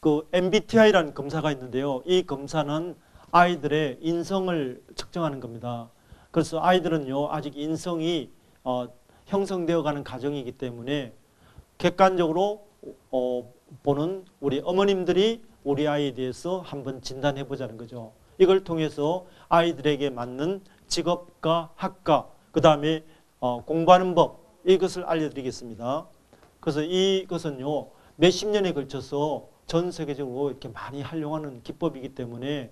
그 MBTI라는 검사가 있는데요. 이 검사는 아이들의 인성을 측정하는 겁니다. 그래서 아이들은요 아직 인성이 형성되어 가는 과정이기 때문에 객관적으로 보는 우리 어머님들이 우리 아이에 대해서 한번 진단해 보자는 거죠. 이걸 통해서 아이들에게 맞는 직업과 학과, 그 다음에 공부하는 법, 이것을 알려드리겠습니다. 그래서 이것은요 몇십 년에 걸쳐서 전 세계적으로 이렇게 많이 활용하는 기법이기 때문에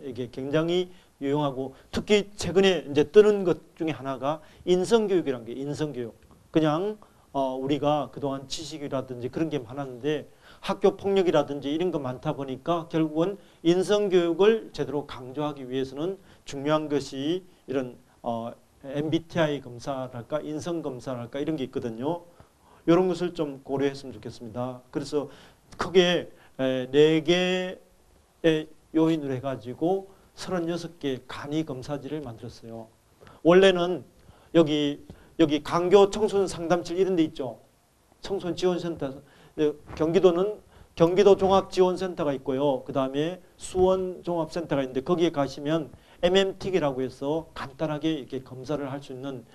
이게 굉장히 유용하고, 특히 최근에 이제 뜨는 것 중에 하나가 인성교육이라는 게, 인성교육. 그냥 우리가 그동안 지식이라든지 그런 게 많았는데 학교 폭력이라든지 이런 거 많다 보니까 결국은 인성교육을 제대로 강조하기 위해서는 중요한 것이 이런 MBTI 검사랄까 인성검사랄까 이런 게 있거든요. 이런 것을 좀 고려했으면 좋겠습니다. 그래서 크게 4개의 요인으로 해가지고 36개 간이 검사지를 만들었어요. 원래는 여기 강교 청소년 상담실 이런 데 있죠. 청소년 지원센터. 경기도는 경기도 종합지원센터가 있고요. 그 다음에 수원 종합센터가 있는데 거기에 가시면 MMT이라고 해서 간단하게 이렇게 검사를 할 수 있는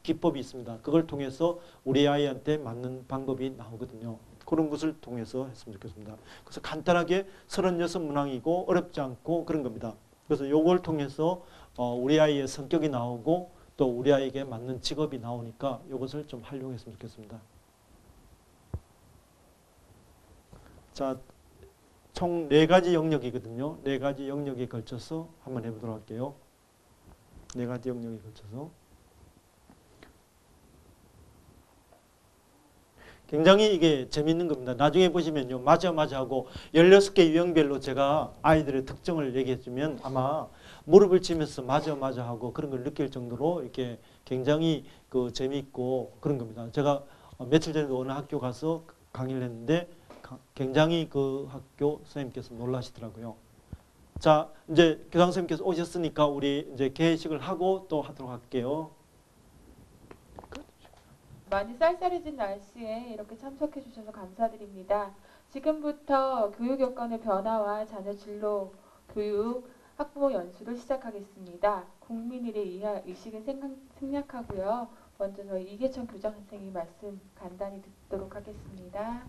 기법이 있습니다. 그걸 통해서 우리 아이한테 맞는 방법이 나오거든요. 그런 것을 통해서 했으면 좋겠습니다. 그래서 간단하게 36문항이고 어렵지 않고 그런 겁니다. 그래서 요걸 통해서 우리 아이의 성격이 나오고 또 우리 아이에게 맞는 직업이 나오니까 이것을 좀 활용했으면 좋겠습니다. 자, 총 4가지 영역이거든요. 4가지 영역에 걸쳐서 한번 해보도록 할게요. 4가지 영역에 걸쳐서. 굉장히 이게 재밌는 겁니다. 나중에 보시면요. 맞아 하고 16개 유형별로 제가 아이들의 특징을 얘기해주면 아마 무릎을 치면서 맞아 하고 그런 걸 느낄 정도로 이렇게 굉장히 재밌고 그런 겁니다. 제가 며칠 전에도 어느 학교 가서 강의를 했는데 굉장히 그 학교 선생님께서 놀라시더라고요. 자, 이제 교장 선생님께서 오셨으니까 우리 이제 개회식을 하고 또 하도록 할게요. 많이 쌀쌀해진 날씨에 이렇게 참석해 주셔서 감사드립니다. 지금부터 교육 여건의 변화와 자녀 진로 교육 학부모 연수를 시작하겠습니다. 국민일의 의식을 생략하고요. 먼저 저희 이계천 교장 선생님 말씀 간단히 듣도록 하겠습니다.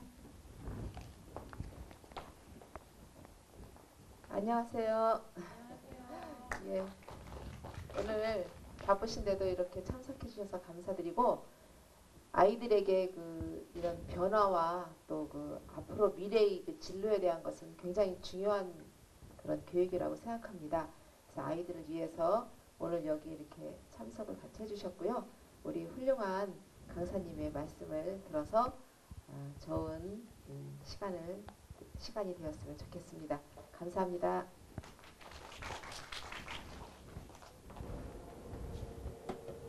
안녕하세요. 예, 오늘 바쁘신데도 이렇게 참석해 주셔서 감사드리고 아이들에게 이런 변화와 또 앞으로 미래의 진로에 대한 것은 굉장히 중요한 그런 교육이라고 생각합니다. 그래서 아이들을 위해서 오늘 여기 이렇게 참석을 같이 해주셨고요. 우리 훌륭한 강사님의 말씀을 들어서 좋은 시간이 되었으면 좋겠습니다. 감사합니다.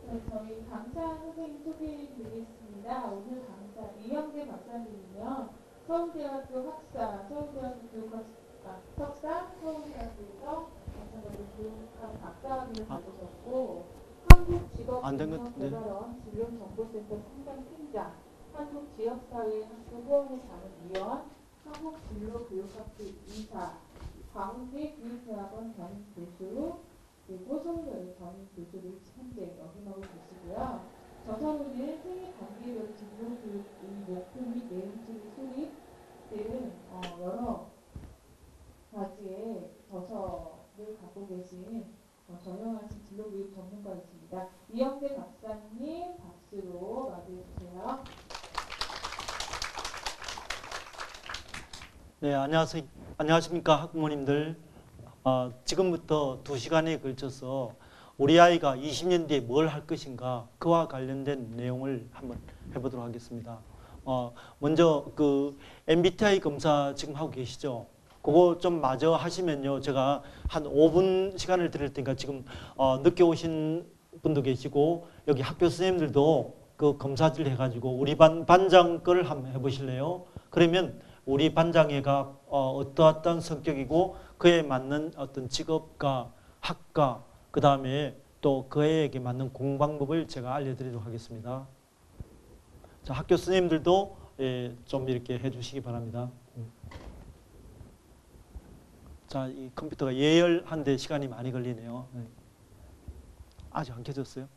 네, 저희 강사 선생님 소개해 드리겠습니다. 오늘 강사 이영재 박사님은요. 서울대학교 학사, 서울대학교 교육학과 석사, 서울대학교에서 마찬가지로 교육학 박사학위를 받으셨고 한국직업인성개발원 진로정보센터 상담팀장, 한국지역사회학교 후원회 자문위원, 한국진로교육학교 이사, 광운대 교육대학원 전임 교수, 그리고 서울대 전임 교수를 현재 역임하고 계시고요. 저서로는 생애 단계별 진로교육의 목표 및 내용책의 수립 등 여러 가지의 저서를 갖고 계신 전형하신 진로교육 전문가이십니다. 이영재 박사님 박수로 맞이해주세요. 네, 안녕하십니까 학부모님들. 지금부터 2시간에 걸쳐서 우리 아이가 20년 뒤에 뭘 할 것인가 그와 관련된 내용을 한번 해보도록 하겠습니다. 먼저 MBTI 검사 지금 하고 계시죠? 그거 좀 마저 하시면요. 제가 한 5분 시간을 드릴 테니까 지금 늦게 오신 분도 계시고 여기 학교 선생님들도 그 검사지를 해가지고 우리 반장 거를 한번 해보실래요? 그러면 우리 반장애가 어떠한 성격이고 그에 맞는 어떤 직업과 학과 그 다음에 또 그에게 맞는 공부방법을 제가 알려드리도록 하겠습니다. 자, 학교 선생님들도 예, 좀 이렇게 해주시기 바랍니다. 자, 이 컴퓨터가 예열하는데 시간이 많이 걸리네요. 네. 아직 안 켜졌어요?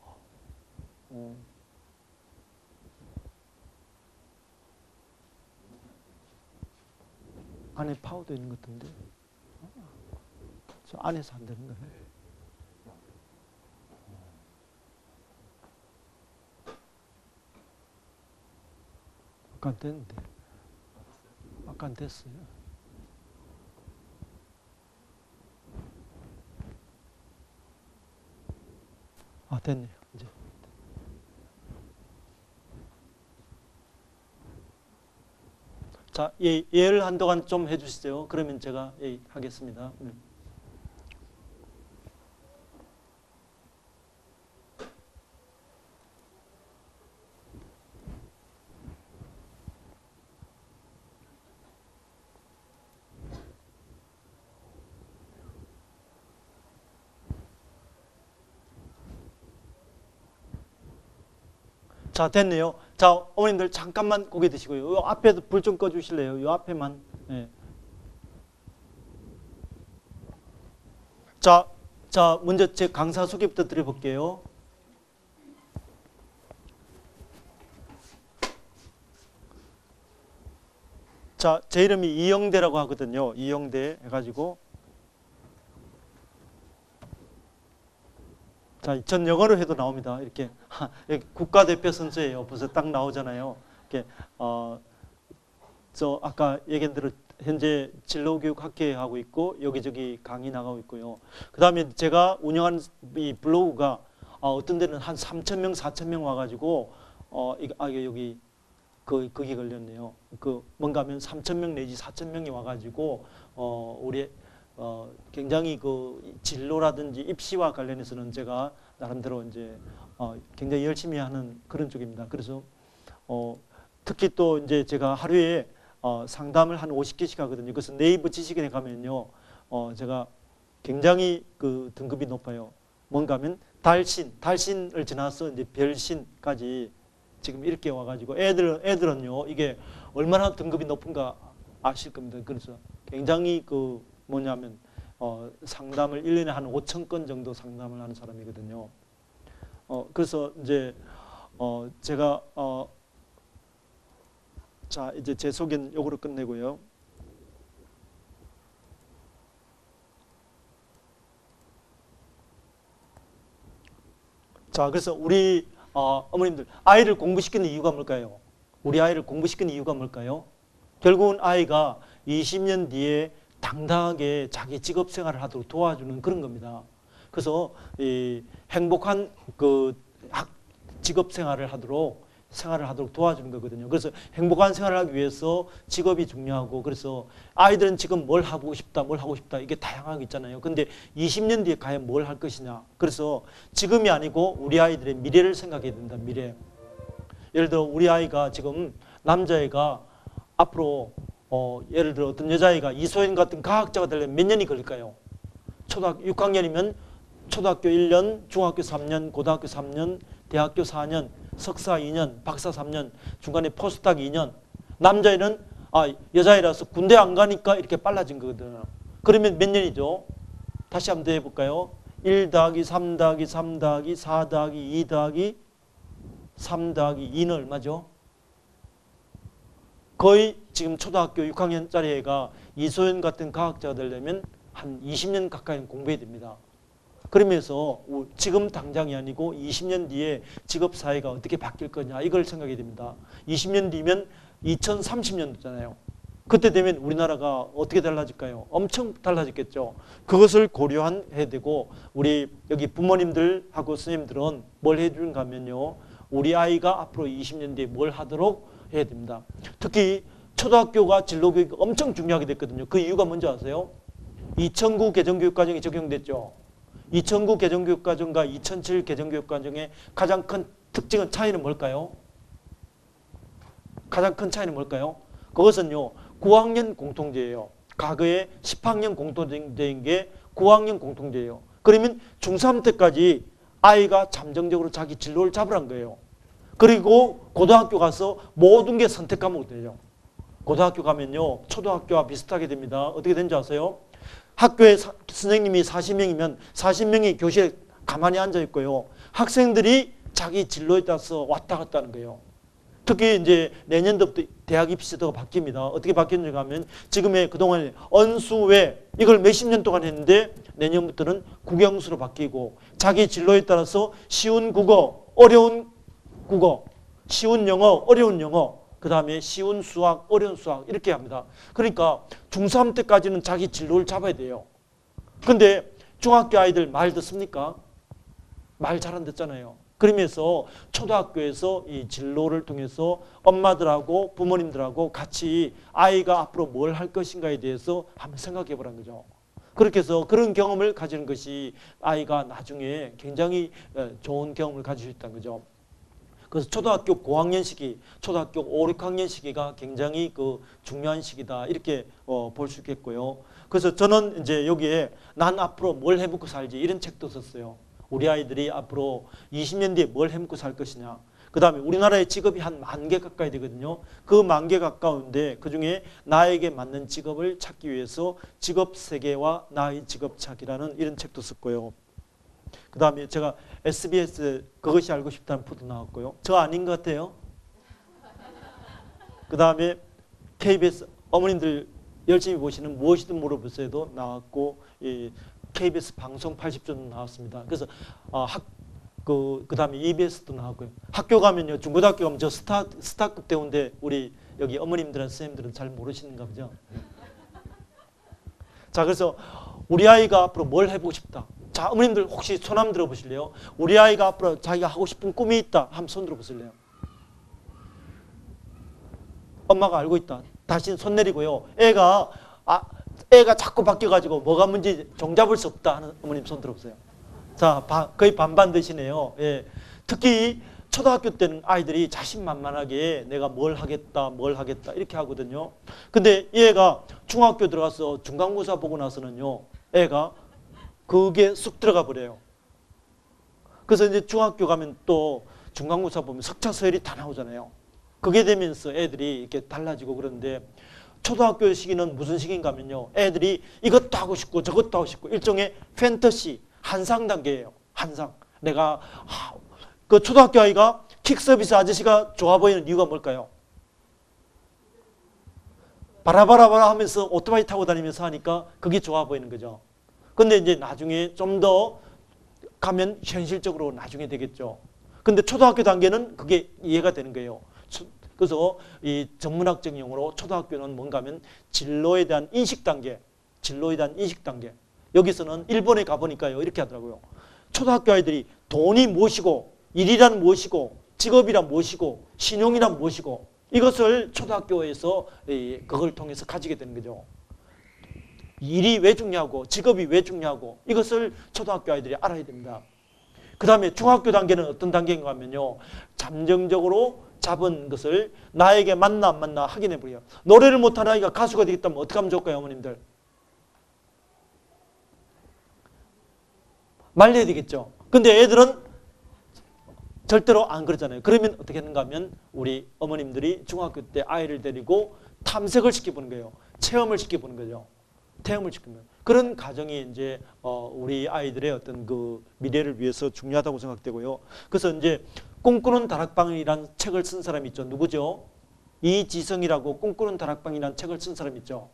안에 파워도 있는 것 같은데. 저 안에서 안 되는 거예요. 아까 안 됐는데. 아까 안 됐어요. 아, 됐네요. 이제. 자, 예열 한동안 좀 해주시죠. 그러면 제가 하겠습니다. 자, 됐네요. 자, 어머님들 잠깐만 고개 드시고요. 요 앞에도 불 좀 꺼주실래요? 요 앞에만. 네. 자, 먼저 제 강사 소개부터 드려볼게요. 자, 제 이름이 이영대라고 하거든요. 이영대 해가지고. 자, 전 영어로 해도 나옵니다. 이렇게 국가대표 선수예요. 벌써 딱 나오잖아요. 이렇게 저 아까 얘기한 대로 현재 진로교육 학회 하고 있고 여기저기 강의 나가고 있고요. 그 다음에 제가 운영하는 이 블로그가 어떤 데는 한 3,000명, 4,000명 와가지고 여기 거기 걸렸네요. 뭔가 하면 3,000명 내지 4,000명이 와가지고 우리 굉장히 진로라든지 입시와 관련해서는 제가 나름대로 이제 굉장히 열심히 하는 그런 쪽입니다. 그래서 특히 또 이제 제가 하루에 상담을 한 50개씩 하거든요. 그래서 네이버 지식인에 가면요, 제가 굉장히 등급이 높아요. 뭔가 하면 달신을 지나서 이제 별신까지 지금 이렇게 와가지고 애들은요, 이게 얼마나 등급이 높은가 아실 겁니다. 그래서 굉장히 뭐냐면 상담을 1년에 한 5,000건 정도 상담을 하는 사람이거든요. 그래서 이제 제가 자, 이제 제 소개는 요거로 끝내고요. 자, 그래서 우리 어머님들 아이를 공부시키는 이유가 뭘까요? 우리 아이를 공부시키는 이유가 뭘까요? 결국은 아이가 20년 뒤에 당당하게 자기 직업 생활을 하도록 도와주는 그런 겁니다. 그래서 이 행복한 직업 생활을 하도록 도와주는 거거든요. 그래서 행복한 생활을 하기 위해서 직업이 중요하고, 그래서 아이들은 지금 뭘 하고 싶다 이게 다양하게 있잖아요. 근데 20년 뒤에 과연 뭘 할 것이냐. 그래서 지금이 아니고 우리 아이들의 미래를 생각해야 된다. 미래. 예를 들어 우리 아이가 지금 남자애가 앞으로 예를 들어 어떤 여자아이가 이소연 같은 과학자가 되려면 몇 년이 걸릴까요? 초등학교 6학년이면 초등학교 1년, 중학교 3년, 고등학교 3년, 대학교 4년, 석사 2년, 박사 3년, 중간에 포스닥 2년. 남자애는 여자애라서 군대 안 가니까 이렇게 빨라진 거거든요. 그러면 몇 년이죠? 다시 한번 더 해볼까요? 1 더하기 3 더하기 3 더하기 4 더하기 2 더하기 3 더하기 2는 얼마죠? 거의 지금 초등학교 6학년짜리 애가 이소연 같은 과학자가 되려면 한 20년 가까이 공부해야 됩니다. 그러면서 지금 당장이 아니고 20년 뒤에 직업사회가 어떻게 바뀔 거냐 이걸 생각해야 됩니다. 20년 뒤면 2030년도잖아요. 그때 되면 우리나라가 어떻게 달라질까요? 엄청 달라졌겠죠. 그것을 고려해야 되고, 우리 여기 부모님들하고 스님들은 뭘 해주는가 하면요, 우리 아이가 앞으로 20년 뒤에 뭘 하도록 해야 됩니다. 특히 초등학교가 진로교육이 엄청 중요하게 됐거든요. 그 이유가 뭔지 아세요? 2009 개정교육과정이 적용됐죠. 2009 개정교육과정과 2007 개정교육과정의 가장 큰 특징은 차이는 뭘까요? 가장 큰 차이는 뭘까요? 그것은요, 9학년 공통제예요. 과거에 10학년 공통제인 게 9학년 공통제예요. 그러면 중3 때까지 아이가 잠정적으로 자기 진로를 잡으란 거예요. 그리고 고등학교 가서 모든 게 선택 과목이 돼요. 고등학교 가면요, 초등학교와 비슷하게 됩니다. 어떻게 되는지 아세요? 학교에 선생님이 40명이면 40명이 교실에 가만히 앉아 있고요. 학생들이 자기 진로에 따라서 왔다 갔다 하는 거예요. 특히 이제 내년도부터 대학 입시 제도가 바뀝니다. 어떻게 바뀌는지 하면 지금의 그동안 언수외 이걸 몇십 년 동안 했는데 내년부터는 국영수로 바뀌고 자기 진로에 따라서 쉬운 국어, 어려운 국어, 쉬운 영어, 어려운 영어, 그 다음에 쉬운 수학, 어려운 수학 이렇게 합니다. 그러니까 중3 때까지는 자기 진로를 잡아야 돼요. 근데 중학교 아이들 말 듣습니까? 말 잘 안 듣잖아요. 그러면서 초등학교에서 이 진로를 통해서 엄마들하고 부모님들하고 같이 아이가 앞으로 뭘 할 것인가에 대해서 한번 생각해 보라는 거죠. 그렇게 해서 그런 경험을 가지는 것이 아이가 나중에 굉장히 좋은 경험을 가질 수 있다는 거죠. 그래서 초등학교 고학년 시기, 초등학교 5, 6학년 시기가 굉장히 그 중요한 시기다 이렇게 볼 수 있겠고요. 그래서 저는 이제 여기에 난 앞으로 뭘 해먹고 살지 이런 책도 썼어요. 우리 아이들이 앞으로 20년 뒤에 뭘 해먹고 살 것이냐. 그 다음에 우리나라의 직업이 한 10,000개 가까이 되거든요. 그 10,000개 가까운데 그중에 나에게 맞는 직업을 찾기 위해서 직업 세계와 나의 직업 찾기라는 이런 책도 썼고요. 그 다음에 제가 SBS 그것이 알고 싶다는 프로도 나왔고요. 저 아닌 것 같아요. 그 다음에 KBS 어머님들 열심히 보시는 무엇이든 물어보세요도 나왔고 이 KBS 방송 80조도 나왔습니다. 그래서 그 다음에 EBS도 나왔고요. 학교 가면요. 중고등학교 가면 저 스타급 대우인데 우리 여기 어머님들은 선생님들은 잘 모르시는가 보죠. 자, 그래서 우리 아이가 앞으로 뭘 해보고 싶다. 자, 어머님들 혹시 손 한번 들어보실래요? 우리 아이가 앞으로 자기가 하고 싶은 꿈이 있다. 한번 손 들어보실래요? 엄마가 알고 있다. 다시 손 내리고요. 애가 자꾸 바뀌어가지고 뭐가 문제 종잡을 수 없다 하는 어머님 손 들어보세요. 자, 거의 반반 되시네요. 예. 특히 초등학교 때는 아이들이 자신만만하게 내가 뭘 하겠다 이렇게 하거든요. 근데 얘가 중학교 들어가서 중간고사 보고 나서는요. 애가 그게 쑥 들어가 버려요. 그래서 이제 중학교 가면 또 중간고사 보면 석차 서열이 다 나오잖아요. 그게 되면서 애들이 이렇게 달라지고 그러는데 초등학교 시기는 무슨 시기인가 하면요. 애들이 이것도 하고 싶고 저것도 하고 싶고 일종의 판타지, 한상 단계예요. 한상. 내가 그 초등학교 아이가 킥서비스 아저씨가 좋아 보이는 이유가 뭘까요? 바라바라바라 하면서 오토바이 타고 다니면서 하니까 그게 좋아 보이는 거죠. 근데 이제 나중에 좀 더 가면 현실적으로 나중에 되겠죠. 근데 초등학교 단계는 그게 이해가 되는 거예요. 그래서 이 전문학적인 용어로 초등학교는 뭔가 하면 진로에 대한 인식 단계, 여기서는 일본에 가보니까요. 이렇게 하더라고요. 초등학교 아이들이 돈이 무엇이고 일이란 무엇이고 직업이란 무엇이고 신용이란 무엇이고 이것을 초등학교에서 그걸 통해서 가지게 되는 거죠. 일이 왜 중요하고 직업이 왜 중요하고 이것을 초등학교 아이들이 알아야 됩니다. 그 다음에 중학교 단계는 어떤 단계인가 하면요. 잠정적으로 잡은 것을 나에게 맞나 안 맞나 확인해 보래요. 노래를 못하는 아이가 가수가 되겠다면 어떻게 하면 좋을까요, 어머님들? 말려야 되겠죠. 근데 애들은 절대로 안 그러잖아요. 그러면 어떻게 하는가 하면 우리 어머님들이 중학교 때 아이를 데리고 탐색을 시켜보는 거예요. 체험을 시켜보는 거죠. 체험을 시키면 그런 가정이 이제 우리 아이들의 어떤 그 미래를 위해서 중요하다고 생각되고요. 그래서 이제 꿈꾸는 다락방이라는 책을 쓴 사람이 있죠. 누구죠? 이지성이라고 꿈꾸는 다락방이라는 책을 쓴 사람이 있죠.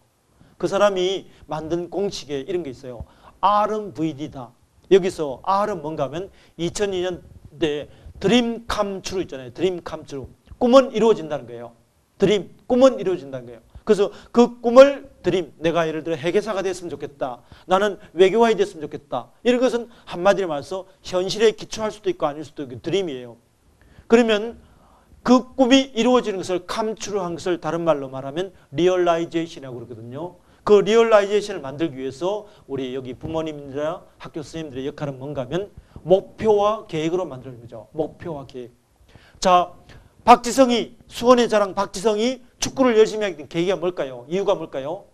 그 사람이 만든 공식에 이런 게 있어요. R은 VD다. 여기서 R은 뭔가 하면 2002년대 드림 캄트루 있잖아요. 드림 캄트루. 꿈은 이루어진다는 거예요. 드림, 꿈은 이루어진다는 거예요. 그래서 그 꿈을 드림, 내가 예를 들어 회계사가 됐으면 좋겠다. 나는 외교관이 됐으면 좋겠다. 이런 것은 한마디로 말해서 현실에 기초할 수도 있고 아닐 수도 있고 드림이에요. 그러면 그 꿈이 이루어지는 것을 캄트루한 것을 다른 말로 말하면 리얼라이제이션이라고 그러거든요. 그 리얼라이제이션을 만들기 위해서 우리 여기 부모님들이나 학교 선생님들의 역할은 뭔가 하면 목표와 계획으로 만드는 거죠. 목표와 계획. 자, 박지성이 수원의 자랑 박지성이 축구를 열심히 하게 된 계기가 뭘까요? 이유가 뭘까요?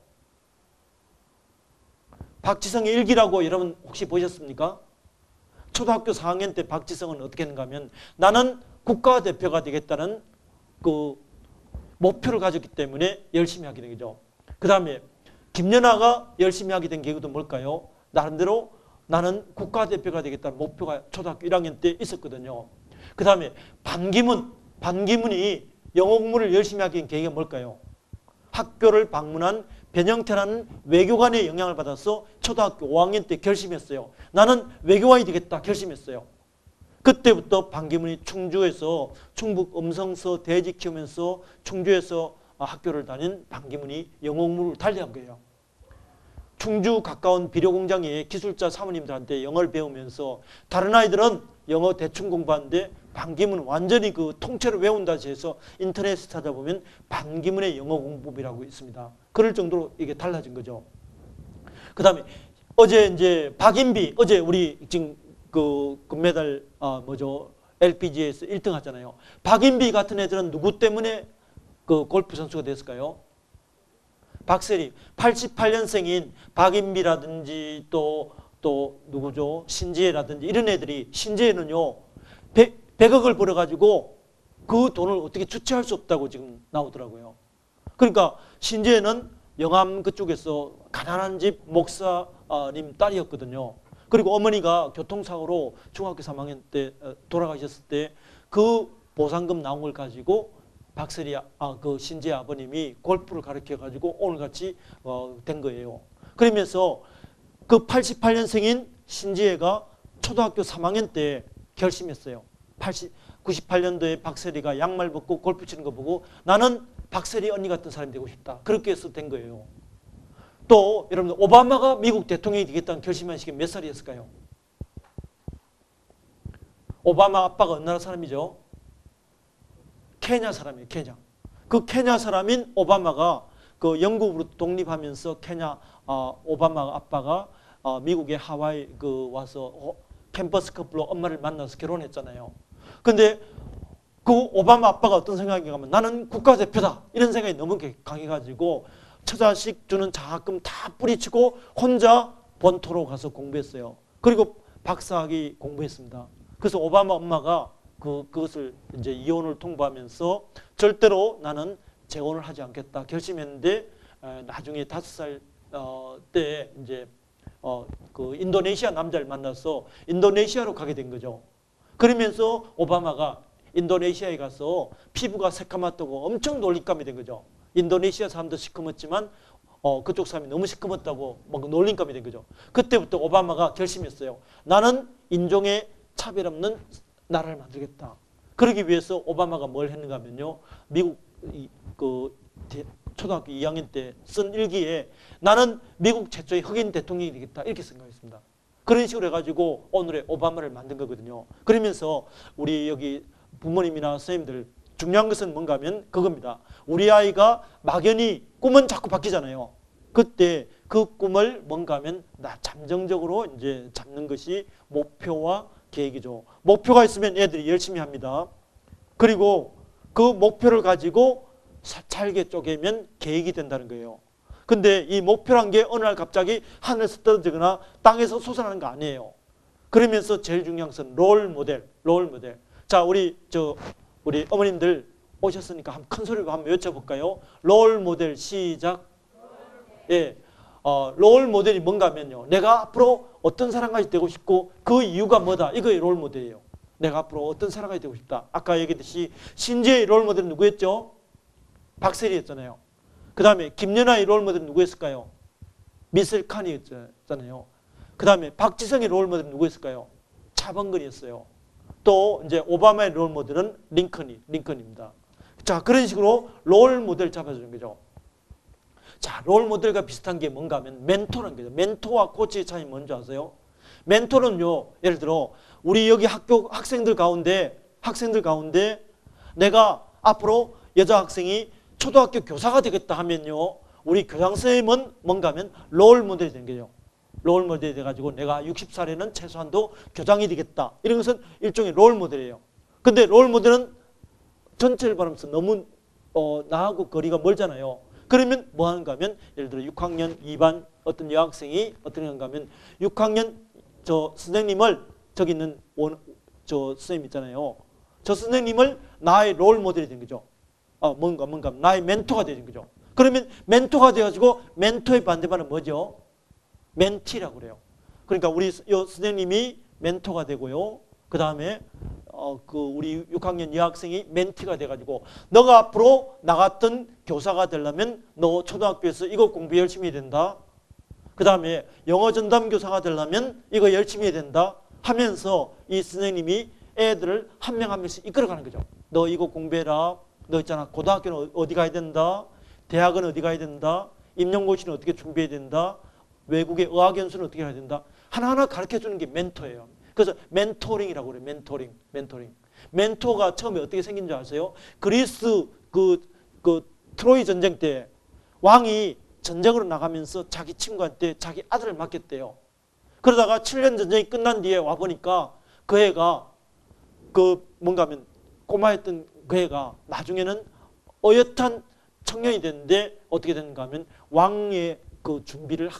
박지성의 일기라고 여러분 혹시 보셨습니까? 초등학교 4학년 때 박지성은 어떻게 했는가 하면 나는 국가대표가 되겠다는 그 목표를 가졌기 때문에 열심히 하게 된 거죠. 그 다음에 김연아가 열심히 하게 된 계기도 뭘까요? 나름대로 나는 국가대표가 되겠다는 목표가 초등학교 1학년 때 있었거든요. 그 다음에 반기문이 영어 공부를 열심히 하게 된 계기가 뭘까요? 학교를 방문한 변형태라는 외교관의 영향을 받아서 초등학교 5학년 때 결심했어요. 나는 외교관이 되겠다 결심했어요. 그때부터 반기문이 충주에서 충북 음성서 돼지 키우면서 충주에서 학교를 다닌 반기문이 영어 공부를 달리한 거예요. 충주 가까운 비료공장의 기술자 사모님들한테 영어를 배우면서 다른 아이들은 영어 대충 공부하는데 반기문은 완전히 그 통째로 외운다 해서 인터넷에 찾아보면 반기문의 영어 공부법이라고 있습니다. 그럴 정도로 이게 달라진 거죠. 그 다음에 어제 이제 박인비, 어제 우리 지금 그 금메달 LPGA에서 1등 하잖아요. 박인비 같은 애들은 누구 때문에 그 골프 선수가 됐을까요? 박세리, 88년생인 박인비라든지 또 누구죠? 신지혜라든지 이런 애들이, 신지혜는요 100억을 벌어가지고 그 돈을 어떻게 주체할 수 없다고 지금 나오더라고요. 그러니까 신지혜는 영암 그쪽에서 가난한 집 목사님 딸이었거든요. 그리고 어머니가 교통사고로 중학교 3학년 때 돌아가셨을 때 그 보상금 나온 걸 가지고 박세리 그 신지혜 아버님이 골프를 가르쳐 가지고 오늘같이 된 거예요. 그러면서 그 88년생인 신지혜가 초등학교 3학년 때 결심했어요. 98년도에 박세리가 양말 벗고 골프 치는 거 보고 나는 박세리 언니 같은 사람이 되고 싶다. 그렇게 해서 된 거예요. 또 여러분들 오바마가 미국 대통령이 되겠다는 결심한 시기 몇 살이었을까요? 오바마 아빠가 어느 나라 사람이죠? 케냐 사람이에요. 케냐. 그 케냐 사람인 오바마가 그 영국으로 독립하면서 케냐 오바마 아빠가 미국의 하와이 그 와서 캠퍼스 커플로 엄마를 만나서 결혼했잖아요. 근데 그 오바마 아빠가 어떤 생각인가 하면 나는 국가대표다 이런 생각이 너무 강해가지고 처자식 주는 장학금 다 뿌리치고 혼자 본토로 가서 공부했어요. 그리고 박사학위 공부했습니다. 그래서 오바마 엄마가 그것을 이제 이혼을 통보하면서 절대로 나는 재혼을 하지 않겠다 결심했는데 나중에 5살 때 이제 그 인도네시아 남자를 만나서 인도네시아로 가게 된 거죠. 그러면서 오바마가 인도네시아에 가서 피부가 새까맣다고 엄청 놀림감이 된 거죠. 인도네시아 사람도 시커멓지만 그쪽 사람이 너무 시커멓다고 막 놀림감이 된 거죠. 그때부터 오바마가 결심했어요. 나는 인종의 차별 없는 나라를 만들겠다. 그러기 위해서 오바마가 뭘 했는가 하면요. 미국 그 초등학교 2학년 때 쓴 일기에 나는 미국 최초의 흑인 대통령이 되겠다. 이렇게 생각했습니다. 그런 식으로 해가지고 오늘의 오바마를 만든 거거든요. 그러면서 우리 여기 부모님이나 선생님들 중요한 것은 뭔가 하면 그겁니다. 우리 아이가 막연히 꿈은 자꾸 바뀌잖아요. 그때 그 꿈을 뭔가 하면 잠정적으로 이제 잡는 것이 목표와 계획이죠. 목표가 있으면 애들이 열심히 합니다. 그리고 그 목표를 가지고 잘게 쪼개면 계획이 된다는 거예요. 근데 이 목표란 게 어느 날 갑자기 하늘에서 떨어지거나 땅에서 솟아나는 거 아니에요. 그러면서 제일 중요한 것은 롤 모델. 자, 우리 어머님들 오셨으니까 한번 큰 소리로 한번 외쳐볼까요? 롤 모델 시작. 예, 롤 모델이 뭔가 하면요. 내가 앞으로 어떤 사람까지 되고 싶고 그 이유가 뭐다. 이거의 롤 모델이에요. 내가 앞으로 어떤 사람까지 되고 싶다. 아까 얘기했듯이 신지의 롤 모델은 누구였죠? 박세리였잖아요. 그 다음에 김연아의 롤 모델은 누구였을까요? 미셀 칸이었잖아요. 그 다음에 박지성의 롤 모델은 누구였을까요? 차범근이었어요. 또 이제 오바마의 롤 모델은 링컨입니다. 자, 그런 식으로 롤 모델 잡아주는 거죠. 자, 롤 모델과 비슷한 게 뭔가 하면 멘토라는 거죠. 멘토와 코치의 차이 뭔지 아세요? 멘토는요, 예를 들어 우리 여기 학생들 가운데 내가 앞으로 여자 학생이 초등학교 교사가 되겠다 하면요, 우리 교장 선생님은 뭔가 하면 롤 모델이 되는 거죠. 롤 모델이 돼가지고 내가 60살에는 최소한도 교장이 되겠다. 이런 것은 일종의 롤 모델이에요. 근데 롤 모델은 전체를 바라면서 너무 나하고 거리가 멀잖아요. 그러면 뭐 하는가 하면 예를 들어 6학년 2반 어떤 여학생이 어떤 건가 하면 6학년 저 선생님을 저기 있는 저 선생님 있잖아요. 저 선생님을 나의 롤 모델이 된 거죠. 뭔가 나의 멘토가 되는 거죠. 그러면 멘토가 돼가지고 멘토의 반대말은 뭐죠? 멘티라고 그래요. 그러니까 우리 요 선생님이 멘토가 되고요. 그 다음에 우리 6학년 여학생이 멘티가 돼가지고 너가 앞으로 나갔던 교사가 되려면 너 초등학교에서 이거 공부 열심히 해야 된다. 그 다음에 영어 전담 교사가 되려면 이거 열심히 해야 된다 하면서 이 선생님이 애들을 한 명 한 명씩 이끌어가는 거죠. 너 이거 공부해라. 너 있잖아. 고등학교는 어디 가야 된다. 대학은 어디 가야 된다. 임용고시는 어떻게 준비해야 된다. 외국의 어학연수는 어떻게 해야 된다. 하나하나 가르쳐주는 게 멘토예요. 그래서 멘토링이라고 그래요. 멘토링. 멘토가 처음에 어떻게 생긴 줄 아세요? 그리스 트로이 전쟁 때 왕이 전쟁으로 나가면서 자기 친구한테 자기 아들을 맡겼대요. 그러다가 7년 전쟁이 끝난 뒤에 와보니까 그 애가 뭔가 하면 꼬마였던 그 애가 나중에는 어엿한 청년이 됐는데 어떻게 됐는가 하면 왕의 그 준비를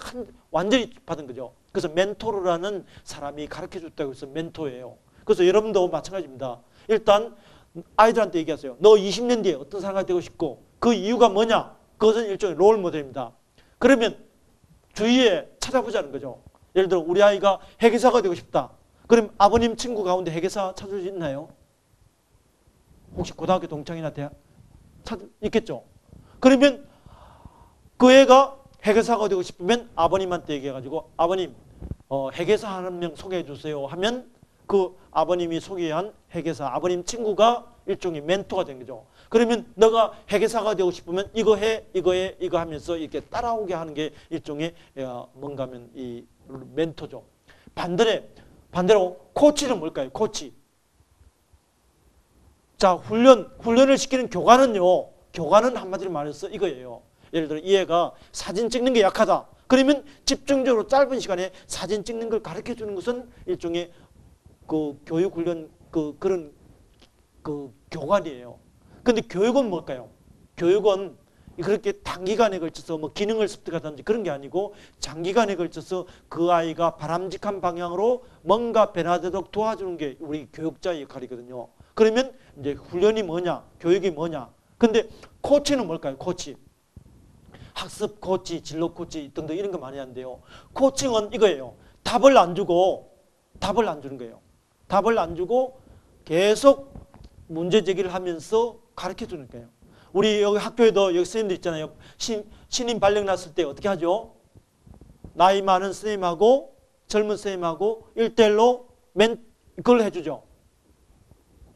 완전히 받은 거죠. 그래서 멘토르라는 사람이 가르쳐줬다고 해서 멘토예요. 그래서 여러분도 마찬가지입니다. 일단 아이들한테 얘기하세요. 너 20년 뒤에 어떤 사람이 되고 싶고 그 이유가 뭐냐? 그것은 일종의 롤 모델입니다. 그러면 주위에 찾아보자는 거죠. 예를 들어 우리 아이가 회계사가 되고 싶다. 그럼 아버님 친구 가운데 회계사 찾을 수 있나요? 혹시 고등학교 동창이나 대학 있겠죠. 그러면 그 애가 회계사가 되고 싶으면 아버님한테 얘기해가지고 아버님 회계사 한 명 소개해 주세요 하면 그 아버님이 소개한 회계사 아버님 친구가 일종의 멘토가 된 거죠. 그러면 너가 회계사가 되고 싶으면 이거 해 이거 하면서 이렇게 따라오게 하는 게 일종의 뭔가 하면 이 멘토죠. 반대로 코치는 뭘까요? 코치. 자, 훈련을 시키는 교관은 한마디로 말해서 이거예요. 예를 들어 이 애가 사진 찍는 게 약하다. 그러면 집중적으로 짧은 시간에 사진 찍는 걸 가르쳐 주는 것은 일종의 교육 훈련 그런 교관이에요. 근데 교육은 뭘까요? 교육은 그렇게 단기간에 걸쳐서 뭐 기능을 습득하든지 그런 게 아니고 장기간에 걸쳐서 그 아이가 바람직한 방향으로 뭔가 변화되도록 도와주는 게 우리 교육자의 역할이거든요. 그러면 이제 훈련이 뭐냐? 교육이 뭐냐? 근데 코치는 뭘까요? 코치. 학습 코치, 진로 코치 등등 이런 거 많이 하는데요. 코칭은 이거예요. 답을 안 주는 거예요. 답을 안 주고 계속 문제 제기를 하면서 가르쳐 주는 거예요. 우리 여기 학교에도 여기 선생님들 있잖아요. 신임 발령 났을 때 어떻게 하죠? 나이 많은 선생님하고 젊은 선생님하고 1대1로 그걸 해주죠.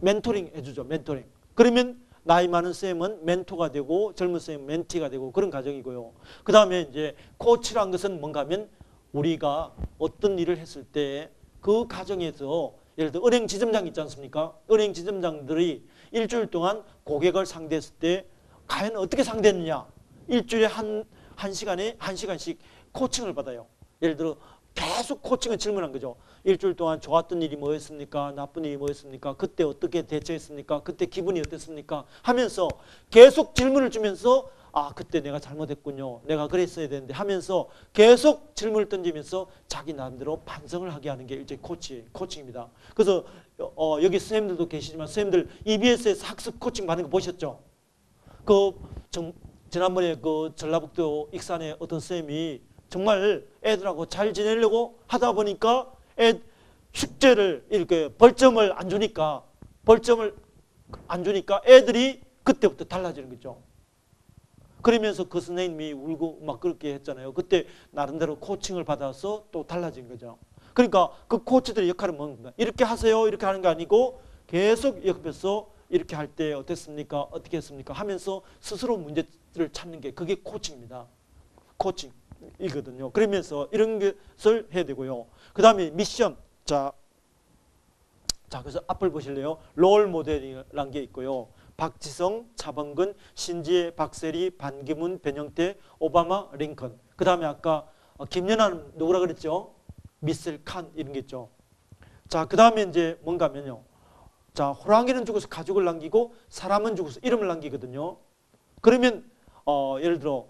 멘토링 해주죠. 멘토링. 그러면 나이 많은 쌤은 멘토가 되고 젊은 쌤은 멘티가 되고 그런 과정이고요. 그 다음에 이제 코치란 것은 뭔가 하면 우리가 어떤 일을 했을 때 그 과정에서 예를 들어 은행 지점장 있지 않습니까? 은행 지점장들이 일주일 동안 고객을 상대했을 때 과연 어떻게 상대했느냐? 일주일에 한 시간에 한 시간씩 코칭을 받아요. 예를 들어 계속 코칭을 질문한 거죠. 일주일 동안 좋았던 일이 뭐였습니까? 나쁜 일이 뭐였습니까? 그때 어떻게 대처했습니까? 그때 기분이 어땠습니까? 하면서 계속 질문을 주면서 그때 내가 잘못했군요. 내가 그랬어야 되는데 하면서 계속 질문을 던지면서 자기 나름대로 반성을 하게 하는 게 일종의 코칭입니다. 그래서 여기 선생님들도 계시지만 선생님들 EBS에서 학습 코칭 받는 거 보셨죠? 지난번에 전라북도 익산에 어떤 선생님이 정말 애들하고 잘 지내려고 하다 보니까 숙제를 이렇게 벌점을 안 주니까 애들이 그때부터 달라지는 거죠. 그러면서 그 선생님이 울고 막 그렇게 했잖아요. 그때 나름대로 코칭을 받아서 또 달라진 거죠. 그러니까 그 코치들의 역할은 뭡니까? 이렇게 하세요. 이렇게 하는 게 아니고 계속 옆에서 이렇게 할 때 어땠습니까? 어떻게 했습니까? 하면서 스스로 문제를 찾는 게 그게 코칭입니다. 코칭이거든요. 그러면서 이런 것을 해야 되고요. 그 다음에 미션. 자, 그래서 앞을 보실래요? 롤 모델이라는 게 있고요. 박지성, 차범근, 신지혜, 박세리, 반기문, 변형태, 오바마, 링컨. 그 다음에 아까 김연아는 누구라 그랬죠? 미셀 칸 이런 게 있죠. 자, 그 다음에 이제 뭔가 하면요. 자, 호랑이는 죽어서 가죽을 남기고 사람은 죽어서 이름을 남기거든요. 그러면 예를 들어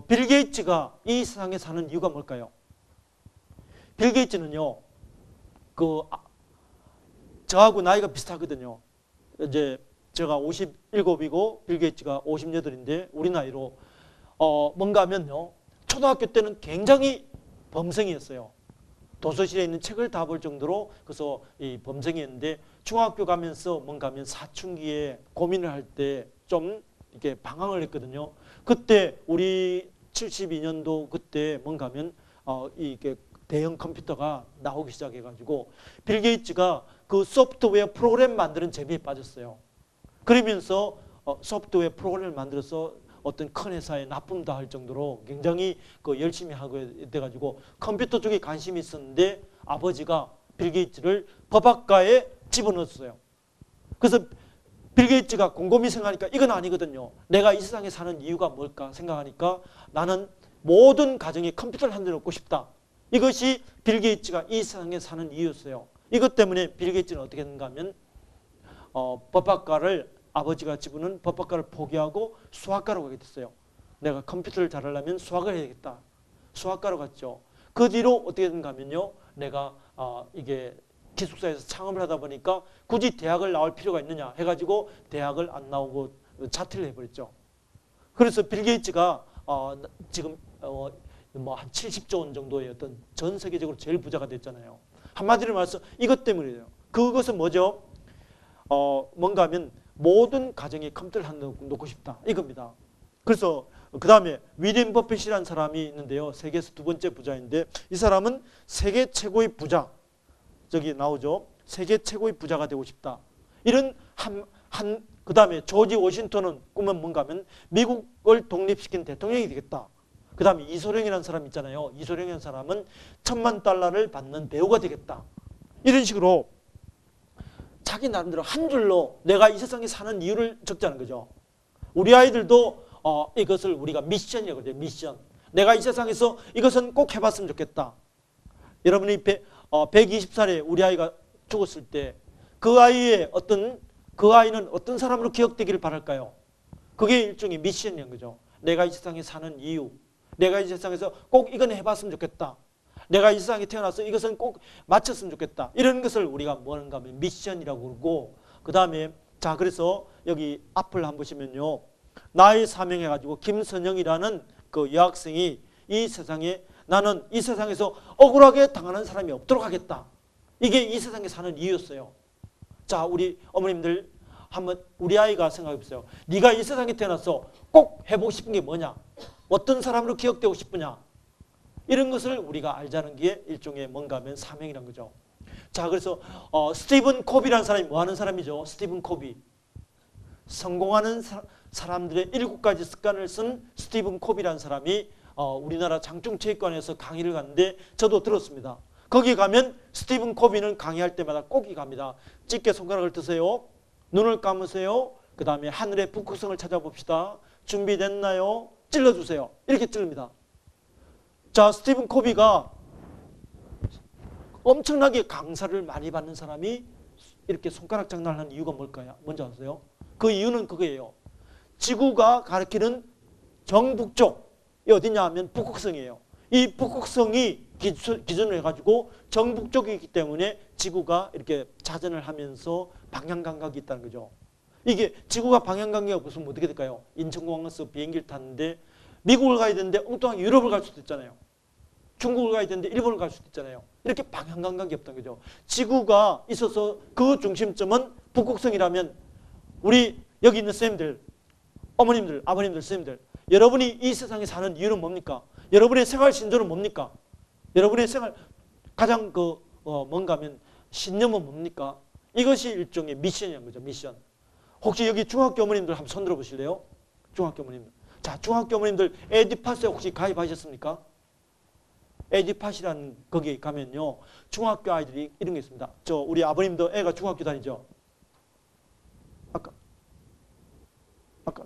빌 게이츠가 이 세상에 사는 이유가 뭘까요? 빌 게이츠는요. 저하고 나이가 비슷하거든요. 이제 제가 57이고 빌 게이츠가 58인데 우리 나이로 뭔가 하면요. 초등학교 때는 굉장히 범생이었어요. 도서실에 있는 책을 다 볼 정도로 그래서 이 범생이었는데 중학교 가면서 뭔가 하면 사춘기에 고민을 할 때 좀 이렇게 방황을 했거든요. 그때 우리 72년도 그때 뭔가 하면 이게 대형 컴퓨터가 나오기 시작해가지고 빌 게이츠가 그 소프트웨어 프로그램 만드는 재미에 빠졌어요. 그러면서 소프트웨어 프로그램을 만들어서 어떤 큰 회사에 납품도 할 정도로 굉장히 열심히 하게 돼가지고 컴퓨터 쪽에 관심이 있었는데 아버지가 빌 게이츠를 법학과에 집어넣었어요. 그래서 빌 게이츠가 곰곰이 생각하니까 이건 아니거든요. 내가 이 세상에 사는 이유가 뭘까 생각하니까 나는 모든 가정에 컴퓨터를 한 대 놓고 싶다. 이것이 빌 게이츠가 이 세상에 사는 이유였어요. 이것 때문에 빌 게이츠는 어떻게 했는가 하면 법학과를 아버지가 집어넣은 법학과를 포기하고 수학과로 가게 됐어요. 내가 컴퓨터를 잘하려면 수학을 해야겠다. 수학과로 갔죠. 그 뒤로 어떻게 됐는가 하면요. 내가 이게 기숙사에서 창업을 하다 보니까 굳이 대학을 나올 필요가 있느냐 해가지고 대학을 안 나오고 자퇴를 해버렸죠. 그래서 빌 게이츠가 지금 뭐 한 70조 원 정도의 어떤 전 세계적으로 제일 부자가 됐잖아요. 한마디로 말해서 이것 때문이에요. 그것은 뭐죠? 뭔가 하면 모든 가정에 컴퓨터를 하나 놓고 싶다. 이겁니다. 그래서 그 다음에 위리엄 버핏이라는 사람이 있는데요. 세계에서 두 번째 부자인데 이 사람은 세계 최고의 부자. 저기 나오죠. 세계 최고의 부자가 되고 싶다. 이런 그 다음에 조지 워싱턴은 꿈은 뭔가 하면 미국을 독립시킨 대통령이 되겠다. 그 다음에 이소룡이라는 사람 있잖아요. 이소룡이라는 사람은 $10,000,000를 받는 배우가 되겠다. 이런 식으로 자기 나름대로 한 줄로 내가 이 세상에 사는 이유를 적자는 거죠. 우리 아이들도 이것을 우리가 미션이라고 그러죠. 미션. 내가 이 세상에서 이것은 꼭 해봤으면 좋겠다. 여러분이 120살에 우리 아이가 죽었을 때 그 아이는 어떤 사람으로 기억되기를 바랄까요? 그게 일종의 미션인 거죠. 내가 이 세상에 사는 이유. 내가 이 세상에서 꼭 이건 해봤으면 좋겠다. 내가 이 세상에 태어나서 이것은 꼭 마쳤으면 좋겠다. 이런 것을 우리가 뭐는가 하면 미션이라고 그러고 그 다음에 자 그래서 여기 앞을 한번 보시면요. 나의 사명 해가지고 김선영이라는 그 여학생이 이 세상에 나는 이 세상에서 억울하게 당하는 사람이 없도록 하겠다. 이게 이 세상에 사는 이유였어요. 자 우리 어머님들 한번 우리 아이가 생각해 보세요. 네가 이 세상에 태어나서 꼭 해보고 싶은 게 뭐냐? 어떤 사람으로 기억되고 싶으냐? 이런 것을 우리가 알자는 게 일종의 뭔가 하면 사명이란 거죠. 자 그래서 스티븐 코비라는 사람이 뭐 하는 사람이죠? 스티븐 코비. 성공하는 사람들의 7가지 습관을 쓴 스티븐 코비라는 사람이 우리나라 장충체육관에서 강의를 갔는데 저도 들었습니다. 거기 가면 스티븐 코비는 강의할 때마다 꼭 갑니다. 찢게 손가락을 드세요. 눈을 감으세요. 그 다음에 하늘의 북극성을 찾아봅시다. 준비됐나요? 찔러주세요. 이렇게 찌릅니다. 자, 스티븐 코비가 엄청나게 강사를 많이 받는 사람이 이렇게 손가락 장난을 하는 이유가 뭘까요? 뭔지 아세요? 그 이유는 그거예요. 지구가 가리키는 정북쪽이 어디냐 하면 북극성이에요. 이 북극성이 기준으로 해가지고 정북쪽이기 때문에 지구가 이렇게 자전을 하면서 방향감각이 있다는 거죠. 이게 지구가 방향감각이 없으면 어떻게 될까요? 인천공항에서 비행기를 탔는데 미국을 가야 되는데 엉뚱하게 유럽을 갈 수도 있잖아요. 중국을 가야 되는데 일본을 갈 수도 있잖아요. 이렇게 방향감각이 없다는 거죠. 지구가 있어서 그 중심점은 북극성이라면 우리 여기 있는 선생님들, 어머님들, 아버님들, 선생님들 여러분이 이 세상에 사는 이유는 뭡니까? 여러분의 생활 신조는 뭡니까? 여러분의 생활 가장 뭔가 하면 신념은 뭡니까? 이것이 일종의 미션이라는 거죠. 미션. 혹시 여기 중학교 어머님들 한번 손 들어보실래요? 중학교 어머님들. 자, 중학교 어머님들 에듀팟에 혹시 가입하셨습니까? 에듀팟이라는 거기 가면요. 중학교 아이들이 이런 게 있습니다. 우리 아버님도 애가 중학교 다니죠? 아까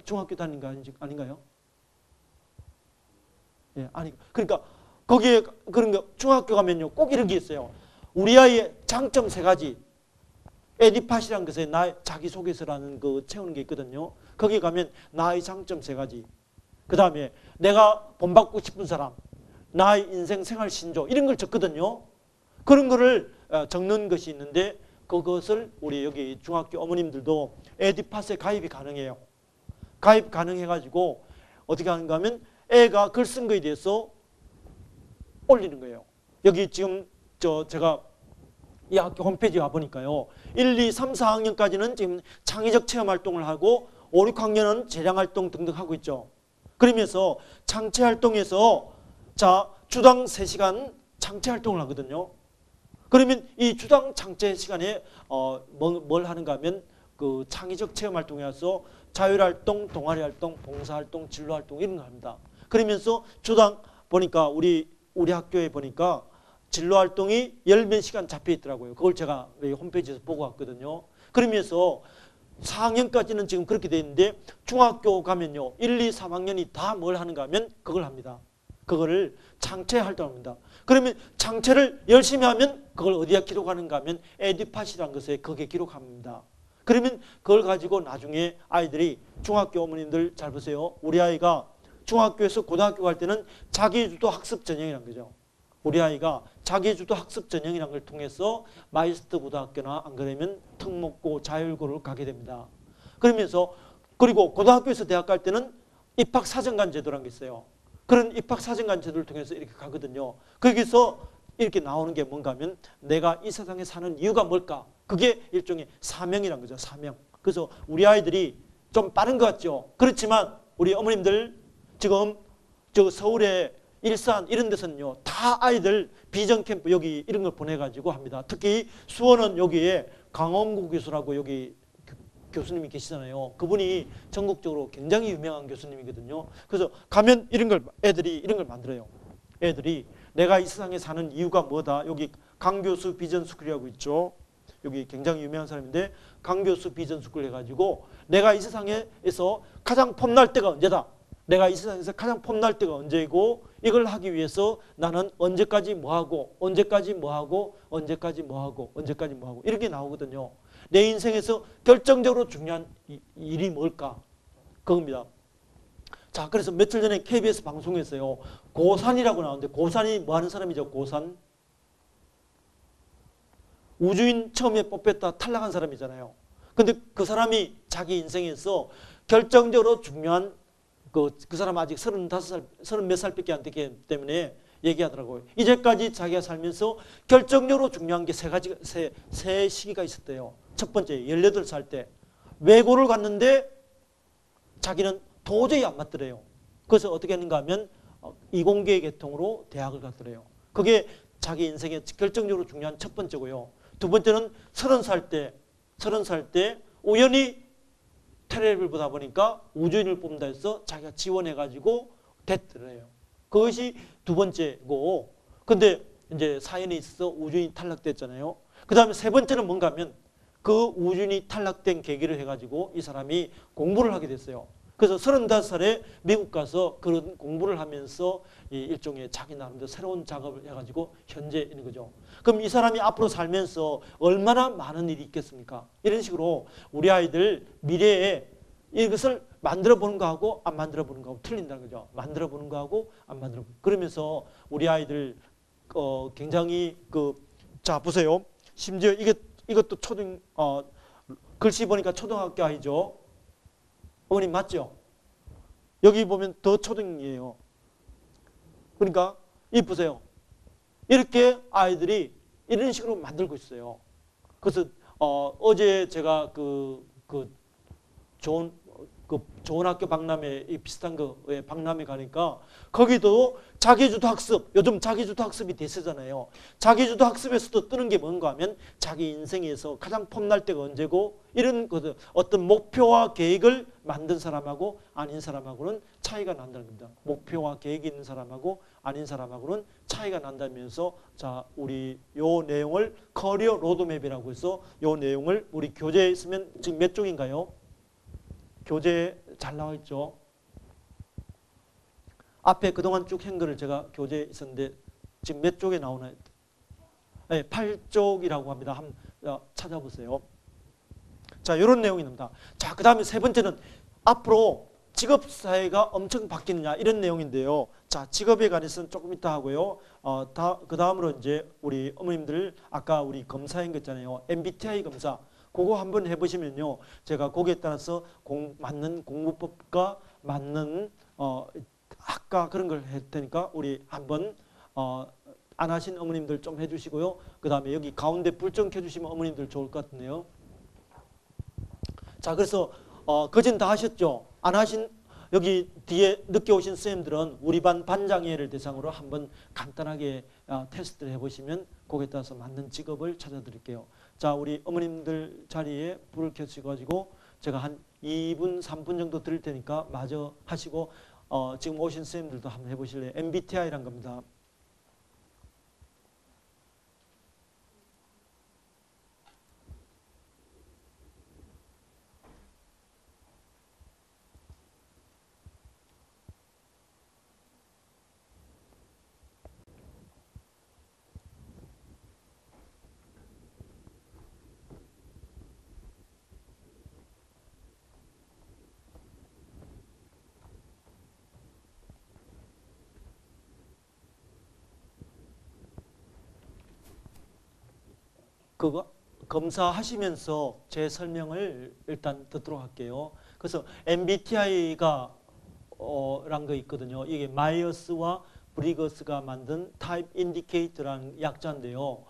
중학교 다닌 거 아닌가요? 예, 아니. 그러니까 거기에 그런 거 중학교 가면요. 꼭 이런 게 있어요. 우리 아이의 장점 3가지. 에듀팟이라는 것에 나의 자기소개서라는 거 채우는 게 있거든요. 거기 가면 나의 장점 3가지. 그 다음에 내가 본받고 싶은 사람, 나의 인생 생활 신조 이런 걸 적거든요. 그런 거를 적는 것이 있는데 그것을 우리 여기 중학교 어머님들도 에듀팟에 가입이 가능해요. 가입 가능해가지고 어떻게 하는가 하면 애가 글 쓴 거에 대해서 올리는 거예요. 여기 지금 제가 이 학교 홈페이지 가보니까요. 1, 2, 3, 4학년까지는 지금 창의적 체험 활동을 하고 5, 6학년은 재량 활동 등등 하고 있죠. 그러면서 창체 활동에서 자 주당 3시간 창체 활동을 하거든요. 그러면 이 주당 창체 시간에 뭘 하는가 하면 그 창의적 체험 활동에서 자율 활동, 동아리 활동, 봉사 활동, 진로 활동 이런 거 합니다. 그러면서 주당 보니까 우리 학교에 보니까 진로 활동이 10몇 시간 잡혀 있더라고요. 그걸 제가 홈페이지에서 보고 왔거든요. 그러면서 4학년까지는 지금 그렇게 돼 있는데 중학교 가면요. 1, 2, 3학년이 다 뭘 하는가 하면 그걸 합니다. 그거를 창체 활동합니다. 그러면 창체를 열심히 하면 그걸 어디에 기록하는가 하면 에듀팟이라는 것에 거기에 기록합니다. 그러면 그걸 가지고 나중에 아이들이 중학교 어머님들 잘 보세요. 우리 아이가 중학교에서 고등학교 갈 때는 자기주도 학습 전형이라는 거죠. 우리 아이가 자기주도 학습 전형이라는 걸 통해서 마이스터 고등학교나 안 그러면 특목고 자율고를 가게 됩니다. 그러면서 그리고 고등학교에서 대학 갈 때는 입학사정관 제도라는 게 있어요. 그런 입학사정관 제도를 통해서 이렇게 가거든요. 거기서 이렇게 나오는 게 뭔가 하면 내가 이 세상에 사는 이유가 뭘까? 그게 일종의 사명이란 거죠. 사명. 그래서 우리 아이들이 좀 빠른 것 같죠. 그렇지만 우리 어머님들 지금 서울에 일산 이런 데서는요. 다 아이들 비전 캠프 여기 이런 걸 보내가지고 합니다. 특히 수원은 여기에 강원구 교수라고 여기 교수님이 계시잖아요. 그분이 전국적으로 굉장히 유명한 교수님이거든요. 그래서 가면 애들이 이런 걸 만들어요. 애들이 내가 이 세상에 사는 이유가 뭐다. 여기 강교수 비전 스쿨이라고 있죠. 여기 굉장히 유명한 사람인데 강교수 비전 스쿨 해가지고 내가 이 세상에서 가장 폼날 때가 언제다. 내가 이 세상에서 가장 폼날 때가 언제이고 이걸 하기 위해서 나는 언제까지 뭐하고 언제까지 뭐하고 언제까지 뭐하고 언제까지 뭐하고 이렇게 나오거든요. 내 인생에서 결정적으로 중요한 일이 뭘까? 그겁니다. 자, 그래서 며칠 전에 KBS 방송에서요. 고산이라고 나오는데 고산이 뭐 하는 사람이죠? 고산? 우주인 처음에 뽑혔다 탈락한 사람이잖아요. 근데 그 사람이 자기 인생에서 결정적으로 중요한 그 사람 아직 35살, 30몇 살밖에 안 되기 때문에 얘기하더라고요. 이제까지 자기가 살면서 결정적으로 중요한 게 세 시기가 있었대요. 첫 번째, 18살 때 외고를 갔는데 자기는 도저히 안 맞더래요. 그래서 어떻게 했는가 하면 이공계 계통으로 대학을 갔더래요. 그게 자기 인생에 결정적으로 중요한 첫 번째고요. 두 번째는 30살 때 우연히 텔레비를 보다 보니까 우주인을 뽑는다 해서 자기가 지원해가지고 됐더래요. 그것이 두 번째고, 근데 이제 사연이 있어서 우주인이 탈락됐잖아요. 그 다음에 세 번째는 뭔가 하면 그 우주인이 탈락된 계기를 해가지고 이 사람이 공부를 하게 됐어요. 그래서 35살에 미국 가서 그런 공부를 하면서 이 일종의 자기 나름대로 새로운 작업을 해가지고 현재 있는 거죠. 그럼 이 사람이 앞으로 살면서 얼마나 많은 일이 있겠습니까? 이런 식으로 우리 아이들 미래에 이것을 만들어 보는 거하고 안 만들어 보는 거하고 틀린다는 거죠. 만들어 보는 거하고 안 만들어 보는 거. 그러면서 우리 아이들 굉장히 자 보세요. 심지어 이것도 글씨 보니까 초등학교 아이죠. 어머님 맞죠? 여기 보면 더 초등이에요. 그러니까 이 보세요. 이렇게 아이들이 이런 식으로 만들고 있어요. 그래서 어제 제가 좋은 학교 박람회 비슷한 거에 박람회 가니까 거기도 자기주도 학습, 요즘 자기주도 학습이 대세잖아요. 자기주도 학습에서도 뜨는 게 뭔가 하면 자기 인생에서 가장 폼날 때가 언제고 이런 어떤 목표와 계획을 만든 사람하고 아닌 사람하고는 차이가 난다는 겁니다. 목표와 계획이 있는 사람하고 아닌 사람하고는 차이가 난다면서 자, 우리 요 내용을 커리어 로드맵이라고 해서 요 내용을 우리 교재에 있으면 지금 몇 쪽인가요? 교재에 잘 나와 있죠. 앞에 그동안 쭉 한 거를 제가 교재에 있었는데 지금 몇 쪽에 나오나요? 네, 8쪽이라고 합니다. 한번 찾아보세요. 자, 이런 내용이 납니다. 자, 그 다음에 세 번째는 앞으로 직업 사회가 엄청 바뀌느냐 이런 내용인데요. 자, 직업에 관해서는 조금 이따 하고요. 그 다음으로 이제 우리 어머님들 아까 우리 검사인 거 있잖아요. MBTI 검사. 그거 한번 해보시면요. 제가 거기에 따라서 맞는 공부법과 맞는 학과 그런 걸 할 테니까 우리 한번 안 하신 어머님들 좀 해주시고요. 그 다음에 여기 가운데 불 좀 켜주시면 어머님들 좋을 것 같은데요. 자, 그래서 그전 다 하셨죠? 안 하신 여기 뒤에 늦게 오신 선생님들은 우리 반 반장회를 대상으로 한번 간단하게 테스트를 해보시면 거기에 따라서 맞는 직업을 찾아드릴게요. 자, 우리 어머님들 자리에 불을 켜주셔가지고 제가 한 2분, 3분 정도 드릴 테니까 마저 하시고 지금 오신 선생님들도 한번 해보실래요? MBTI란 겁니다. 그거 검사하시면서 제 설명을 일단 듣도록 할게요. 그래서 MBTI가 란 거 있거든요. 이게 마이어스와 브리거스가 만든 타입 인디케이터라는 약자인데요.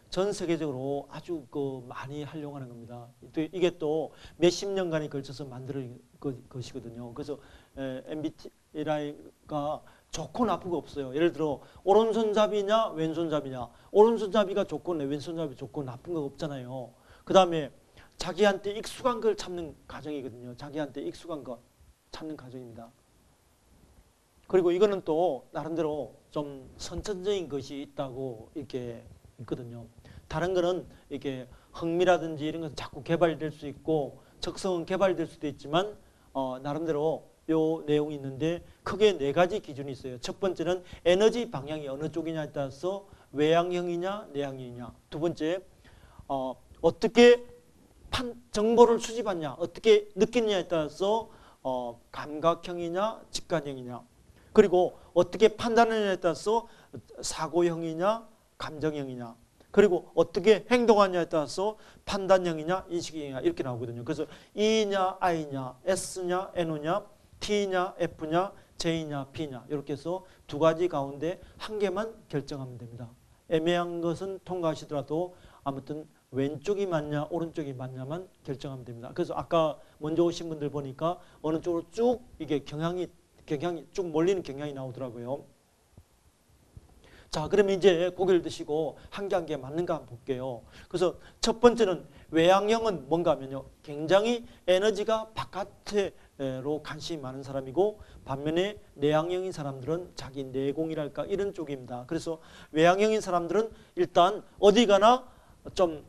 전 세계적으로 아주 많이 활용하는 겁니다. 이게 또 몇십 년간에 걸쳐서 만든 것이거든요. 그래서 MBTI가 좋고 나쁘고 없어요. 예를 들어 오른손잡이냐 왼손잡이냐. 오른손잡이가 좋고 왼손잡이 좋고 나쁜 거 없잖아요. 그 다음에 자기한테 익숙한 걸 찾는 과정이거든요. 자기한테 익숙한 것 찾는 과정입니다. 그리고 이거는 또 나름대로 좀 선천적인 것이 있다고 이렇게 있거든요. 다른 거는 이렇게 흥미라든지 이런 것은 자꾸 개발될 수 있고 적성은 개발될 수도 있지만 나름대로 요 내용이 있는데 크게 4가지 기준이 있어요. 첫 번째는 에너지 방향이 어느 쪽이냐에 따라서 외향형이냐 내향형이냐. 두 번째 어떻게 정보를 수집하냐 어떻게 느끼느냐에 따라서 감각형이냐 직관형이냐. 그리고 어떻게 판단하느냐에 따라서 사고형이냐 감정형이냐. 그리고 어떻게 행동하냐에 따라서 판단형이냐 인식형이냐 이렇게 나오거든요. 그래서 E냐 I냐 S냐 N냐 T냐 F냐 J냐 P냐 이렇게 해서 2가지 가운데 한 개만 결정하면 됩니다. 애매한 것은 통과하시더라도 아무튼 왼쪽이 맞냐 오른쪽이 맞냐만 결정하면 됩니다. 그래서 아까 먼저 오신 분들 보니까 어느 쪽으로 쭉 이게 경향이 쭉 몰리는 경향이 나오더라고요. 자, 그러면 이제 고개를 드시고 한 개 한 개 맞는가 한번 볼게요. 그래서 첫 번째는 외향형은 뭔가 하면요. 굉장히 에너지가 바깥으로 관심이 많은 사람이고 반면에 내향형인 사람들은 자기 내공이랄까 이런 쪽입니다. 그래서 외향형인 사람들은 일단 어디 가나 좀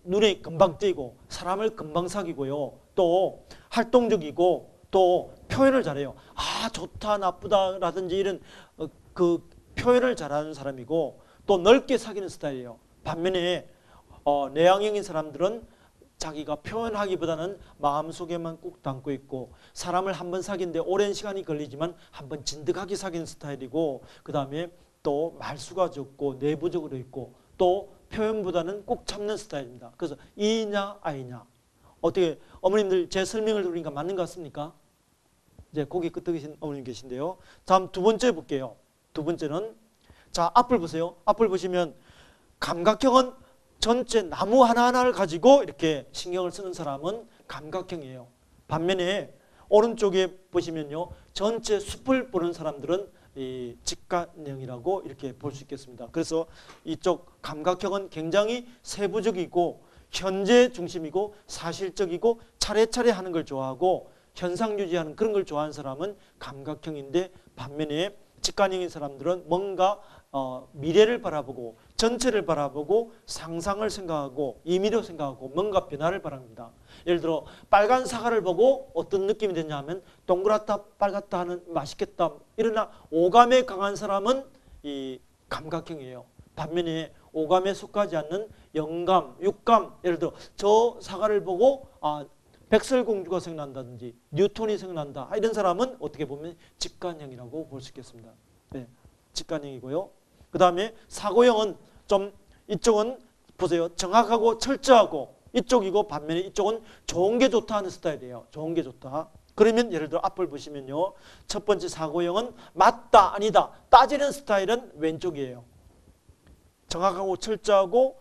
눈에 금방 띄고 사람을 금방 사귀고요. 또 활동적이고 또 표현을 잘해요. 아, 좋다, 나쁘다라든지 이런 표현을 잘하는 사람이고 또 넓게 사귀는 스타일이에요. 반면에 내향형인 사람들은 자기가 표현하기보다는 마음속에만 꾹 담고 있고 사람을 한번 사귀는데 오랜 시간이 걸리지만 한번 진득하게 사귀는 스타일이고 그 다음에 또 말수가 적고 내부적으로 있고 또 표현보다는 꾹 참는 스타일입니다. 그래서 E냐 I냐. 어떻게 어머님들 제 설명을 들으니까 맞는 것 같습니까? 이제 고개 끄덕이신 어머님 계신데요. 다음 2번째 볼게요. 2번째는 자 앞을 보세요. 앞을 보시면 감각형은 전체 나무 하나하나를 가지고 이렇게 신경을 쓰는 사람은 감각형이에요. 반면에 오른쪽에 보시면요. 전체 숲을 보는 사람들은 이 직관형이라고 이렇게 볼 수 있겠습니다. 그래서 이쪽 감각형은 굉장히 세부적이고 현재 중심이고 사실적이고 차례차례 하는 걸 좋아하고 현상 유지하는 그런 걸 좋아하는 사람은 감각형인데 반면에 직관형인 사람들은 뭔가 미래를 바라보고 전체를 바라보고 상상을 생각하고 임의로 생각하고 뭔가 변화를 바랍니다. 예를 들어 빨간 사과를 보고 어떤 느낌이 드냐 하면 동그랗다 빨갛다 하는 맛있겠다 이러나 오감에 강한 사람은 이 감각형이에요. 반면에 오감에 속하지 않는 영감, 육감 예를 들어 저 사과를 보고 백설공주가 생각난다든지 뉴턴이 생각난다. 이런 사람은 어떻게 보면 직관형이라고 볼 수 있겠습니다. 네, 직관형이고요. 그 다음에 사고형은 좀 이쪽은 보세요. 정확하고 철저하고 이쪽이고 반면에 이쪽은 좋은 게 좋다 하는 스타일이에요. 좋은 게 좋다. 그러면 예를 들어 앞을 보시면요. 첫 번째 사고형은 맞다 아니다 따지는 스타일은 왼쪽이에요. 정확하고 철저하고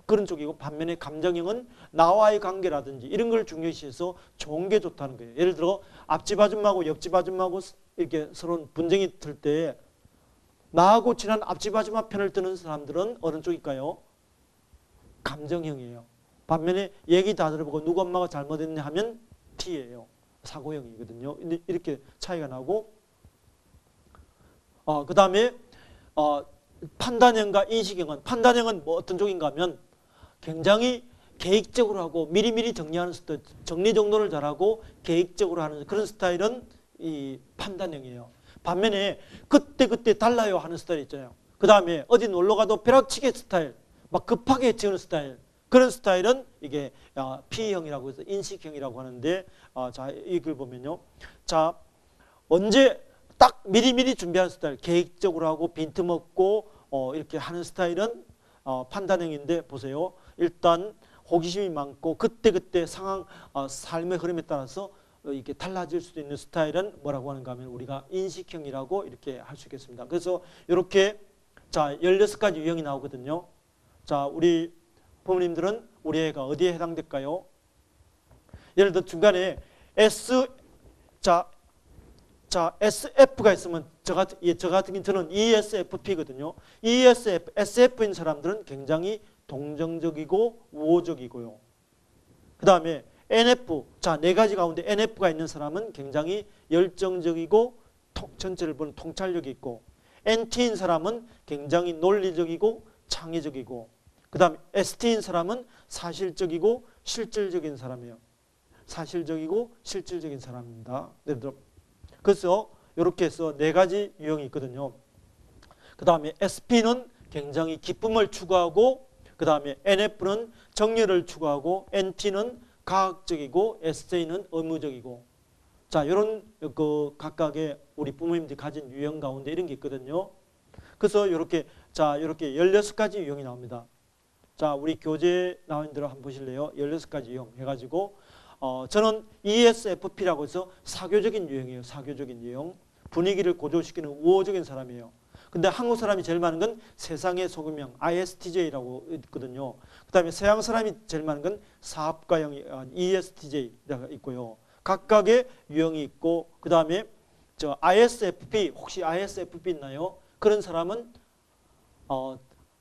그런 쪽이고 반면에 감정형은 나와의 관계라든지 이런 걸 중요시해서 좋은 게 좋다는 거예요. 예를 들어 앞집 아줌마하고 옆집 아줌마하고 이렇게 서로 분쟁이 들 때 나하고 친한 앞집 아줌마 편을 드는 사람들은 어느 쪽일까요? 감정형이에요. 반면에 얘기 다 들어보고 누구 엄마가 잘못했냐 하면 T예요. 사고형이거든요. 이렇게 차이가 나고 그 다음에 판단형과 인식형은 판단형은 뭐 어떤 쪽인가 하면 굉장히 계획적으로 하고 미리미리 정리하는 스타일, 정리정돈을 잘하고 계획적으로 하는 그런 스타일은 이 판단형이에요. 반면에 그때그때 달라요 하는 스타일 있잖아요. 그 다음에 어디 놀러가도 벼락치기 스타일, 막 급하게 지우는 스타일, 그런 스타일은 이게 P형이라고 해서 인식형이라고 하는데 자 이걸 보면요. 자 언제 딱 미리미리 준비하는 스타일, 계획적으로 하고 빈틈없고 이렇게 하는 스타일은 판단형인데 보세요. 일단 호기심이 많고 그때그때 상황, 삶의 흐름에 따라서 이렇게 달라질 수도 있는 스타일은 뭐라고 하는가 하면 우리가 인식형이라고 이렇게 할 수 있겠습니다. 그래서 이렇게 자 16가지 유형이 나오거든요. 자 우리 부모님들은 우리 애가 어디에 해당될까요? 예를 들어 중간에 SF가 있으면 저 같은 경우는 저는 ESFP거든요. ESF, SF인 사람들은 굉장히 동정적이고 우호적이고요. 그 다음에 NF, 자 4가지 가운데 NF가 있는 사람은 굉장히 열정적이고 전체를 보는 통찰력이 있고 NT인 사람은 굉장히 논리적이고 창의적이고 그 다음에 ST인 사람은 사실적이고 실질적인 사람이에요. 사실적이고 실질적인 사람입니다. 예를 들어 그래서 이렇게 해서 4가지 유형이 있거든요. 그 다음에 SP는 굉장히 기쁨을 추구하고 그 다음에 NF는 정열을 추구하고 NT는 과학적이고 SJ는 의무적이고 자 이런 그 각각의 우리 부모님들이 가진 유형 가운데 이런 게 있거든요. 그래서 이렇게 자 이렇게 16가지 유형이 나옵니다. 자 우리 교재 나온 대로 한번 보실래요? 16가지 유형 해가지고 저는 ESFP라고 해서 사교적인 유형이에요. 사교적인 유형. 분위기를 고조시키는 우호적인 사람이에요. 근데 한국 사람이 제일 많은 건 세상의 소금형 ISTJ라고 있거든요. 그 다음에 서양 사람이 제일 많은 건 사업가형 ESTJ가 있고요. 각각의 유형이 있고 그 다음에 저 ISFP 혹시 ISFP 있나요? 그런 사람은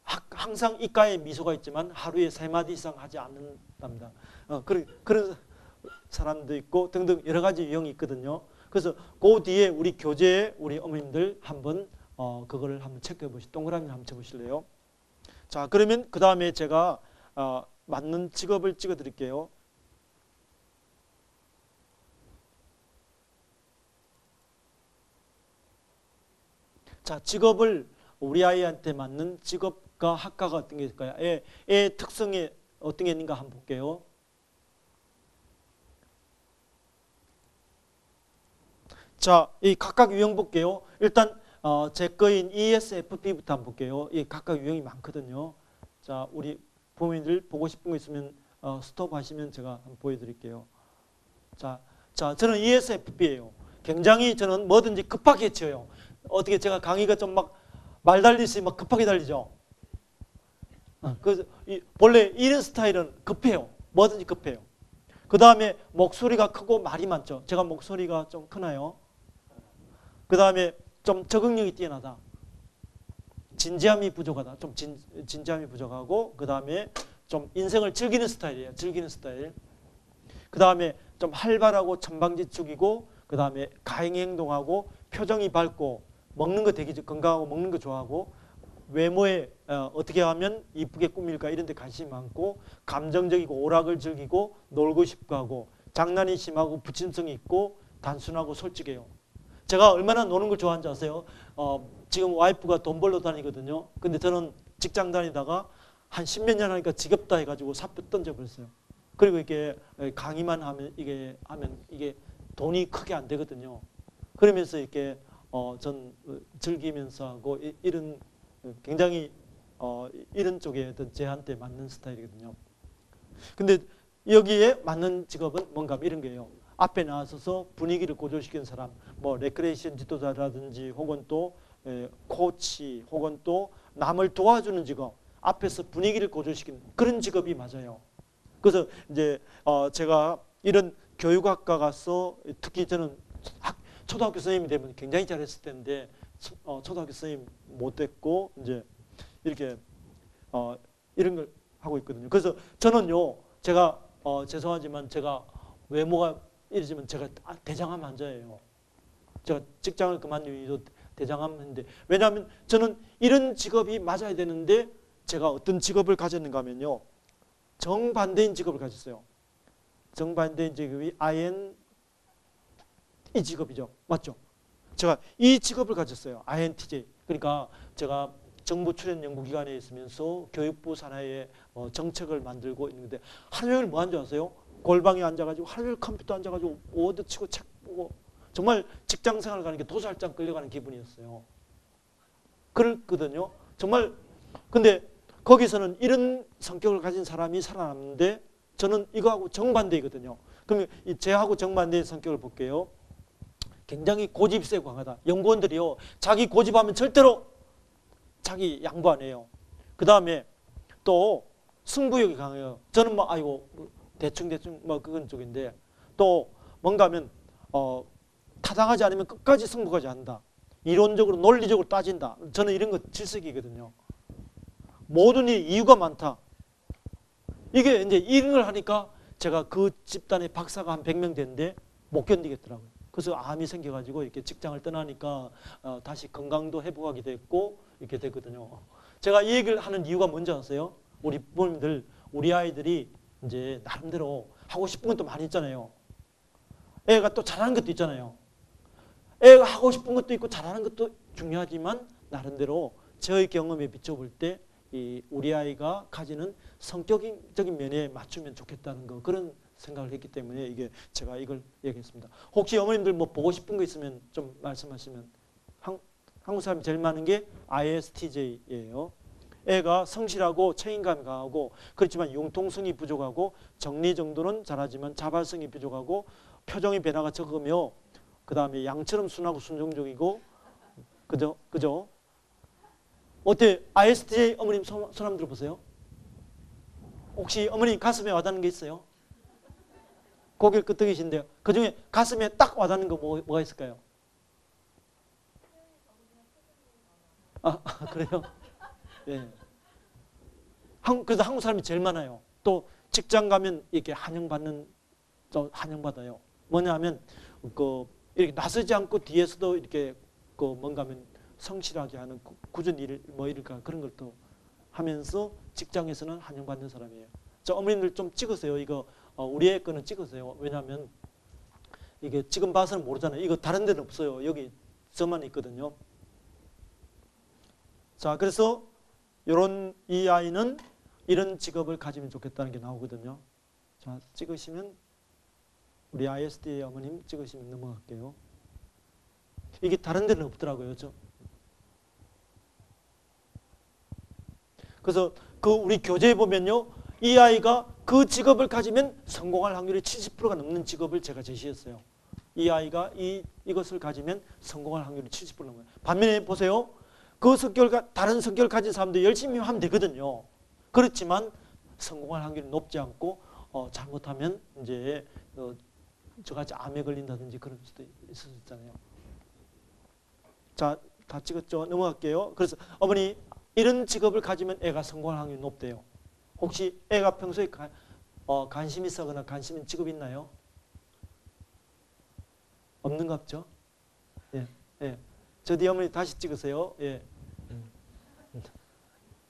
항상 입가에 미소가 있지만 하루에 3마디 이상 하지 않는답니다. 그런 사람도 있고 등등 여러 가지 유형이 있거든요. 그래서 그 뒤에 우리 교재에 우리 어머님들 한번 그거를 한번 체크해 보시, 동그라미 한번 쳐보실래요? 자 그러면 그 다음에 제가 맞는 직업을 찍어 드릴게요. 자 직업을 우리 아이한테 맞는 직업과 학과가 어떤 게 있을까요? 애 특성이 어떤 게 있는가 한번 볼게요. 자, 이 각각 유형 볼게요. 일단 제 거인 ESFP부터 한번 볼게요. 이 각각 유형이 많거든요. 자, 우리 부모님들 보고 싶은 거 있으면 스톱 하시면 제가 한번 보여드릴게요. 자, 저는 ESFP예요. 굉장히 저는 뭐든지 급하게 치어요. 어떻게 제가 강의가 좀 막 말 달리시 막 급하게 달리죠. 그래서 원래 이런 스타일은 급해요. 뭐든지 급해요. 그 다음에 목소리가 크고 말이 많죠. 제가 목소리가 좀 크나요? 그 다음에 좀 적응력이 뛰어나다. 진지함이 부족하다. 좀 진지함이 부족하고 그 다음에 좀 인생을 즐기는 스타일이에요. 즐기는 스타일. 그 다음에 좀 활발하고 천방지축이고 그 다음에 가행행동하고 표정이 밝고 먹는 거 되게 건강하고 먹는 거 좋아하고 외모에 어떻게 하면 이쁘게 꾸밀까 이런 데 관심이 많고 감정적이고 오락을 즐기고 놀고 싶고 하고 장난이 심하고 부침성이 있고 단순하고 솔직해요. 제가 얼마나 노는 걸 좋아하는지 아세요? 지금 와이프가 돈 벌러 다니거든요. 근데 저는 직장 다니다가 한 10몇 년 하니까 지겹다 해가지고 사표 던져버렸어요. 그리고 이게 강의만 하면 이게 돈이 크게 안 되거든요. 그러면서 이렇게 전 즐기면서 하고 이런 굉장히 이런 쪽에 어떤 제한테 맞는 스타일이거든요. 근데 여기에 맞는 직업은 뭔가 이런 거예요. 앞에 나서서 분위기를 고조시키는 사람, 뭐 레크레이션 지도자라든지 혹은 또 코치 혹은 또 남을 도와주는 직업, 앞에서 분위기를 고조시키는 그런 직업이 맞아요. 그래서 이제 제가 이런 교육학과 가서 특히 저는 초등학교 선생님이 되면 굉장히 잘했을 텐데 초등학교 선생님 못 됐고 이제 이렇게 이런 걸 하고 있거든요. 그래서 저는요, 제가 죄송하지만 제가 외모가 이러지만 제가 대장암 환자예요. 제가 직장을 그만둔 이유도 대장암 했는데, 왜냐하면 저는 이런 직업이 맞아야 되는데 제가 어떤 직업을 가졌는가 하면요, 정반대인 직업을 가졌어요. 정반대인 직업이 이 직업이죠. 맞죠? 제가 이 직업을 가졌어요. INTJ. 그러니까 제가 정부 출연 연구기관에 있으면서 교육부 산하에 정책을 만들고 있는데 하루 종일 뭐 한 줄 아세요? 골방에 앉아가지고 하루 종일 컴퓨터 앉아가지고 워드 치고 책 보고 정말 직장생활 가는 게 도살장 끌려가는 기분이었어요. 그렇거든요. 정말. 근데 거기서는 이런 성격을 가진 사람이 살아남는데 저는 이거하고 정반대이거든요. 그러면 쟤하고 정반대의 성격을 볼게요. 굉장히 고집세 강하다. 연구원들이요, 자기 고집하면 절대로 자기 양보 안 해요. 그 다음에 또 승부욕이 강해요. 저는 뭐 아이고 대충 뭐 그건 쪽인데, 또 뭔가 하면 타당하지 않으면 끝까지 승부하지 않는다. 이론적으로 논리적으로 따진다. 저는 이런 거 질색이거든요. 모든 일 이유가 많다. 이게 이제 이런 걸 하니까 제가 그 집단의 박사가 한 100명 됐는데 못 견디겠더라고요. 그래서 암이 생겨가지고 이렇게 직장을 떠나니까 다시 건강도 회복하게 됐고 이렇게 됐거든요. 제가 이 얘기를 하는 이유가 뭔지 아세요? 우리 부모님들, 우리 아이들이 이제 나름대로 하고 싶은 것도 많이 있잖아요. 애가 또 잘하는 것도 있잖아요. 애가 하고 싶은 것도 있고 잘하는 것도 중요하지만 나름대로 저의 경험에 비춰볼 때 우리 아이가 가지는 성격적인 면에 맞추면 좋겠다는 거, 그런 생각을 했기 때문에 이게 제가 이걸 얘기했습니다. 혹시 어머님들 뭐 보고 싶은 거 있으면 좀 말씀하시면. 한국 사람이 제일 많은 게 ISTJ예요. 애가 성실하고 책임감이 강하고 그렇지만 융통성이 부족하고 정리정돈은 잘하지만 자발성이 부족하고 표정의 변화가 적으며 그 다음에 양처럼 순하고 순종적이고 그죠? 어때? ISTJ 어머님 손 한번 들어보세요. 혹시 어머님 가슴에 와닿는 게 있어요? 고개를 끄덕이신데요. 그 중에 가슴에 딱 와닿는 거 뭐가 있을까요? 그래요? 네. 그래서 한국 사람이 제일 많아요. 또 직장 가면 이렇게 환영받아요. 뭐냐면 이렇게 나서지 않고 뒤에서도 이렇게 뭔가 하면 성실하게 하는 굳은 일 뭐 이럴까 그런 걸 또 하면서 직장에서는 환영받는 사람이에요. 저 어머님들 좀 찍으세요. 이거 우리 애 거는 찍으세요. 왜냐하면 이게 지금 봐서는 모르잖아요. 이거 다른 데는 없어요. 여기 저만 있거든요. 자, 그래서 이 아이는 이런 직업을 가지면 좋겠다는 게 나오거든요. 자, 찍으시면 우리 ISD의 어머님 찍으시면 넘어갈게요. 이게 다른 데는 없더라고요. 그래서 우리 교재에 보면요, 이 아이가 그 직업을 가지면 성공할 확률이 70%가 넘는 직업을 제가 제시했어요. 이 아이가 이것을 가지면 성공할 확률이 70% 넘어요. 반면에 보세요. 다른 성격을 가진 사람도 열심히 하면 되거든요. 그렇지만 성공할 확률이 높지 않고 잘못하면 이제 저같이 암에 걸린다든지 그럴 수도 있을 수 있잖아요. 자, 다 찍었죠? 넘어갈게요. 그래서 어머니, 이런 직업을 가지면 애가 성공할 확률이 높대요. 혹시 애가 평소에 관심 있거나 관심 있는 직업 있나요? 없는 것 같죠? 예, 예. 저 뒤에 어머니 다시 찍으세요. 예.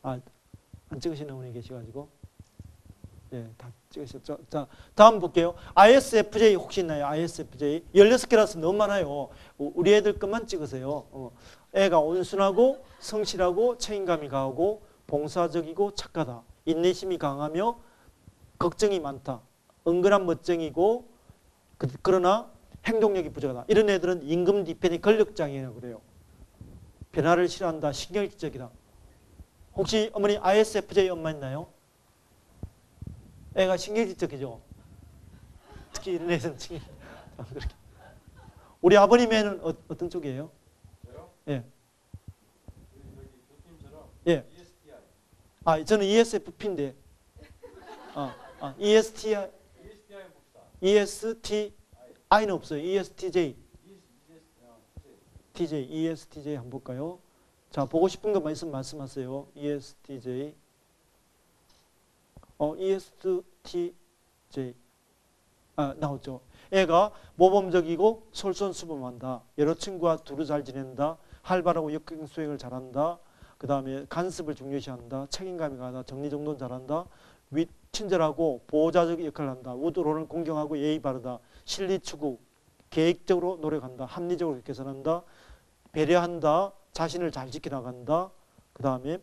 안 찍으시는 어머니 계셔가지고. 예, 다 찍으셨죠? 자, 다음 볼게요. ISFJ 혹시 있나요? ISFJ. 16개라서 너무 많아요. 우리 애들 것만 찍으세요. 애가 온순하고 성실하고 책임감이 강하고 봉사적이고 착하다. 인내심이 강하며 걱정이 많다. 은근한 멋쟁이고 그러나 행동력이 부족하다. 이런 애들은 임금 디펜이 권력장애라고 그래요. 변화를 싫어한다. 신경질적이다. 혹시 어머니 ISFJ 엄마 있나요? 애가 신경질적이죠. 특히 이런 애들은 그렇게. 우리 아버님 애는 어떤 쪽이에요? 저요? 예. 여기 교수님처럼 예. ESTI. 아, 저는 ESFP인데. ESTI, ESTI 봅시다. ESTI는 없어요. ESTJ, TJ. ESTJ 한번 볼까요? 자, 보고 싶은 것만 있으면 말씀하세요. ESTJ. ESTJ. 나왔죠. 애가 모범적이고 솔선수범한다. 여러 친구와 두루 잘 지낸다. 활발하고 역경 수행을 잘한다. 그 다음에 간섭을 중요시한다. 책임감이 강하다. 정리정돈 잘한다. 친절하고 보호자적 역할을 한다. 우두로는 공경하고 예의 바르다. 실리 추구, 계획적으로 노력한다. 합리적으로 개선한다. 배려한다. 자신을 잘 지켜나간다. 그 다음에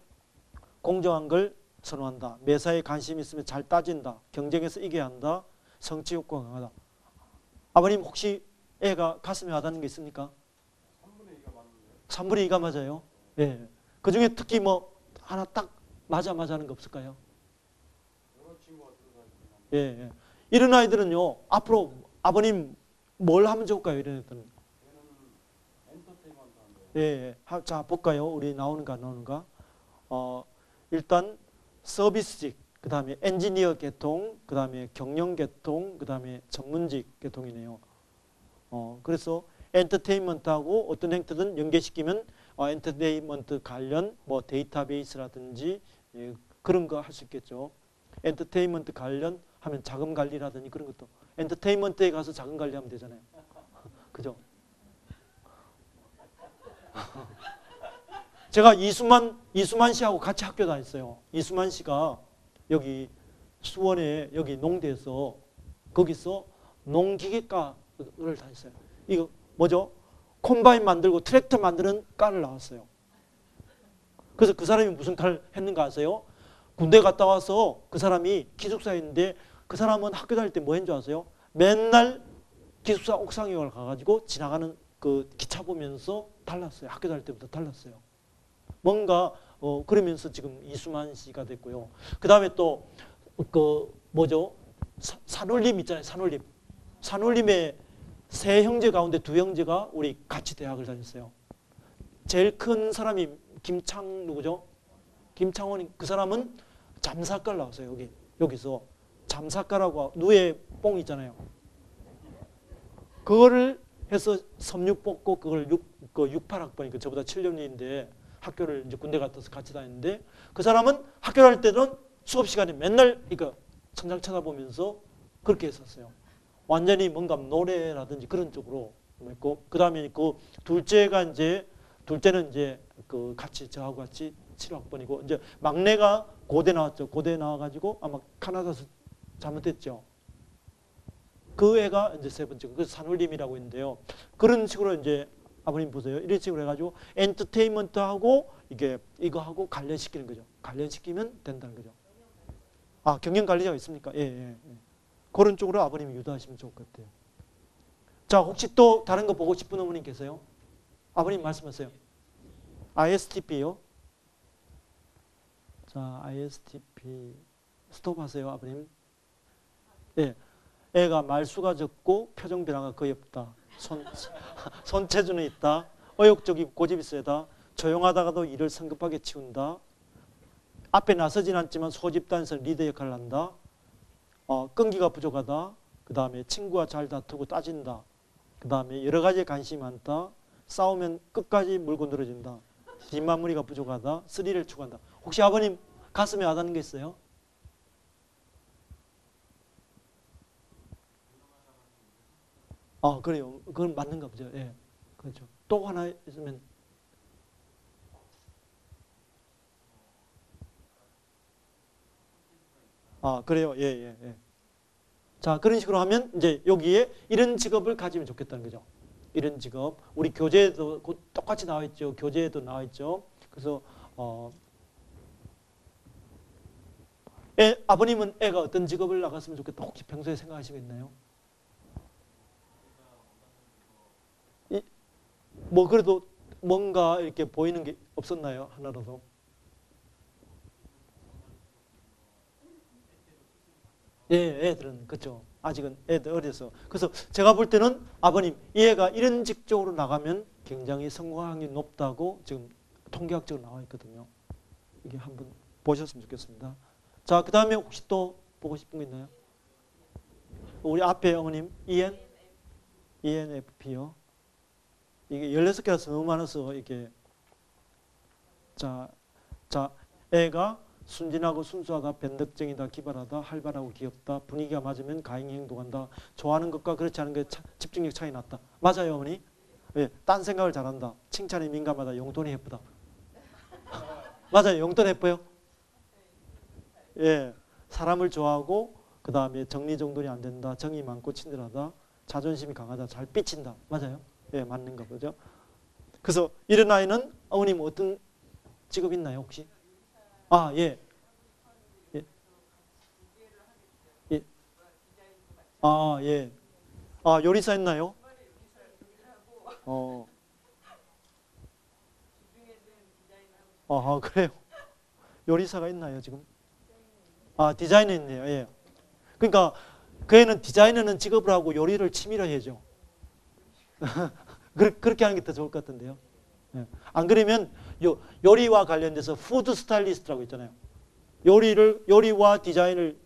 공정한 걸 선호한다. 매사에 관심 있으면 잘 따진다. 경쟁에서 이겨야 한다. 성취 욕구가 강하다. 아버님 혹시 애가 가슴에 와닿는 게 있습니까? 3분의 2가 맞는데요. 3분의 2가 맞아요. 예. 그 중에 특히 뭐 하나 딱 맞아 하는 거 없을까요? 여러 친구가 들어다니는 예, 예. 이런 아이들은요, 앞으로 아버님 뭘 하면 좋을까요? 이런 애들은. 얘는 엔터테인먼트 한대요. 예, 예. 자, 볼까요? 우리 나오는가 안 나오는가? 일단 서비스직, 그 다음에 엔지니어 계통, 그 다음에 경영 계통, 그 다음에 전문직 계통이네요. 그래서 엔터테인먼트하고 어떤 행태든 연계시키면 엔터테인먼트 관련 뭐 데이터베이스라든지 그런 거 할 수 있겠죠. 엔터테인먼트 관련 하면 자금 관리라든지 그런 것도 엔터테인먼트에 가서 자금 관리하면 되잖아요. 그죠? 제가 이수만 씨하고 같이 학교 다녔어요. 이수만 씨가 여기 수원에 여기 농대에서 거기서 농기계과를 다녔어요. 이거 뭐죠? 콤바인 만들고 트랙터 만드는 과를 나왔어요. 그래서 그 사람이 무슨 칼 했는가 아세요? 군대 갔다 와서 그 사람이 기숙사였는데 그 사람은 학교 다닐 때 뭐 했는 줄 아세요? 맨날 기숙사 옥상에 가가지고 지나가는 그 기차 보면서 달랐어요. 학교 다닐 때부터 달랐어요. 뭔가 그러면서 지금 이수만 씨가 됐고요. 그 다음에 또 그 뭐죠? 산울림 있잖아요. 산울림. 산울림의 세 형제 가운데 두 형제가 우리 같이 대학을 다녔어요. 제일 큰 사람이 김창 누구죠? 김창원. 그 사람은 잠사과를 나왔어요. 여기서 잠사과라고 누에 뽕 있잖아요. 그거를 해서 섬유 뽑고 그걸 68학번이니까 저보다 7년인데 학교를 이제 군대 갔다 와서 같이 다녔는데 그 사람은 학교 다닐 때는 수업 시간에 맨날 이거 천장 쳐다보면서 그렇게 했었어요. 완전히 뭔가 노래라든지 그런 쪽으로 했고 그 다음에 그 둘째는 이제 그 같이 저하고 같이 7학번이고 이제 막내가 고대 나왔죠. 고대 나와가지고 아마 카나다에서 잘못했죠. 그 애가 이제 세 번째 그 산울림이라고 있는데요. 그런 식으로 이제 아버님 보세요. 이런 식으로 해가지고 엔터테인먼트하고 이거하고 관련시키는 거죠. 관련시키면 된다는 거죠. 경영 관리자가 있습니까? 예. 그런 쪽으로 아버님이 유도하시면 좋을 것 같아요. 자, 혹시 또 다른 거 보고 싶은 어머님 계세요? 아버님 말씀하세요. ISTP요? 자, ISTP 스톱하세요, 아버님. 예, 애가 말수가 적고 표정 변화가 거의 없다. 손재주는 있다. 의욕적이고 고집이 세다. 조용하다가도 일을 성급하게 치운다. 앞에 나서진 않지만 소집단에서 리더 역할을 한다. 끈기가 부족하다. 그 다음에 친구와 잘 다투고 따진다. 그 다음에 여러 가지에 관심이 많다. 싸우면 끝까지 물고 늘어진다. 뒷마무리가 부족하다. 스릴을 추구한다. 혹시 아버님 가슴에 와닿는 게 있어요? 그래요. 그건 맞는가 보죠. 예. 그렇죠. 또 하나 있으면 그래요. 예. 자, 그런 식으로 하면 이제 여기에 이런 직업을 가지면 좋겠다는 거죠. 이런 직업. 우리 교재에도 똑같이 나와 있죠. 교재에도 나와 있죠. 그래서 아버님은 애가 어떤 직업을 나갔으면 좋겠다. 혹시 평소에 생각하시고 있나요? 뭐 그래도 뭔가 이렇게 보이는 게 없었나요? 하나라도. 예, 애들은 그렇죠. 아직은 애들 어려서. 그래서 제가 볼 때는 아버님, 이 애가 이런 직종으로 나가면 굉장히 성공할 확률이 높다고 지금 통계학적으로 나와 있거든요. 이게 한번 보셨으면 좋겠습니다. 자, 그 다음에 혹시 또 보고 싶은 거 있나요? 우리 앞에 어머님, ENFP요. 이게 16개가 너무 많아서 이게 자, 애가 순진하고 순수하다, 변덕쟁이다, 기발하다, 활발하고 귀엽다, 분위기가 맞으면 가행히 행동한다, 좋아하는 것과 그렇지 않은 게 집중력 차이 났다. 맞아요, 어머니? 예, 딴 생각을 잘한다, 칭찬에 민감하다, 용돈이 예쁘다. 맞아요, 용돈 예뻐요? 예, 사람을 좋아하고 그 다음에 정리정돈이 안 된다, 정이 많고 친절하다, 자존심이 강하다, 잘 삐친다. 맞아요? 예, 맞는 거 보죠. 그래서 이런 아이는 어머님 어떤 직업 있나요, 혹시? 아, 예. 예. 예. 아, 예. 아, 요리사 있나요? 그래요. 요리사가 있나요, 지금? 아, 디자이너 있네요. 예. 그러니까 그 애는 디자이너는 직업을 하고 요리를 취미로 해야죠. 그렇게 하는 게 더 좋을 것 같은데요. 예. 안 그러면 요리와 관련돼서 푸드 스타일리스트라고 있잖아요. 요리와 디자인을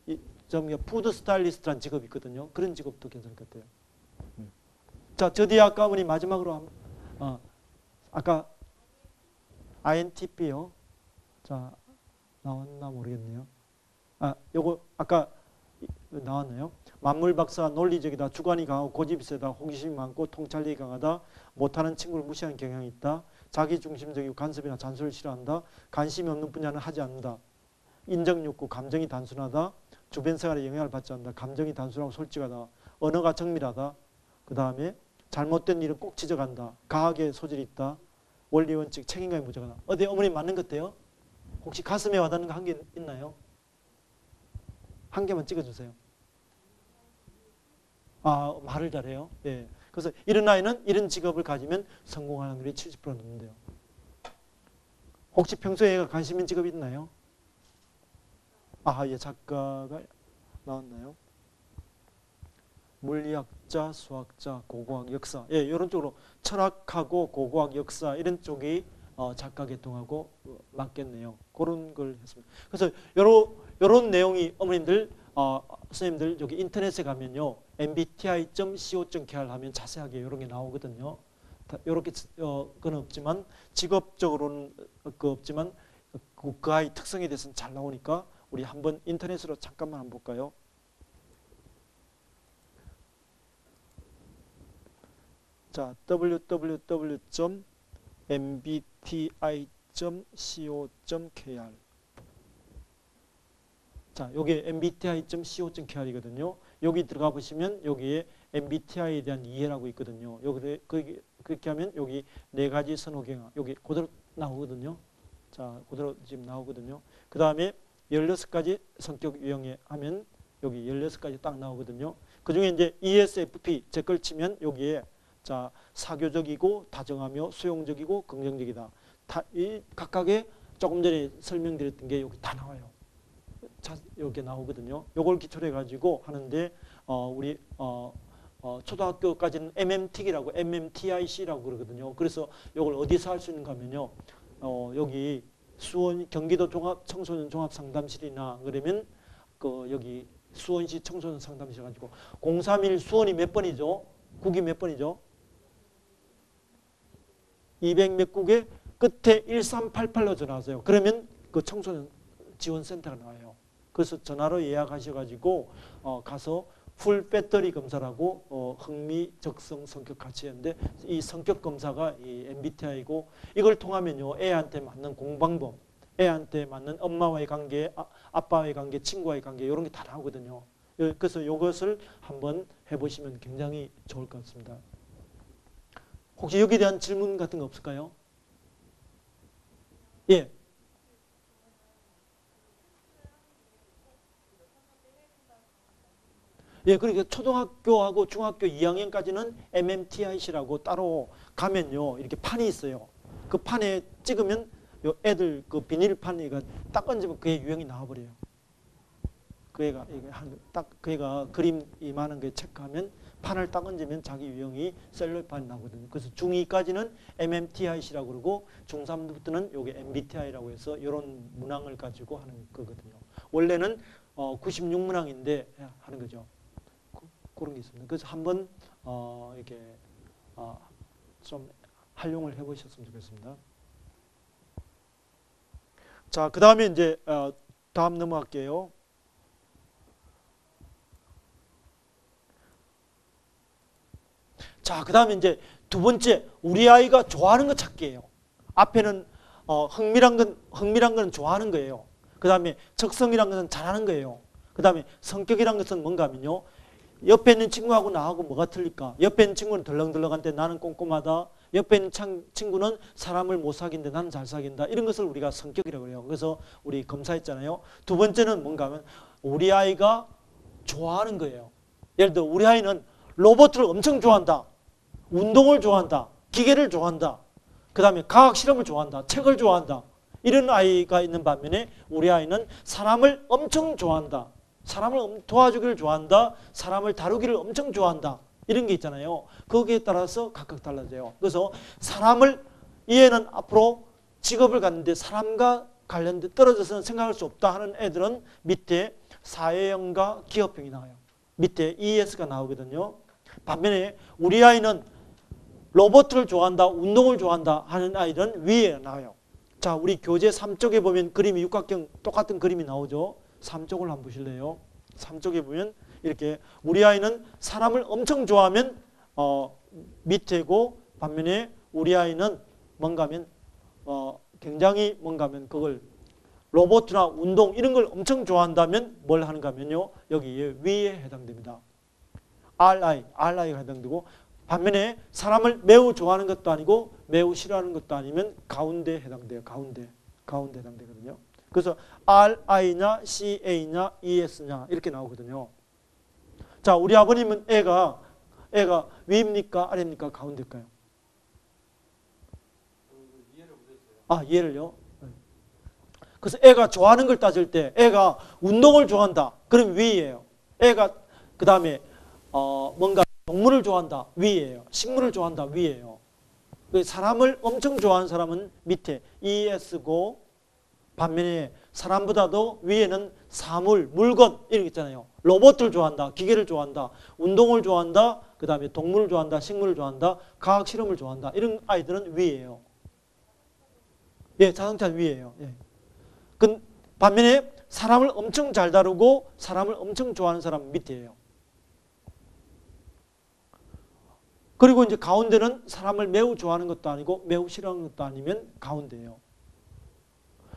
푸드 스타일리스트라는 직업이 있거든요. 그런 직업도 괜찮을 것 같아요. 자, 저 뒤에 아까 어머니 마지막으로 아까 INTP요. 자, 나왔나 모르겠네요. 요거 아까 나왔나요? 만물 박사, 논리적이다, 주관이 강하고 고집이 세다, 호기심이 많고 통찰력이 강하다, 못하는 친구를 무시하는 경향이 있다, 자기중심적이고 간섭이나 잔소리를 싫어한다, 관심이 없는 분야는 하지 않는다, 인정욕구, 감정이 단순하다, 주변 생활에 영향을 받지 않는다, 감정이 단순하고 솔직하다, 언어가 정밀하다, 그 다음에 잘못된 일은 꼭 지적한다, 과학의 소질이 있다, 원리원칙, 책임감이 부족하다. 어디 어머니 맞는 것 같아요? 혹시 가슴에 와닿는 거 한 개 있나요? 한 개만 찍어주세요. 말을 잘해요. 예. 그래서 이런 아이는 이런 직업을 가지면 성공할 확률이 70% 넘는데요. 혹시 평소에 얘가 관심 있는 직업이 있나요? 예, 작가가 나왔나요? 물리학자, 수학자, 고고학, 역사. 예, 이런 쪽으로 철학하고 고고학, 역사 이런 쪽이 작가 계통하고 맞겠네요. 그런 걸 했습니다. 그래서 요런 내용이 어머님들, 선생님들 여기 인터넷에 가면요. mbti.co.kr 하면 자세하게 이런 게 나오거든요. 이렇게 그건 없지만 직업적으로는 없지만 그 아이 특성에 대해서는 잘 나오니까 우리 한번 인터넷으로 잠깐만 한번 볼까요? 자, www.mbti.co.kr. 자, 요게 mbti.co.kr이거든요. 여기 들어가 보시면 여기에 MBTI에 대한 이해라고 있거든요. 여기 그렇게 하면 여기 4가지 선호 경향 여기 그대로 나오거든요. 자, 그대로 지금 나오거든요. 그 다음에 16가지 성격 유형에 하면 여기 16가지 딱 나오거든요. 그 중에 이제 ESFP 제 걸 치면 여기에 자, 사교적이고 다정하며 수용적이고 긍정적이다. 이 각각의 조금 전에 설명드렸던 게 여기 다 나와요. 자, 이렇게 나오거든요. 요걸 기초로 해가지고 하는데 우리 초등학교까지는 MMT라고 MMTIC라고 그러거든요. 그래서 요걸 어디서 할 수 있는가 하면요. 여기 수원 경기도 청소년 종합상담실이나 그러면 여기 수원시 청소년 상담실 가지고 031 수원이 몇 번이죠? 국이 몇 번이죠? 200 몇 국에 끝에 1388로 전화하세요. 그러면 그 청소년 지원센터가 나와요. 그래서 전화로 예약하셔가지고 가서 풀 배터리 검사라고 흥미, 적성, 성격 같이 했는데 이 성격 검사가 이 MBTI고 이걸 통하면요 애한테 맞는 공방법, 애한테 맞는 엄마와의 관계, 아빠와의 관계, 친구와의 관계 이런 게 다 나오거든요. 그래서 이것을 한번 해보시면 굉장히 좋을 것 같습니다. 혹시 여기에 대한 질문 같은 거 없을까요? 예. 예, 그러니까 초등학교하고 중학교 2학년까지는 MMTIC라고 따로 가면요 이렇게 판이 있어요. 그 판에 찍으면 요 애들 그 비닐판이가 딱 얹으면 그의 유형이 나와버려요. 그 애가 그 애가 그림 이만한 게 체크하면 판을 딱 얹으면 자기 유형이 셀룰판이 나오거든요. 그래서 중2까지는 MMTIC라고 그러고 중3부터는 요게 MBTI라고 해서 이런 문항을 가지고 하는 거거든요. 원래는 96문항인데 하는 거죠. 그런 게 있습니다. 그래서 한번 이렇게 좀 활용을 해보셨으면 좋겠습니다. 자, 그 다음에 이제 다음 넘어갈게요. 자, 그 다음에 이제 두 번째, 우리 아이가 좋아하는 거 찾기예요. 앞에는 흥미란 건 좋아하는 거예요. 그 다음에 적성이란 것은 잘하는 거예요. 그 다음에 성격이란 것은 뭔가 하면요, 옆에 있는 친구하고 나하고 뭐가 틀릴까? 옆에 있는 친구는 덜렁덜렁한데 나는 꼼꼼하다. 옆에 있는 친구는 사람을 못 사귄데 나는 잘 사귄다. 이런 것을 우리가 성격이라고 해요. 그래서 우리 검사했잖아요. 두 번째는 뭔가 하면 우리 아이가 좋아하는 거예요. 예를 들어 우리 아이는 로봇을 엄청 좋아한다. 운동을 좋아한다. 기계를 좋아한다. 그 다음에 과학 실험을 좋아한다. 책을 좋아한다. 이런 아이가 있는 반면에 우리 아이는 사람을 엄청 좋아한다. 사람을 도와주기를 좋아한다. 사람을 다루기를 엄청 좋아한다. 이런 게 있잖아요. 거기에 따라서 각각 달라져요. 그래서 이 애는 앞으로 직업을 갖는데 사람과 관련돼 떨어져서는 생각할 수 없다 하는 애들은 밑에 사회형과 기업형이 나와요. 밑에 ES가 나오거든요. 반면에 우리 아이는 로봇을 좋아한다, 운동을 좋아한다 하는 아이들은 위에 나와요. 자, 우리 교재 3쪽에 보면 그림이 육각형 똑같은 그림이 나오죠. 3쪽을 한번 보실래요? 3쪽에 보면 이렇게 우리 아이는 사람을 엄청 좋아하면 밑에고, 반면에 우리 아이는 뭔가 하면 굉장히 뭔가 하면 그걸 로봇이나 운동 이런 걸 엄청 좋아한다면 뭘 하는가 하면요, 여기 위에 해당됩니다. RI가 해당되고, 반면에 사람을 매우 좋아하는 것도 아니고 매우 싫어하는 것도 아니면 가운데에 해당돼요. 가운데 해당되거든요. 그래서 RI냐 CA냐 ES냐 이렇게 나오거든요. 자, 우리 아버님은 애가 위입니까 아래입니까 가운데일까요? 이해를 못했어요. 이해를요? 그래서 애가 좋아하는 걸 따질 때 애가 운동을 좋아한다. 그럼 위예요. 애가 그 다음에 뭔가 동물을 좋아한다. 위예요. 식물을 좋아한다. 위예요. 사람을 엄청 좋아하는 사람은 밑에 ES고, 반면에 사람보다도 위에는 사물, 물건 이런 게 있잖아요. 로봇을 좋아한다. 기계를 좋아한다. 운동을 좋아한다. 그 다음에 동물을 좋아한다. 식물을 좋아한다. 과학 실험을 좋아한다. 이런 아이들은 위예요. 예, 자동차는 위예요. 예. 반면에 사람을 엄청 잘 다루고 사람을 엄청 좋아하는 사람은 밑에예요. 그리고 이제 가운데는 사람을 매우 좋아하는 것도 아니고 매우 싫어하는 것도 아니면 가운데예요.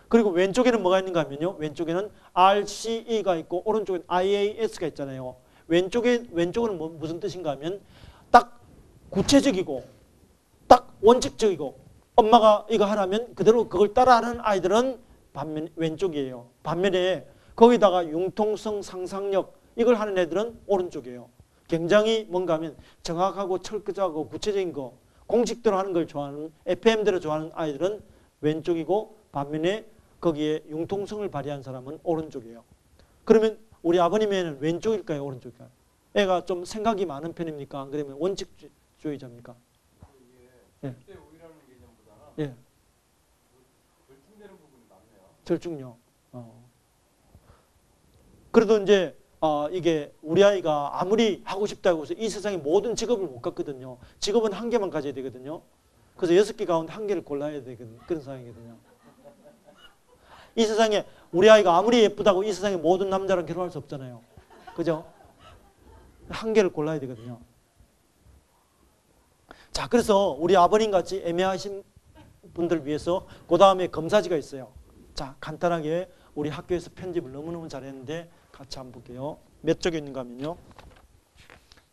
그리고 왼쪽에는 뭐가 있는가 하면요, 왼쪽에는 RCE가 있고 오른쪽에는 IAS가 있잖아요. 왼쪽은 무슨 뜻인가 하면 딱 구체적이고 딱 원칙적이고 엄마가 이거 하라면 그대로 그걸 따라하는 아이들은 왼쪽이에요. 반면에 거기다가 융통성, 상상력 이걸 하는 애들은 오른쪽이에요. 굉장히 뭔가 하면 정확하고 철저하고 구체적인 거, 공식대로 하는 걸 좋아하는, FM대로 좋아하는 아이들은 왼쪽이고, 반면에 거기에 융통성을 발휘한 사람은 오른쪽이에요. 그러면 우리 아버님에는 왼쪽일까요? 오른쪽일까요? 애가 좀 생각이 많은 편입니까? 안 그러면 원칙주의자입니까? 이게 절대 우위라는 개념보다는 예. 절충되는 부분이 많네요. 절충력. 그래도 이제 이게 우리 아이가 아무리 하고 싶다고 해서 이 세상의 모든 직업을 못 갖거든요. 직업은 한 개만 가져야 되거든요. 그래서 6개 가운데 한 개를 골라야 되는 그런 상황이거든요. 이 세상에 우리 아이가 아무리 예쁘다고 이 세상의 모든 남자랑 결혼할 수 없잖아요. 그죠? 한 개를 골라야 되거든요. 자, 그래서 우리 아버님 같이 애매하신 분들 위해서 그 다음에 검사지가 있어요. 자, 간단하게 우리 학교에서 편집을 너무너무 잘했는데 같이 한번 볼게요. 몇 쪽에 있는가 하면요.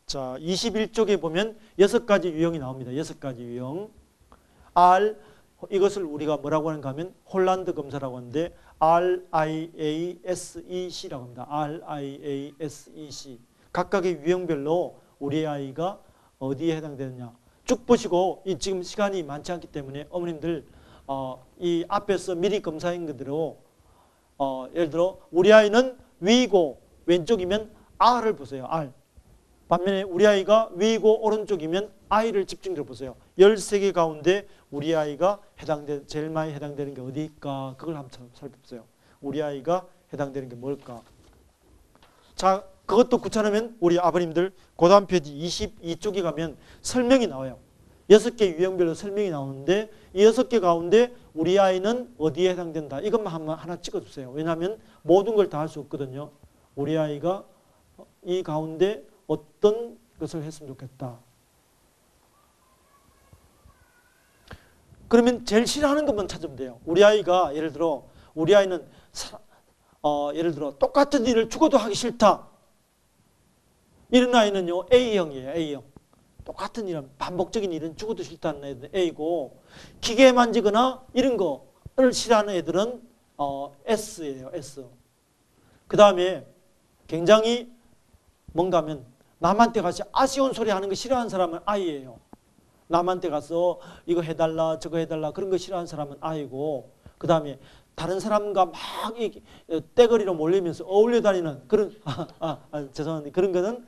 자, 21쪽에 보면 6가지 유형이 나옵니다. 6가지 유형. 이것을 우리가 뭐라고 하는가 하면 홀란드 검사라고 하는데 RIASEC라고 합니다. RIASEC. 각각의 유형별로 우리 아이가 어디에 해당되느냐 쭉 보시고 이 지금 시간이 많지 않기 때문에 어머님들 이 앞에서 미리 검사한 그대로 예를 들어 우리 아이는 위이고 왼쪽이면 R을 보세요. R. 반면에 우리 아이가 위이고 오른쪽이면 I를 집중적으로 보세요. 13개 가운데 우리 아이가 제일 많이 해당되는 게 어디일까? 그걸 한번 살펴보세요. 우리 아이가 해당되는 게 뭘까? 자, 그것도 귀찮으면 우리 아버님들 고단 페이지 22쪽에 가면 설명이 나와요. 6개 유형별로 설명이 나오는데 이 6개 가운데 우리 아이는 어디에 해당된다. 이것만 한번 하나 찍어주세요. 왜냐하면 모든 걸 다 할 수 없거든요. 우리 아이가 이 가운데 어떤 것을 했으면 좋겠다. 그러면 제일 싫어하는 것만 찾으면 돼요. 우리 아이가 예를 들어 우리 아이는 예를 들어 똑같은 일을 죽어도 하기 싫다. 이런 아이는요 A형이에요. A형. 똑같은 일은 반복적인 일은 죽어도 싫다는 애들은 A고 기계 만지거나 이런 거를 싫어하는 애들은 S예요. S. 그 다음에 굉장히 뭔가 하면 남한테 가서 아쉬운 소리 하는 거 싫어하는 사람은 I예요. 남한테 가서 이거 해달라 저거 해달라 그런 거 싫어하는 사람은 I고 그 다음에 다른 사람과 막 떼거리로 몰리면서 어울려 다니는 그런 죄송한데 그런 거는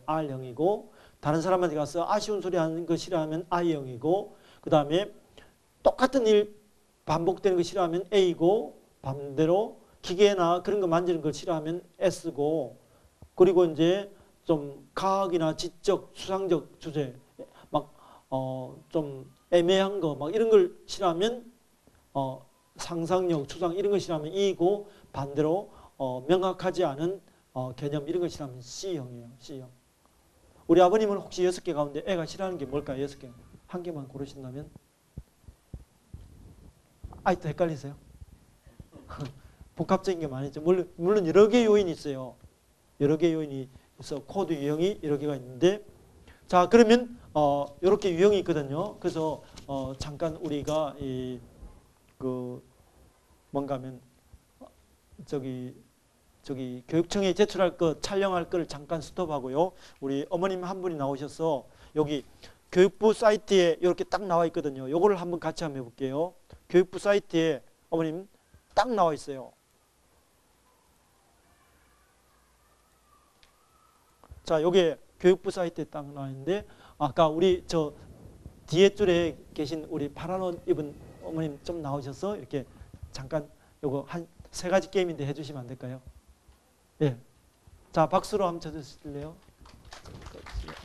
R형이고 다른 사람한테 가서 아쉬운 소리 하는 거 싫어하면 I형이고 그 다음에 똑같은 일 반복되는 거 싫어하면 A고 반대로 기계나 그런 거 만지는 걸 싫어하면 S고 그리고 이제 좀 과학이나 지적, 수상적 주제 막 좀 애매한 거 막 이런 걸 싫어하면 상상력, 추상 이런 걸 싫어하면 E고 반대로 명확하지 않은 개념 이런 걸 싫어하면 C형이에요. C형. 우리 아버님은 혹시 6개 가운데 애가 싫어하는 게 뭘까요? 6개. 한 개만 고르신다면? 아직도 헷갈리세요? 복합적인 게 많죠. 물론 여러 개 요인이 있어요. 여러 개 요인이 있어 코드 유형이 여러 개가 있는데 자 그러면 이렇게 유형이 있거든요. 그래서 잠깐 우리가 뭔가 하면 저기 교육청에 제출할 것 촬영할 거를 잠깐 스톱하고요. 우리 어머님 한 분이 나오셔서 여기 교육부 사이트에 이렇게 딱 나와 있거든요. 요거를 한번 같이 한번 해볼게요. 교육부 사이트에 어머님 딱 나와 있어요. 자, 요게 교육부 사이트에 딱 나와 있는데 아까 우리 저 뒤에 줄에 계신 우리 파란 옷 입은 어머님 좀 나오셔서 이렇게 잠깐 요거 한 3가지 게임인데 해주시면 안 될까요? 예. 자, 박수로 한번 쳐주실래요?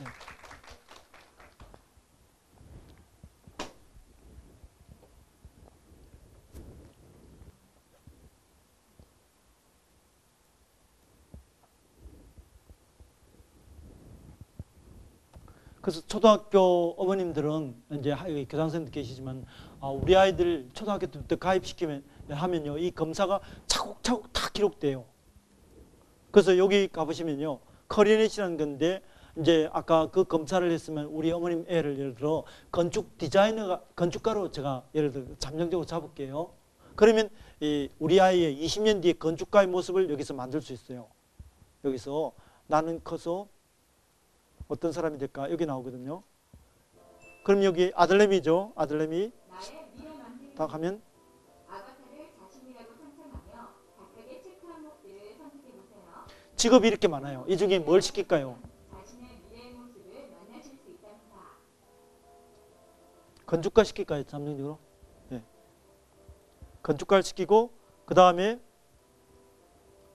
예. 그래서 초등학교 어머님들은 이제 여기 교장선생님도 계시지만 우리 아이들 초등학교 때부터 가입시키면 하면요 이 검사가 차곡차곡 다 기록돼요. 그래서 여기 가보시면요 커리넷이라는 건데 이제 아까 그 검사를 했으면 우리 어머님 애를 예를 들어 건축 디자이너가 건축가로 제가 예를 들어 잠정적으로 잡을게요. 그러면 우리 아이의 20년 뒤에 건축가의 모습을 여기서 만들 수 있어요. 여기서 나는 커서 어떤 사람이 될까? 여기 나오거든요. 그럼 여기 아들내미죠. 아들내미 딱 하면 직업이 이렇게 많아요. 이 중에 뭘 시킬까요? 건축가 시킬까요? 잠정적으로? 네. 건축가를 시키고 그 다음에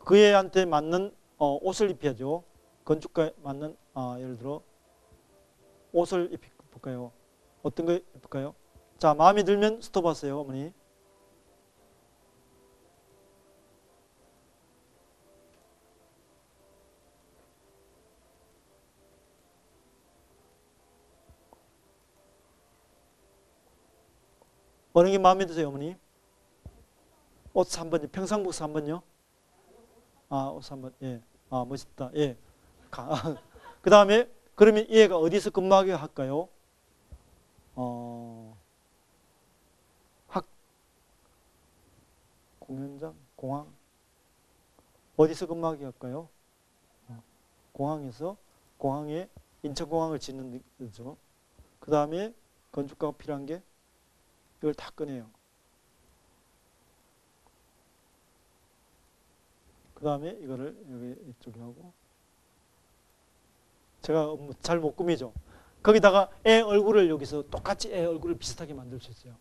그 애한테 맞는 옷을 입혀야죠. 건축가에 맞는 예를 들어 옷을 입혀볼까요? 어떤 거 입을까요? 자, 마음에 들면 스톱하세요, 어머니. 어느 게 마음에 드세요, 어머니? 옷 3번요. 평상복 3번요? 옷 3번. 예. 멋있다. 예. 그 다음에 그러면 이 애가 어디서 근무하게 할까요? 공연장, 공항 어디서 근무하게 할까요? 공항에서 공항에 인천공항을 짓는 거죠. 그 다음에 건축가가 필요한 게 이걸 다 꺼내요. 그 다음에 이거를 여기 이쪽에 하고, 제가 잘 못 꾸미죠. 거기다가 애 얼굴을 여기서 똑같이 애 얼굴을 비슷하게 만들 수 있어요.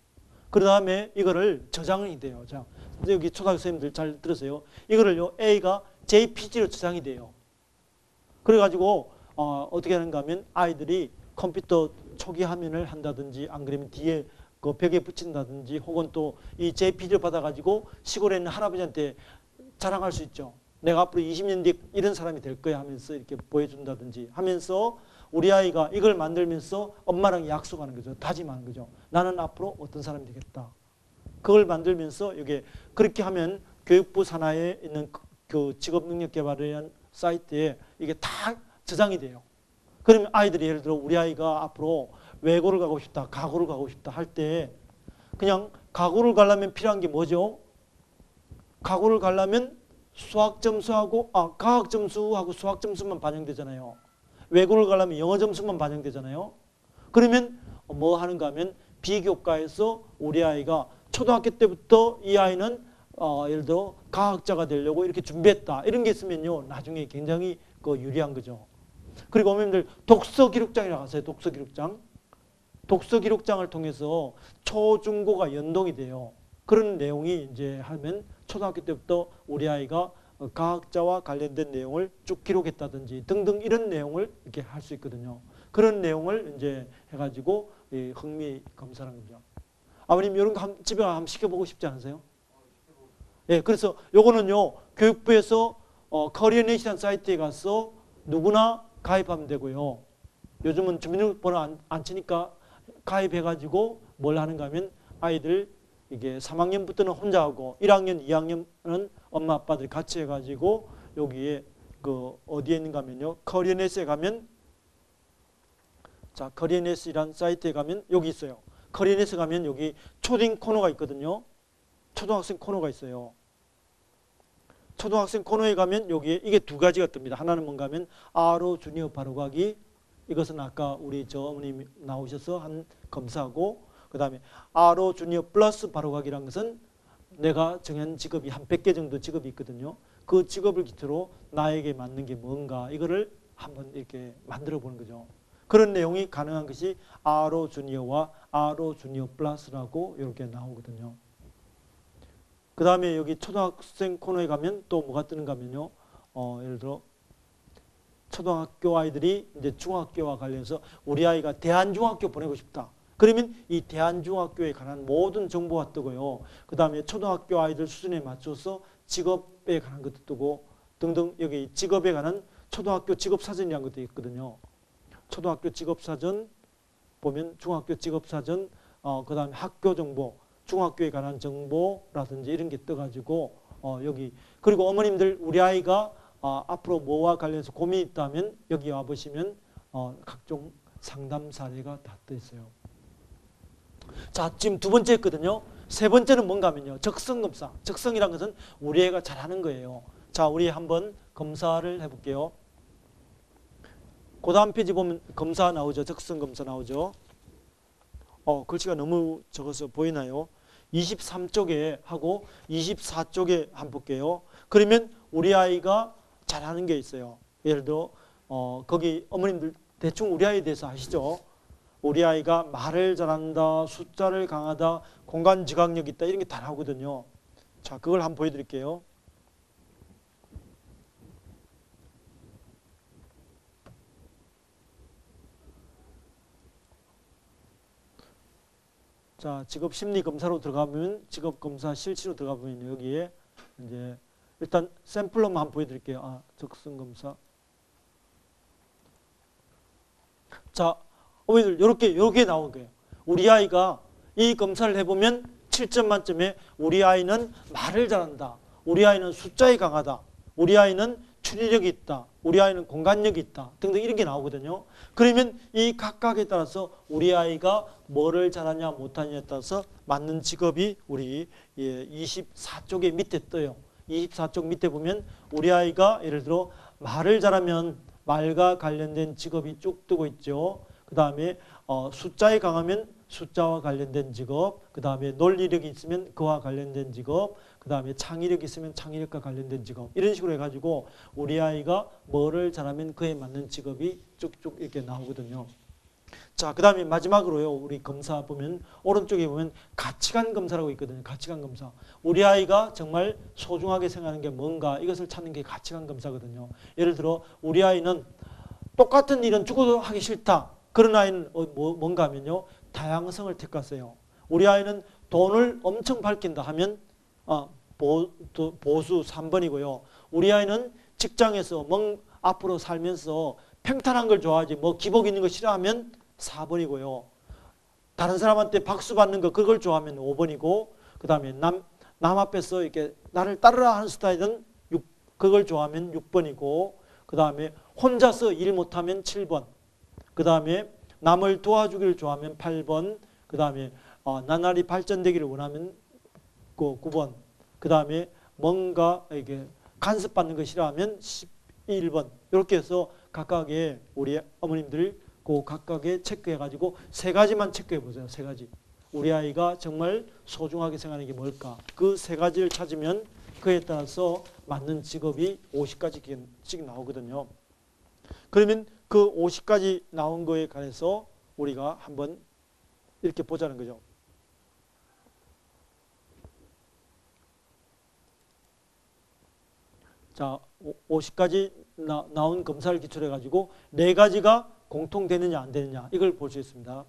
그 다음에 이거를 저장이 돼요. 자, 여기 초등학생들 잘 들으세요. 이거를요, A가 JPG로 저장이 돼요. 그래가지고 어떻게 하는가 하면 아이들이 컴퓨터 초기 화면을 한다든지, 안 그러면 뒤에 그 벽에 붙인다든지, 혹은 또 이 JPG를 받아가지고 시골에 있는 할아버지한테 자랑할 수 있죠. 내가 앞으로 20년 뒤에 이런 사람이 될 거야 하면서 이렇게 보여준다든지 하면서 우리 아이가 이걸 만들면서 엄마랑 약속하는 거죠. 다짐하는 거죠. 나는 앞으로 어떤 사람이 되겠다. 그걸 만들면서 이게 그렇게 하면 교육부 산하에 있는 그 직업능력개발을 위한 사이트에 이게 다 저장이 돼요. 그러면 아이들이 예를 들어 우리 아이가 앞으로 외고를 가고 싶다, 가고를 가고 싶다 할 때 그냥 가고를 가려면 필요한 게 뭐죠? 가고를 가려면 수학 점수하고 과학 점수하고 수학 점수만 반영되잖아요. 외고를 가려면 영어 점수만 반영되잖아요. 그러면 뭐 하는가 하면 비교과에서 우리 아이가 초등학교 때부터 이 아이는 예를 들어 과학자가 되려고 이렇게 준비했다. 이런 게 있으면요. 나중에 굉장히 유리한 거죠. 그리고 어머님들 독서 기록장이라고 하세요. 독서 기록장. 독서 기록장을 통해서 초, 중, 고가 연동이 돼요. 그런 내용이 이제 하면 초등학교 때부터 우리 아이가 과학자와 관련된 내용을 쭉 기록했다든지 등등 이런 내용을 이렇게 할 수 있거든요. 그런 내용을 이제 해가지고 흥미 검사라는 거죠. 아버님 이런 거 집에 한번 시켜보고 싶지 않으세요? 예, 그래서 요거는요 교육부에서 커리어넷이라는 사이트에 가서 누구나 가입하면 되고요. 요즘은 주민등록번호 안 치니까 가입해가지고 뭘 하는가 하면 아이들 이게 3학년부터는 혼자 하고 1학년, 2학년은 엄마 아빠들이 같이 해가지고 여기에 어디에 있는가 하면요. 커리어넷에 가면 자 커리어넷이란 사이트에 가면 여기 있어요. 커리어넷에 가면 여기 초딩 코너가 있거든요. 초등학생 코너가 있어요. 초등학생 코너에 가면 여기에 이게 두 가지가 뜹니다. 하나는 뭔가 하면 RO 주니어 바로가기, 이것은 아까 우리 저 어머님 나오셔서 한 검사고, 그 다음에 RO 주니어 플러스 바로가기라는 것은 내가 정한 직업이 한 100개 정도 직업이 있거든요. 그 직업을 기초로 나에게 맞는 게 뭔가 이거를 한번 이렇게 만들어 보는 거죠. 그런 내용이 가능한 것이 RO 주니어와 RO 주니어 플러스라고 이렇게 나오거든요. 그 다음에 여기 초등학생 코너에 가면 또 뭐가 뜨는가 하면요. 예를 들어 초등학교 아이들이 이제 중학교와 관련해서 우리 아이가 대한중학교 보내고 싶다. 그러면 이 대한중학교에 관한 모든 정보가 뜨고요. 그 다음에 초등학교 아이들 수준에 맞춰서 직업에 관한 것도 뜨고 등등 여기 직업에 관한 초등학교 직업사전이라는 것도 있거든요. 초등학교 직업사전 보면 중학교 직업사전, 그 다음에 학교 정보, 중학교에 관한 정보라든지 이런 게 떠가지고 여기 그리고 어머님들 우리 아이가 앞으로 뭐와 관련해서 고민이 있다면 여기 와보시면 각종 상담 사례가 다 떠 있어요. 자, 지금 두 번째 했거든요. 세 번째는 뭔가 하면요. 적성검사. 적성이란 것은 우리 애가 잘하는 거예요. 자, 우리 한번 검사를 해볼게요. 그 다음 페이지 보면 검사 나오죠. 적성검사 나오죠. 글씨가 너무 적어서 보이나요? 23쪽에 하고 24쪽에 한번 볼게요. 그러면 우리 아이가 잘하는 게 있어요. 예를 들어 거기 어머님들 대충 우리 아이에 대해서 아시죠? 우리 아이가 말을 잘한다, 숫자를 강하다, 공간 지각력이 있다 이런 게 다 나오거든요. 자, 그걸 한번 보여드릴게요. 자, 직업심리검사로 들어가면 직업검사 실시로 들어가보면 여기에 이제 일단 샘플로만 한번 보여드릴게요. 적성검사. 자, 어머니들 이렇게 나온 거예요. 우리 아이가 이 검사를 해보면 7점 만점에 우리 아이는 말을 잘한다. 우리 아이는 숫자에 강하다. 우리 아이는 추리력이 있다. 우리 아이는 공간력이 있다. 등등 이런 게 나오거든요. 그러면 이 각각에 따라서 우리 아이가 뭐를 잘하냐 못하냐에 따라서 맞는 직업이 우리 24쪽에 밑에 떠요. 24쪽 밑에 보면 우리 아이가 예를 들어 말을 잘하면 말과 관련된 직업이 쭉 뜨고 있죠. 그 다음에 숫자에 강하면 숫자와 관련된 직업, 그 다음에 논리력이 있으면 그와 관련된 직업, 그 다음에 창의력이 있으면 창의력과 관련된 직업, 이런 식으로 해가지고 우리 아이가 뭐를 잘하면 그에 맞는 직업이 쭉쭉 이렇게 나오거든요. 자, 그 다음에 마지막으로요, 우리 검사 보면 오른쪽에 보면 가치관 검사라고 있거든요. 가치관 검사. 우리 아이가 정말 소중하게 생각하는 게 뭔가, 이것을 찾는 게 가치관 검사거든요. 예를 들어 우리 아이는 똑같은 일은 죽어도 하기 싫다. 그런 아이는 뭔가 하면요, 다양성을 택했어요. 우리 아이는 돈을 엄청 밝힌다 하면 보수 3번이고요. 우리 아이는 직장에서 앞으로 살면서 평탄한 걸 좋아하지 뭐 기복 있는 거 싫어하면 4번이고요. 다른 사람한테 박수 받는 거 그걸 좋아하면 5번이고, 그 다음에 남 앞에서 이렇게 나를 따르라 하는 스타일은 그걸 좋아하면 6번이고, 그 다음에 혼자서 일 못하면 7번, 그 다음에 남을 도와주기를 좋아하면 8번, 그 다음에 나날이 발전되기를 원하면 9번, 그 다음에 뭔가 이게 간섭받는 거 싫어하면 11번. 이렇게 해서 각각의 우리 어머님들 그 각각의 체크해가지고 3가지만 체크해 보세요. 3가지. 우리 아이가 정말 소중하게 생각하는 게 뭘까? 그 3가지를 찾으면 그에 따라서 맞는 직업이 50가지씩 나오거든요. 그러면 그 50가지 나온 거에 관해서 우리가 한번 이렇게 보자는 거죠. 자, 50가지 나온 검사를 기초로 해가지고 4가지가 공통되느냐 안 되느냐 이걸 볼 수 있습니다.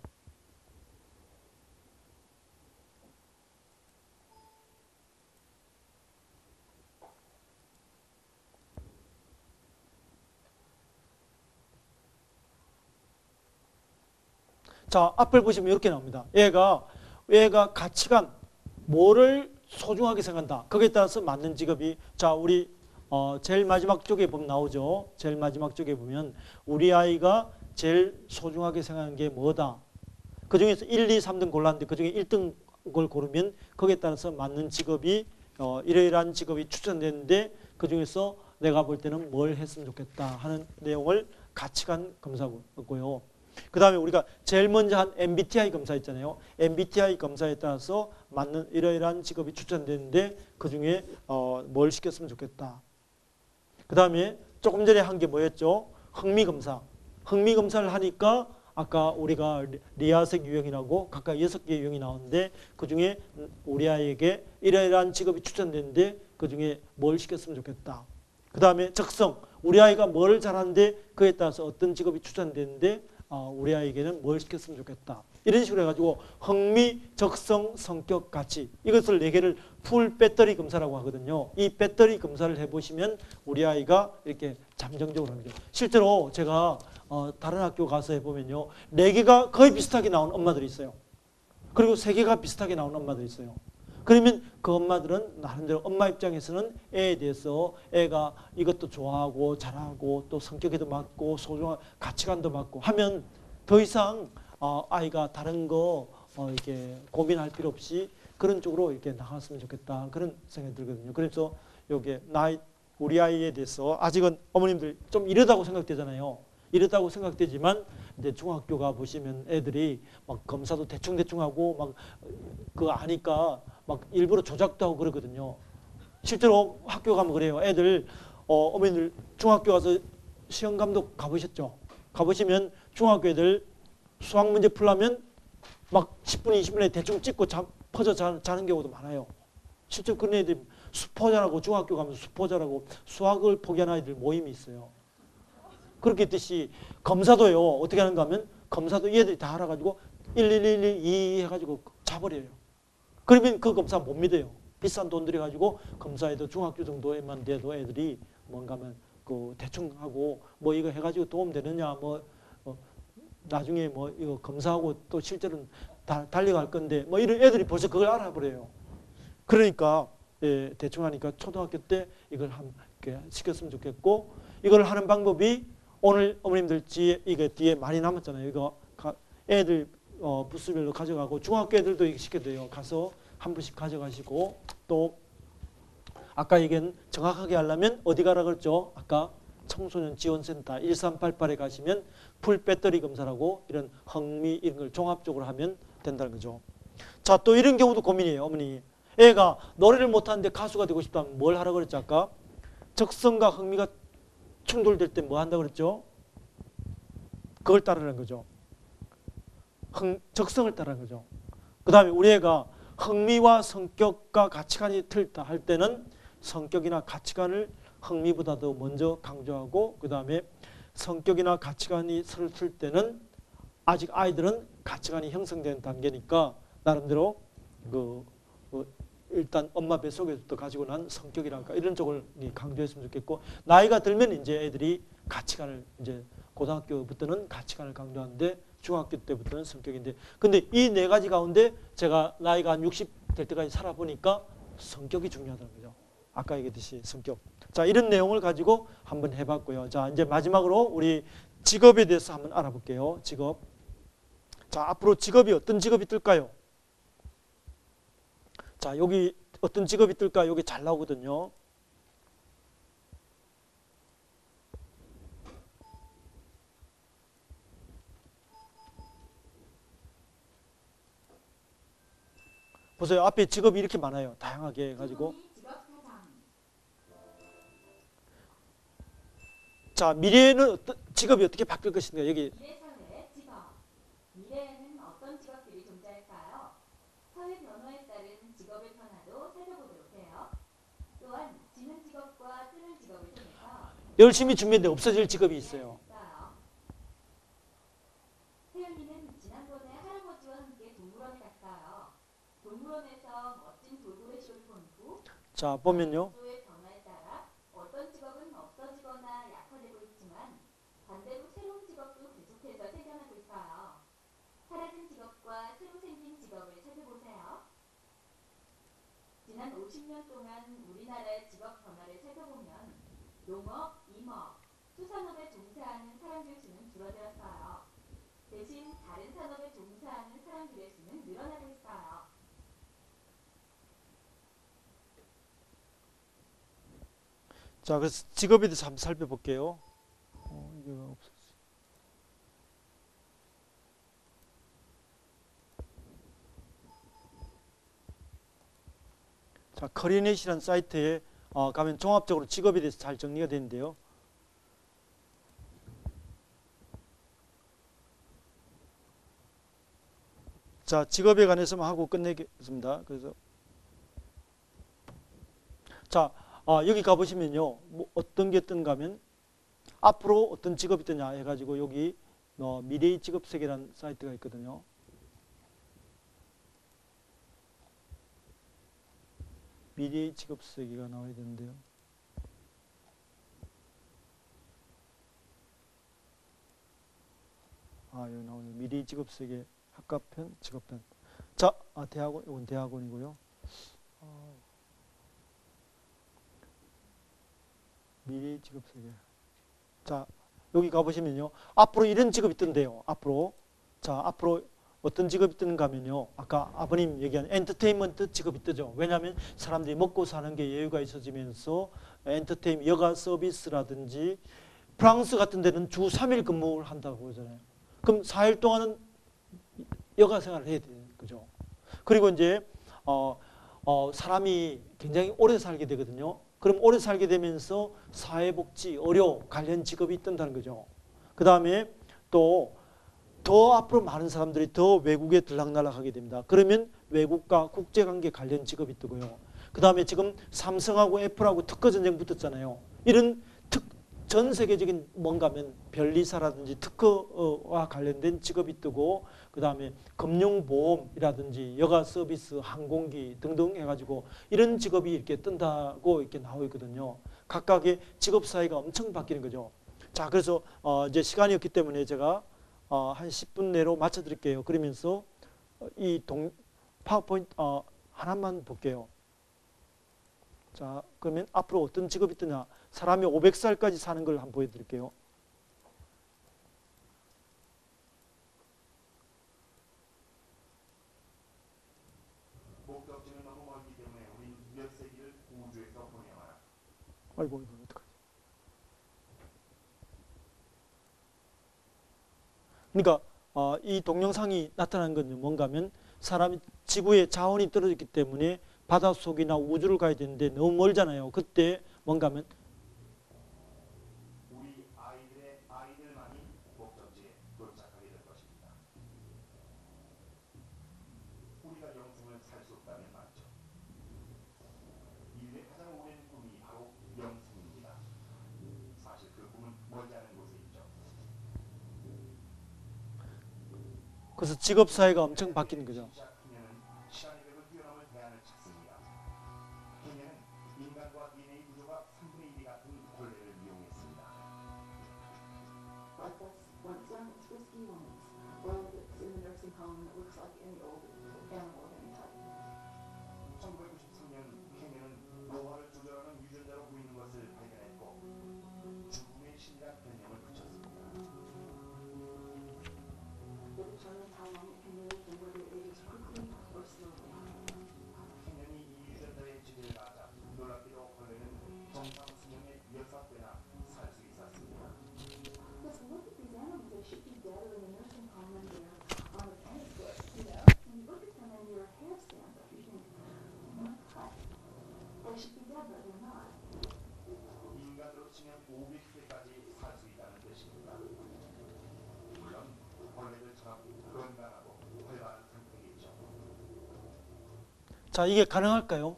자, 앞을 보시면 이렇게 나옵니다. 얘가 가치관, 뭐를 소중하게 생각한다. 거기에 따라서 맞는 직업이, 자, 우리 제일 마지막 쪽에 보면 나오죠. 제일 마지막 쪽에 보면 우리 아이가 제일 소중하게 생각하는 게 뭐다. 그 중에서 1, 2, 3등 골랐는데 그 중에 1등 걸 고르면 거기에 따라서 맞는 직업이 이러이러한 직업이 추천되는데 그 중에서 내가 볼 때는 뭘 했으면 좋겠다 하는 내용을 가치관 검사고요. 그 다음에 우리가 제일 먼저 한 MBTI 검사 있잖아요. MBTI 검사에 따라서 맞는 이러이러한 직업이 추천되는데 그 중에 뭘 시켰으면 좋겠다. 그 다음에 조금 전에 한 게 뭐였죠? 흥미검사. 흥미검사를 하니까 아까 우리가 리아색 유형이라고 각각 6개 유형이 나오는데 그 중에 우리 아이에게 이러이러한 직업이 추천되는데 그 중에 뭘 시켰으면 좋겠다. 그 다음에 적성. 우리 아이가 뭘 잘하는데 그에 따라서 어떤 직업이 추천되는데 우리 아이에게는 뭘 시켰으면 좋겠다. 이런 식으로 해가지고 흥미, 적성, 성격, 가치 이것을 4개를 풀 배터리 검사라고 하거든요. 이 배터리 검사를 해보시면 우리 아이가 이렇게 잠정적으로 하는 거죠. 실제로 제가 다른 학교 가서 해보면요. 4개가 거의 비슷하게 나온 엄마들이 있어요. 그리고 3개가 비슷하게 나온 엄마들이 있어요. 그러면 그 엄마들은 나름대로 엄마 입장에서는 애에 대해서 애가 이것도 좋아하고 잘하고 또 성격에도 맞고 소중한 가치관도 맞고 하면 더 이상 아이가 다른 거 이렇게 고민할 필요 없이 그런 쪽으로 이렇게 나갔으면 좋겠다 그런 생각이 들거든요. 그래서 요게 우리 아이에 대해서 아직은 어머님들 좀 이러다고 생각되잖아요. 이러다고 생각되지만 이제 중학교 가 보시면 애들이 막 검사도 대충 하고 막 그거 아니까 막 일부러 조작도 하고 그러거든요. 실제로 학교 가면 그래요. 애들 어머니들 중학교 가서 시험 감독 가보셨죠? 가보시면 중학교 애들 수학 문제 풀려면 막 10분, 20분에 대충 찍고 퍼져 자는 경우도 많아요. 실제로 그런 애들 수포자라고 중학교 가면 수포자라고 수학을 포기하는 아이들 모임이 있어요. 그렇게 했듯이 검사도요. 어떻게 하는가 하면 검사도 얘들이 다 알아가지고 11112 해가지고 자버려요. 그러면 그 검사 못 믿어요. 비싼 돈 들여가지고 검사에도 중학교 정도에만 돼도 애들이 뭔가 하면 그 대충 하고 뭐 이거 해가지고 도움 되느냐 뭐 나중에 뭐 이거 검사하고 또 실제로는 달려갈 건데 뭐 이런 애들이 벌써 그걸 알아버려요. 그러니까 예, 대충 하니까 초등학교 때 이걸 이렇게 시켰으면 좋겠고 이걸 하는 방법이 오늘 어머님들 뒤에 많이 남았잖아요. 이거 애들 부스별로 가져가고 중학교 애들도 이거 시켜도 돼요. 가서 한 분씩 가져가시고 또 아까 얘기한 정확하게 하려면 어디 가라 그랬죠? 아까 청소년 지원센터 1388에 가시면 풀 배터리 검사라고 이런 흥미 이런 걸 종합적으로 하면 된다는 거죠. 자, 또 이런 경우도 고민이에요. 어머니, 애가 노래를 못하는데 가수가 되고 싶다면 뭘 하라고 그랬죠? 아까 적성과 흥미가 충돌될 때 뭐 한다고 그랬죠? 그걸 따르는 거죠. 적성을 따르는 거죠. 그 다음에 우리 애가 흥미와 성격과 가치관이 틀다 할 때는 성격이나 가치관을 흥미보다도 먼저 강조하고, 그 다음에 성격이나 가치관이 서툴 때는 아직 아이들은 가치관이 형성되는 단계니까 나름대로 일단 엄마 뱃속에서부터 가지고 난 성격이랄까 이런 쪽을 강조했으면 좋겠고, 나이가 들면 이제 애들이 가치관을 이제 고등학교부터는 가치관을 강조하는데 중학교 때부터는 성격인데, 근데 이 네 가지 가운데 제가 나이가 한 60 될 때까지 살아보니까 성격이 중요하다는 거죠. 아까 얘기했듯이 성격. 자, 이런 내용을 가지고 한번 해봤고요. 자, 이제 마지막으로 우리 직업에 대해서 한번 알아볼게요. 직업. 자, 앞으로 직업이 어떤 직업이 뜰까요? 자, 여기 어떤 직업이 뜰까? 여기 잘 나오거든요. 보세요. 앞에 직업이 이렇게 많아요. 다양하게 해가지고. 자, 미래에는 직업이 어떻게 바뀔 것인가? 여기 미래 사회의 직업. 미래에는 어떤 직업들이 존재할까요? 사회 변화에 따른 직업의 변화도 살펴보도록 해요. 또한 지는 직업과 뜨는 직업을 통해서 열심히 준비했는데 없어질 직업이 있어요. 태연이는 지난번에 할아버지와 함께 동물원에 갔어요. 동물원에서 멋진 돌고래 쇼를 본 후 자, 보면요. 의 변화에 따라 어떤 직업은 없어지거나 약화되고 있지만 반대로 새로운 직업도 계속해서 생겨나고 있어요. 사라진 직업과 새로 생긴 직업을 살펴보세요. 지난 50년 동안 우리나라의 직업 변화를 살펴보면 농업, 임업, 수산업에 종사하는 사람들 수는 줄어들었어요. 대신 다른 산업에 종사하는 사람들의 수는 늘어나고 있어요. 자, 그래서 직업에 대해서 한번 살펴볼게요. 이게 없었어. 자, 커리넷이라는 사이트에 가면 종합적으로 직업에 대해서 잘 정리가 되는데요. 자, 직업에 관해서만 하고 끝내겠습니다. 그래서 자, 여기 가보시면요. 뭐 어떤 게 뜬가 하면 앞으로 어떤 직업이 뜨냐 해가지고 여기 미래의 직업세계라는 사이트가 있거든요. 미래의 직업세계가 나와야 되는데요. 여기 나오네요. 미래의 직업세계 학과편, 직업편. 자, 대학원, 이건 대학원이고요. 미래의 직업세계. 자, 여기 가보시면요. 앞으로 이런 직업이 뜬대요. 앞으로. 자, 앞으로 어떤 직업이 뜨는가 하면요. 아까 아버님 얘기한 엔터테인먼트 직업이 뜨죠. 왜냐하면 사람들이 먹고 사는 게 여유가 있어지면서 여가 서비스라든지 프랑스 같은 데는 주 3일 근무를 한다고 그러잖아요. 그럼 4일 동안은 여가 생활을 해야 되는 거죠. 그리고 이제 사람이 굉장히 오래 살게 되거든요. 그럼 오래 살게 되면서 사회복지, 의료 관련 직업이 뜬다는 거죠. 그 다음에 또 더 앞으로 많은 사람들이 더 외국에 들락날락하게 됩니다. 그러면 외국과 국제관계 관련 직업이 뜨고요. 그 다음에 지금 삼성하고 애플하고 특허 전쟁 붙었잖아요. 이런 전 세계적인 뭔가 하면 변리사라든지 특허와 관련된 직업이 뜨고, 그 다음에 금융보험이라든지 여가 서비스, 항공기 등등 해가지고 이런 직업이 이렇게 뜬다고 이렇게 나오고 있거든요. 각각의 직업 사이가 엄청 바뀌는 거죠. 자, 그래서 이제 시간이 없기 때문에 제가 한 10분 내로 맞춰 드릴게요. 그러면서 이 파워포인트 하나만 볼게요. 자, 그러면 앞으로 어떤 직업이 뜨냐. 사람이 500살까지 사는 걸 한번 보여드릴게요. 목적지는 너무 멀기 때문에 우린 200세기를 우주에서 보내야. 아이고, 어떡하지. 그러니까 이 동영상이 나타난 건 뭔가 하면 사람이 지구에 자원이 떨어졌기 때문에 바닷속이나 우주를 가야 되는데 너무 멀잖아요. 그때 뭔가 하면 우리 아이들만이 목적지에 도착하게 될 것입니다. 우리가 영생을 살 수 없다면 말이죠. 인류의 가장 오랜 꿈이 바로 영생입니다. 사실 그 꿈은 멀지 않은 곳에 있죠. 그래서 직업 사회가 엄청 바뀌는 거죠. 케냐는 시간의 벽을 뛰어넘을 대안을 찾습니다. 케냐는 인간과 DNA 구조가 3분의 1이 같은 원래를 이용했습니다. Like us, once young, it's risky ones. Bred in the nursing home that looks like any old animal of any type. 1993년 케냐는 노화를 조절하는 유전자로 보이는 것을 발견했고 죽음의 신이란 별명을 붙였습니다. They determine how long it can live and whether it ages quickly or slowly. 케냐이 이 유전자의 지배를 가하자 놀랍게도 벌레는 정상 수명의 6배나 살 수 있었습니다. Let's look at these animals. They should be dead in the nursing home and they're on the tennis court. You know, when you look at them and your hair stands up, you think, what? They should be dead, but they're not. 인간으로 치면 500세까지 살 수 있다는 뜻입니다. 물론 벌레들처럼 건강하고 활발한 상태겠죠. 자, 이게 가능할까요?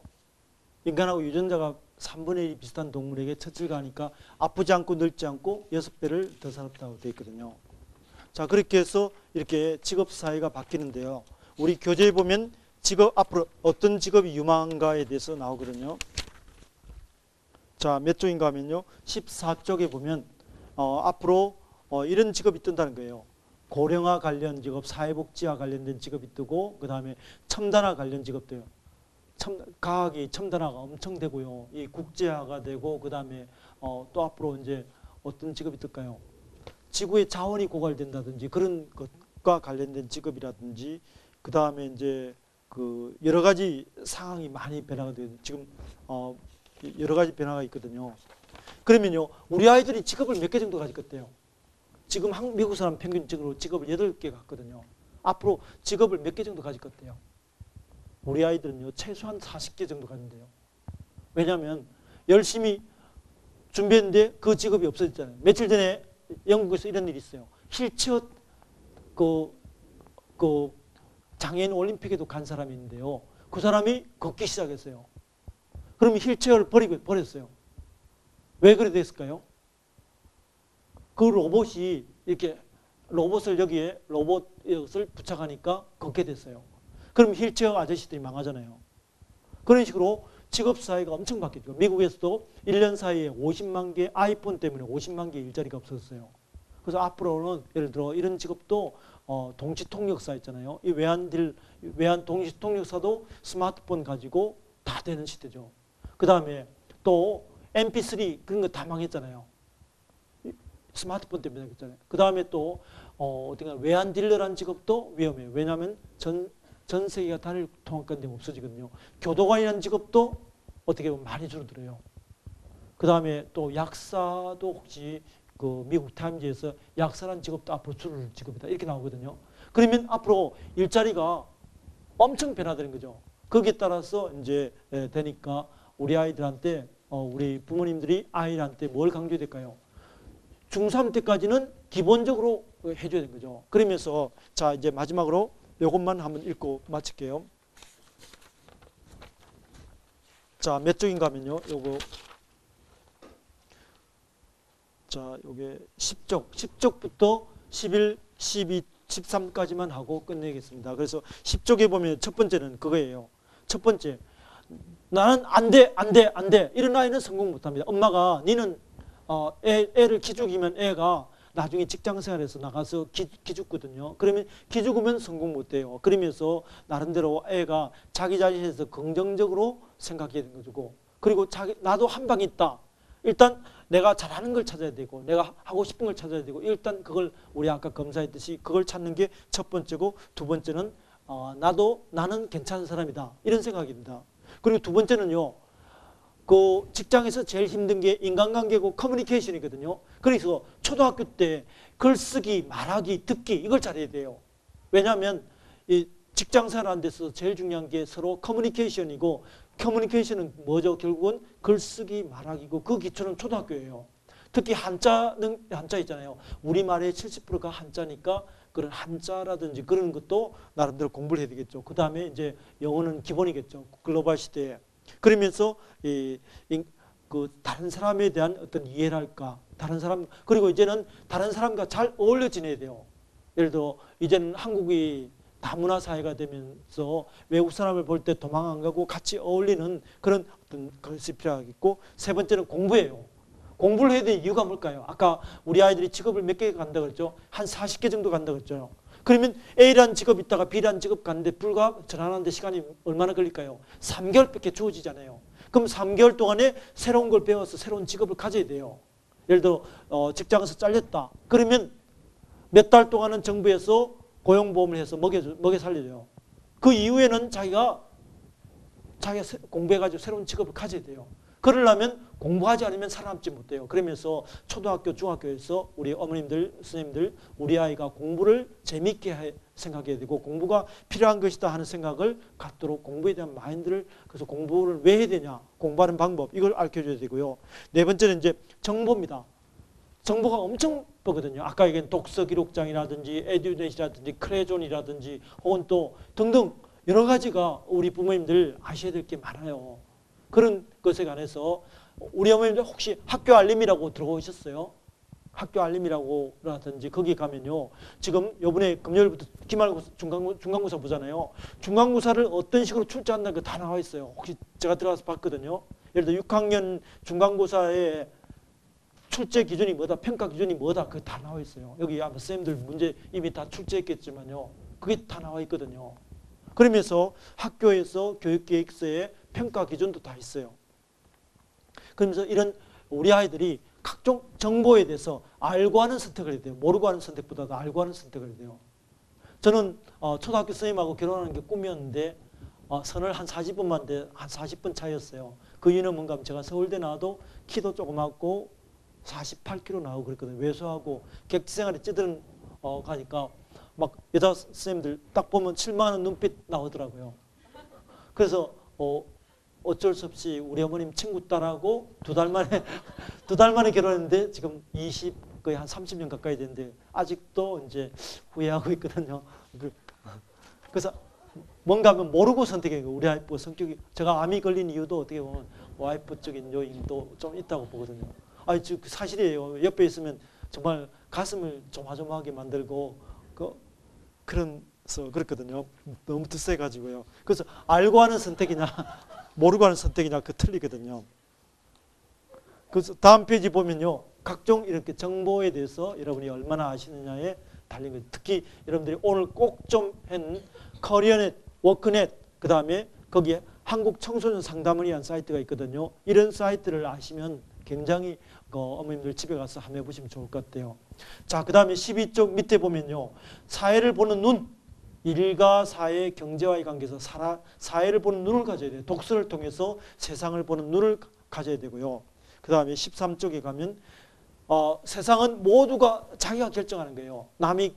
인간하고 유전자가 3분의 1이 비슷한 동물에게 첫 가니까 아프지 않고 늙지 않고 6배를 더 살았다고 되어 있거든요. 자, 그렇게 해서 이렇게 직업 사회가 바뀌는데요. 우리 교재에 보면 직업 앞으로 어떤 직업이 유망한가에 대해서 나오거든요. 자, 몇 쪽인가 하면요. 14쪽에 보면 앞으로 이런 직업이 뜬다는 거예요. 고령화 관련 직업, 사회복지와 관련된 직업이 뜨고 그 다음에 첨단화 관련 직업도요. 과학이 첨단화가 엄청 되고요. 이 국제화가 되고 그 다음에 또 앞으로 이제 어떤 직업이 뜰까요? 지구의 자원이 고갈된다든지 그런 것과 관련된 직업이라든지 그 다음에 이제 그 여러 가지 상황이 많이 변화가 되는 지금 여러 가지 변화가 있거든요. 그러면요, 우리 아이들이 직업을 몇 개 정도 가질 것 같아요? 지금 미국 사람 평균적으로 직업을 8개 갖거든요. 앞으로 직업을 몇 개 정도 가질 것 같아요? 우리 아이들은요, 최소한 40개 정도 가진대요. 왜냐하면 열심히 준비했는데 그 직업이 없어졌잖아요. 며칠 전에 영국에서 이런 일이 있어요. 휠체어 장애인 올림픽에도 간 사람이 있는데요. 그 사람이 걷기 시작했어요. 그러면 휠체어를 버렸어요. 왜 그래 됐을까요? 그 로봇이 이렇게 여기에 로봇을 부착하니까 걷게 됐어요. 그럼 휠체어 아저씨들이 망하잖아요. 그런 식으로 직업 사회가 엄청 바뀌죠. 미국에서도 1년 사이에 50만 개 아이폰 때문에 50만 개 일자리가 없어졌어요. 그래서 앞으로는 예를 들어 이런 직업도 동시통역사 있잖아요. 이 외환 동시통역사도 스마트폰 가지고 다 되는 시대죠. 그 다음에 또 MP3 그런 거 다 망했잖아요. 스마트폰 때문에 그랬잖아요. 그 다음에 또 어딘가 외환 딜러라는 직업도 위험해요. 왜냐하면 전 세계가 다를 통합관 되면 없어지거든요. 교도관이라는 직업도 어떻게 보면 많이 줄어들어요. 그 다음에 또 약사도 혹시 그 미국 타임즈에서 약사라는 직업도 앞으로 줄을 직업이다 이렇게 나오거든요. 그러면 앞으로 일자리가 엄청 변화되는 거죠. 거기에 따라서 이제 되니까 우리 아이들한테 우리 부모님들이 아이들한테 뭘 강조해야 될까요? 중3 때까지는 기본적으로 해줘야 되는 거죠. 그러면서 자 이제 마지막으로 이것만 한번 읽고 마칠게요. 자, 몇 쪽인가 하면요. 요거 자, 요게 10쪽. 10쪽부터 11, 12, 13까지만 하고 끝내겠습니다. 그래서 10쪽에 보면 첫 번째는 그거예요. 첫 번째. 나는 안 돼. 이런 아이는 성공 못 합니다. 엄마가 니는 애를 기죽이면 애가 나중에 직장생활에서 나가서 기죽거든요. 그러면 기죽으면 성공 못해요. 그러면서 나름대로 애가 자기 자신에 대해서 긍정적으로 생각해야 되는 거고, 그리고 나도 한 방 있다. 일단 내가 잘하는 걸 찾아야 되고 내가 하고 싶은 걸 찾아야 되고 일단 그걸 우리 아까 검사했듯이 그걸 찾는 게 첫 번째고, 두 번째는 나는 괜찮은 사람이다 이런 생각입니다. 그리고 두 번째는요, 그 직장에서 제일 힘든 게 인간관계고 커뮤니케이션이거든요. 그래서 초등학교 때 글쓰기, 말하기, 듣기 이걸 잘해야 돼요. 왜냐하면 이 직장 생활하는 데서 제일 중요한 게 서로 커뮤니케이션이고, 커뮤니케이션은 뭐죠? 결국은 글쓰기, 말하기고, 그 기초는 초등학교예요. 특히 한자 있잖아요. 우리말의 70%가 한자니까 그런 한자라든지 그런 것도 나름대로 공부를 해야 되겠죠. 그 다음에 이제 영어는 기본이겠죠. 글로벌 시대에. 그러면서 그 다른 사람에 대한 어떤 이해랄까, 다른 사람, 그리고 이제는 다른 사람과 잘 어울려 지내야 돼요. 예를 들어 이제는 한국이 다문화 사회가 되면서 외국 사람을 볼 때 도망 안 가고 같이 어울리는 그런 어떤 것이 필요하겠고, 세 번째는 공부예요. 공부를 해야 될 이유가 뭘까요? 아까 우리 아이들이 직업을 몇 개 간다 그랬죠? 한 40개 정도 간다 그랬죠? 그러면 A라는 직업 있다가 B라는 직업 갔는데 불과 전환하는데 시간이 얼마나 걸릴까요? 3개월밖에 주어지잖아요. 그럼 3개월 동안에 새로운 걸 배워서 새로운 직업을 가져야 돼요. 예를 들어 직장에서 잘렸다. 그러면 몇 달 동안은 정부에서 고용보험을 해서 먹여 살려줘요. 그 이후에는 자기가 공부해가지고 새로운 직업을 가져야 돼요. 그러려면 공부하지 않으면 살아남지 못해요. 그러면서 초등학교, 중학교에서 우리 어머님들, 선생님들, 우리 아이가 공부를 재미있게 생각해야 되고, 공부가 필요한 것이다 하는 생각을 갖도록 공부에 대한 마인드를, 그래서 공부를 왜 해야 되냐, 공부하는 방법, 이걸 알려줘야 되고요. 네 번째는 이제 정보입니다. 정보가 엄청 뻔거든요. 아까 얘기한 독서 기록장이라든지 에듀넷이라든지 크레존이라든지 혹은 또 등등 여러 가지가 우리 부모님들 아셔야 될 게 많아요. 그런 것에 관해서 우리 어머님들 혹시 학교 알림이라고 들어오셨어요? 학교 알림이라고 라든지 거기 가면요. 지금 요번에 금요일부터 기말고사, 중간고사 보잖아요. 중간고사를 어떤 식으로 출제한다는 거 다 나와 있어요. 혹시 제가 들어가서 봤거든요. 예를 들어 6학년 중간고사에 출제 기준이 뭐다, 평가 기준이 뭐다, 그게 다 나와 있어요. 여기 아마 선생님들 문제 이미 다 출제했겠지만요. 그게 다 나와 있거든요. 그러면서 학교에서 교육계획서에 평가 기준도 다 있어요. 그러면서 이런 우리 아이들이 각종 정보에 대해서 알고 하는 선택을 해야 돼요. 모르고 하는 선택보다도 알고 하는 선택을 해야 돼요. 저는 초등학교 선생님하고 결혼하는 게 꿈이었는데 선을 한 40분만 돼, 한 40분 차이였어요. 그 이유는 뭔가 하면 제가 서울대 나와도 키도 조그맣고 48kg 나오고 그랬거든요. 외소하고 객지생활에 찌든 가니까 막 여자 선생님들 딱 보면 실망하는 눈빛 나오더라고요. 그래서 어쩔 수 없이 우리 어머님 친구 딸하고 두 달 만에 결혼했는데 지금 거의 한 30년 가까이 됐는데 아직도 이제 후회하고 있거든요. 그래서 뭔가 하면 모르고 선택해요. 우리 와이프 성격이, 제가 암이 걸린 이유도 어떻게 보면 와이프적인 요인도 좀 있다고 보거든요. 사실이에요. 옆에 있으면 정말 가슴을 조마조마하게 만들고 그렇거든요. 너무 드세가지고요. 그래서 알고 하는 선택이냐 모르고 하는 선택이냐 그 틀리거든요. 그래서 다음 페이지 보면요. 각종 이렇게 정보에 대해서 여러분이 얼마나 아시느냐에 달린 거예요. 특히 여러분들이 오늘 꼭 좀 한 커리어넷, 워크넷, 그 다음에 거기에 한국 청소년 상담을 위한 사이트가 있거든요. 이런 사이트를 아시면 굉장히 어머님들 집에 가서 한번 해보시면 좋을 것 같아요. 자, 그 다음에 12쪽 밑에 보면요. 사회를 보는 눈. 일과 사회, 경제와의 관계에서 사회를 보는 눈을 가져야 돼요. 독서를 통해서 세상을 보는 눈을 가져야 되고요. 그 다음에 13쪽에 가면 세상은 모두가 자기가 결정하는 거예요. 남이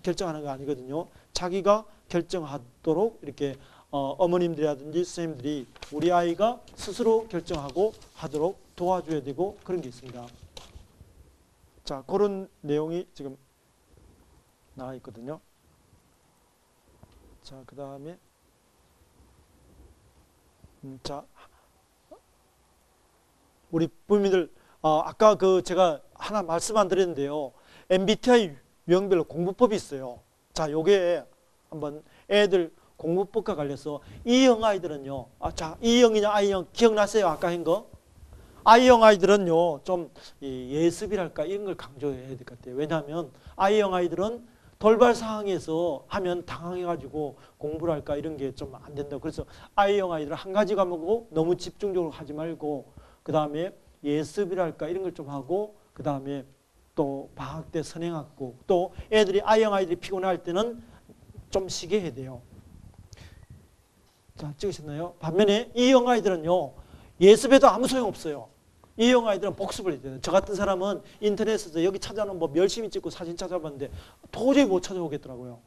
결정하는 거 아니거든요. 자기가 결정하도록 이렇게 어머님들이라든지 선생님들이 우리 아이가 스스로 결정하고 하도록 도와줘야 되고 그런 게 있습니다. 자, 그런 내용이 지금 나와 있거든요. 자, 그 다음에 자, 우리 부모님들 아까 제가 하나 말씀 안 드렸는데요. MBTI 유형별로 공부법이 있어요. 자, 요게 한번 애들 공부법과 관련해서 E형 아이들은요. 자, E형이냐 I형 기억나세요? 아까 한 거? I형 아이들은요. 좀 예습이랄까 이런 걸 강조해야 될 것 같아요. 왜냐하면 I형 아이들은 돌발 상황에서 하면 당황해가지고 공부를 할까 이런 게 좀 안 된다고. 그래서 I형 아이들은 한 가지 과목으로 너무 집중적으로 하지 말고 그 다음에 예습이랄까 이런 걸 좀 하고 그 다음에 또 방학 때 선행학고 또 애들이 I형 아이들이 피곤할 때는 좀 쉬게 해야 돼요. 자, 찍으셨나요? 반면에 E형 아이들은요. 예습해도 아무 소용 없어요. E형 아이들은 복습을 해야 돼요. 저 같은 사람은 인터넷에서 여기 찾아놓은 법 열심히 찍고 사진 찾아봤는데 도저히 못 찾아오겠더라고요.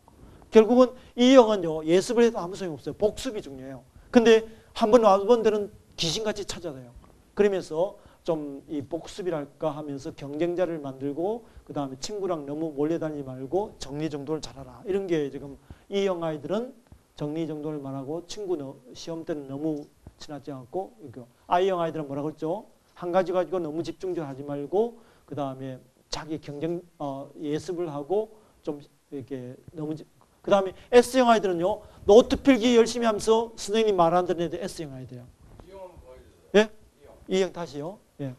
결국은 E형은요, 예습을 해도 아무 소용 없어요. 복습이 중요해요. 근데 한 번 와본 데는 귀신같이 찾아내요. 그러면서 좀 이 복습이랄까 하면서 경쟁자를 만들고 그 다음에 친구랑 너무 몰려다니지 말고 정리정돈을 잘하라. 이런 게 지금 E형 아이들은 정리정돈을 말하고 친구 시험 때는 너무 친하지 않고, I형 아이들은 뭐라 그랬죠? 한 가지 가지고 너무 집중적으로 하지 말고 그 다음에 자기 경쟁 예습을 하고 좀 이렇게 너무 그 다음에 S형 아이들은요, 노트 필기 열심히 하면서 선생님 말 안 듣는 애들 S형 아이들이에요. 이형 한번 보여주세요. 예? 이형. E형 다시요. 예.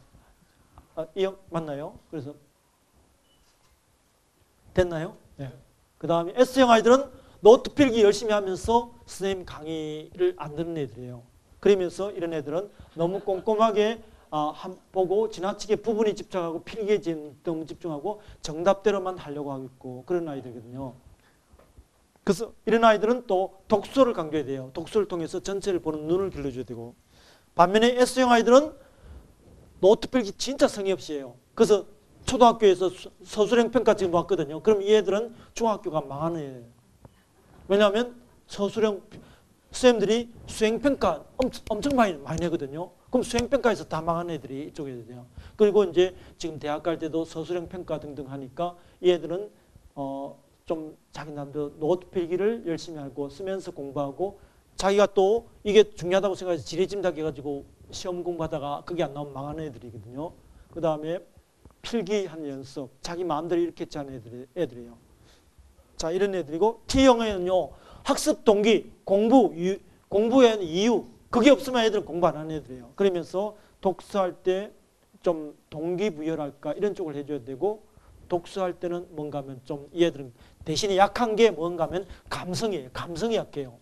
E형 맞나요? 그래서 됐나요? 예. 그 다음에 S형 아이들은 노트 필기 열심히 하면서 선생님 강의를 안 듣는 애들이에요. 그러면서 이런 애들은 너무 꼼꼼하게 보고 지나치게 부분에 집중하고 필기에 너무 집중하고 정답대로만 하려고 하고 있고 그런 아이들이거든요. 그래서 이런 아이들은 또 독서를 강조해야 돼요. 독서를 통해서 전체를 보는 눈을 길러줘야 되고, 반면에 S형 아이들은 노트 필기 진짜 성의 없이 해요. 그래서 초등학교에서 서술형 평가 지금 왔거든요. 그럼 이 애들은 중학교가 망하는 애예요. 왜냐하면 서술형 선생님들이 수행평가 엄청 많이 내거든요. 그럼 수행평가에서 다 망한 애들이 이쪽에 돼요. 그리고 이제 지금 대학 갈 때도 서술형 평가 등등 하니까 이 애들은 좀 자기 나름대로 노트 필기를 열심히 하고 쓰면서 공부하고, 자기가 또 이게 중요하다고 생각해서 지레짐작 해가지고 시험 공부하다가 그게 안 나오면 망하는 애들이거든요. 그 다음에 필기한 연습, 자기 마음대로 이렇게 했지 않은 애들이에요. 자, 이런 애들이고, T형에는요, 학습 동기, 공부의 이유, 그게 없으면 애들은 공부 안 하는 애들이에요. 그러면서 독서할 때 좀 동기부여랄까 이런 쪽을 해줘야 되고, 독서할 때는 뭔가 하면 좀 이 애들은 대신에 약한 게 뭔가 하면 감성이에요. 감성이 약해요.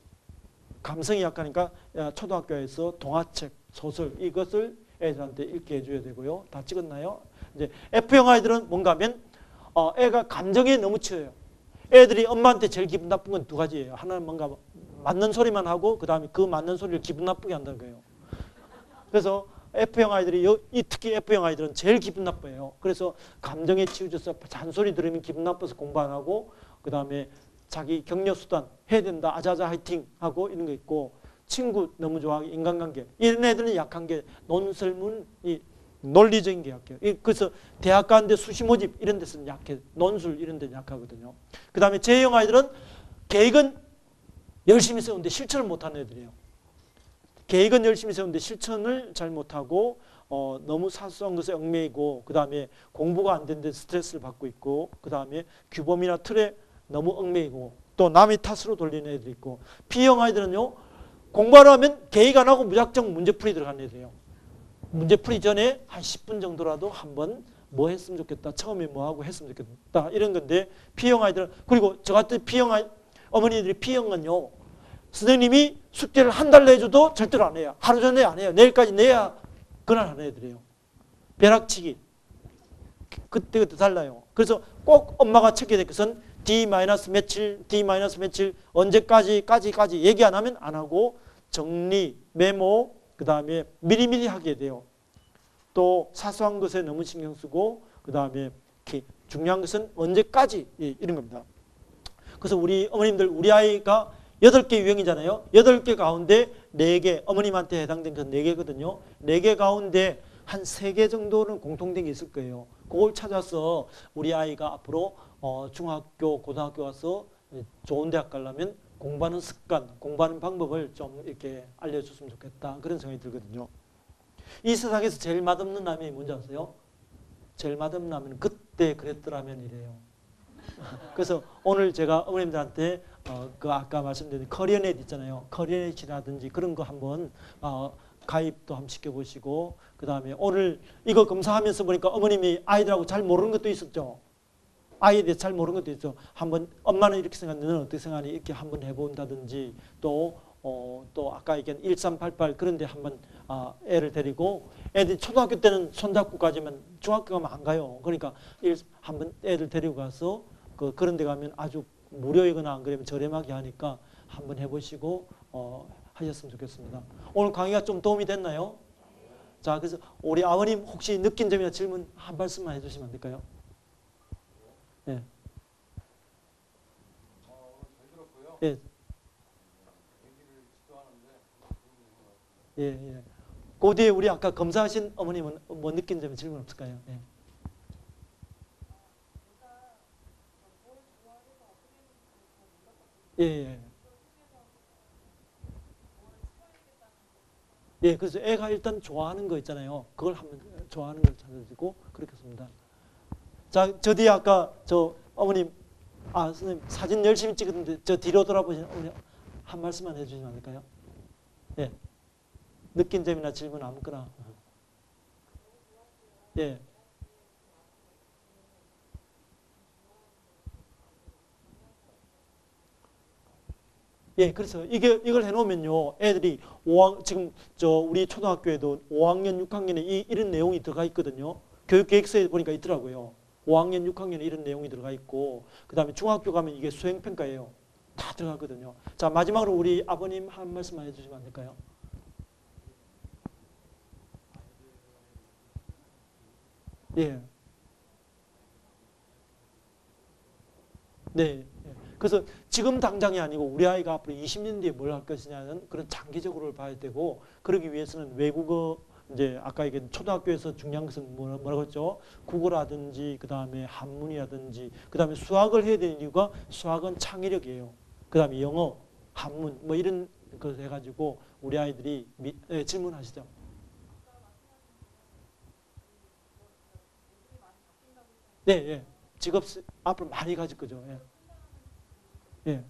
감성이 약하니까 초등학교에서 동화책, 소설 이것을 애들한테 읽게 해줘야 되고요. 다 찍었나요? 이제 F형 아이들은 뭔가 하면 애가 감정에 너무 치여요. 애들이 엄마한테 제일 기분 나쁜 건 두 가지예요. 하나는 뭔가 맞는 소리만 하고 그 다음에 그 맞는 소리를 기분 나쁘게 한다는 거예요. 그래서 F형 아이들이 특히 F형 아이들은 제일 기분 나빠요. 그래서 감정에 치우쳐서 잔소리 들으면 기분 나빠서 공부 안 하고 그 다음에 자기 격려 수단 해야 된다 아자아자 화이팅 하고 이런 거 있고, 친구 너무 좋아하고 인간관계 이런 애들은 약한 게 논설문 이 논리적인 게 약해요. 그래서 대학 가는데 수시 모집 이런 데서는 약해. 논술 이런 데는 약하거든요. 그 다음에 J형 아이들은 계획은 열심히 세우는데 실천을 못하는 애들이에요. 계획은 열심히 세우는데 실천을 잘 못하고 너무 사소한 것에 얽매이고 그 다음에 공부가 안 되는데 스트레스를 받고 있고 그 다음에 규범이나 틀에 너무 얽매이고 또 남의 탓으로 돌리는 애들이 있고, B형 아이들은요, 공부하려 하면 계획 안 하고 무작정 문제풀이 들어가는 애들이에요. 문제풀이 전에 한 10분 정도라도 한번 뭐 했으면 좋겠다. 처음에 뭐 하고 했으면 좋겠다. 이런 건데 P형 아이들은, 그리고 저 같은 P형 어머니들이 P형은요, 선생님이 숙제를 한 달 내줘도 절대로 안 해요. 하루 전에 안 해요. 내일까지 내야 그날 하는 애들이에요. 벼락치기. 그때 달라요. 그래서 꼭 엄마가 챙겨야 될 것은 D- 며칠, D- 며칠, 언제까지 얘기 안 하면 안 하고 정리, 메모, 그 다음에 미리미리 하게 돼요. 또 사소한 것에 너무 신경 쓰고 그 다음에 중요한 것은 언제까지 이런 겁니다. 그래서 우리 어머님들 우리 아이가 8개 유형이잖아요. 8개 가운데 4개 어머님한테 해당된 건 4개거든요. 4개 가운데 한 3개 정도는 공통된 게 있을 거예요. 그걸 찾아서 우리 아이가 앞으로 중학교, 고등학교 가서 좋은 대학 가려면 공부하는 습관, 공부하는 방법을 좀 이렇게 알려줬으면 좋겠다. 그런 생각이 들거든요. 이 세상에서 제일 맛없는 라면이 뭔지 아세요? 제일 맛없는 라면은 그때 그랬더라면 이래요. 그래서 오늘 제가 어머님들한테 그 아까 말씀드린 커리어넷 있잖아요. 커리어넷이라든지 그런 거 한번 가입도 한번 시켜보시고, 그 다음에 오늘 이거 검사하면서 보니까 어머님이 아이들하고 잘 모르는 것도 있었죠. 아이에 대해 잘 모르는 것도 있죠. 한번 엄마는 이렇게 생각하는데 너는 어떻게 생각하니? 이렇게 한번 해본다든지 또 아까 얘기한 1388 그런 데 한번 애를 데리고, 애들이 초등학교 때는 손잡고 가지만 중학교 가면 안 가요. 그러니까 한번 애들 데리고 가서 그런 데 가면 아주 무료이거나 안 그러면 저렴하게 하니까 한번 해보시고 하셨으면 좋겠습니다. 오늘 강의가 좀 도움이 됐나요? 자, 그래서 우리 아버님 혹시 느낀 점이나 질문 한 말씀만 해주시면 안 될까요? 예. 오늘 잘 들었고요. 예. 얘기를 지도하는데 도움이 된것 같습니다. 예, 예. 그 뒤에 우리 아까 검사하신 어머님은 뭐 느낀 점에 질문 없을까요? 예. 예, 예. 예, 그래서 애가 일단 좋아하는 거 있잖아요. 그걸 한번 좋아하는 걸 찾아주고 그렇게 했습니다. 자, 저 뒤에 아까 저 어머님, 선생님 사진 열심히 찍었는데 저 뒤로 돌아보신 어머니 한 말씀만 해주시면 안 될까요? 예. 느낀 점이나 질문 아무거나. 예. 예, 그래서 이걸 해놓으면요, 애들이 지금 우리 초등학교에도 5학년, 6학년에 이런 내용이 들어가 있거든요. 교육계획서에 보니까 있더라고요. 5학년, 6학년에 이런 내용이 들어가 있고, 그 다음에 중학교 가면 이게 수행평가예요. 다 들어가거든요. 자, 마지막으로 우리 아버님 한 말씀만 해주시면 안 될까요? 예. 네. 그래서 지금 당장이 아니고 우리 아이가 앞으로 20년 뒤에 뭘 할 것이냐는 그런 장기적으로를 봐야 되고, 그러기 위해서는 외국어, 이제 아까 얘기한 초등학교에서 중요한 것은 뭐라고 했죠? 국어라든지 그 다음에 한문이라든지 그 다음에 수학을 해야 되는 이유가 수학은 창의력이에요. 그 다음에 영어, 한문 뭐 이런 것을 해가지고 우리 아이들이 질문하시죠. 네, 예. 직업 앞으로 많이 가질 거죠. 예. 예.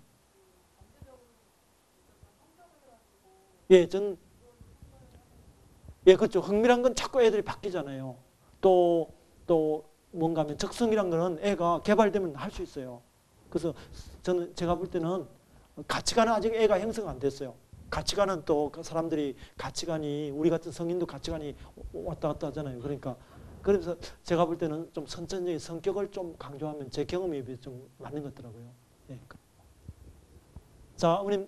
예, 그렇죠. 흥미란 건 자꾸 애들이 바뀌잖아요. 또 뭔가 하면 적성이란 거는 애가 개발되면 할 수 있어요. 그래서 제가 볼 때는 가치관은 아직 애가 형성이 안 됐어요. 가치관은 또 사람들이 가치관이 우리 같은 성인도 가치관이 왔다 갔다 하잖아요. 그러니까 그래서 제가 볼 때는 좀 선천적인 성격을 좀 강조하면 제 경험에 비해 좀 맞는 것 같더라고요. 예. 자, 어머님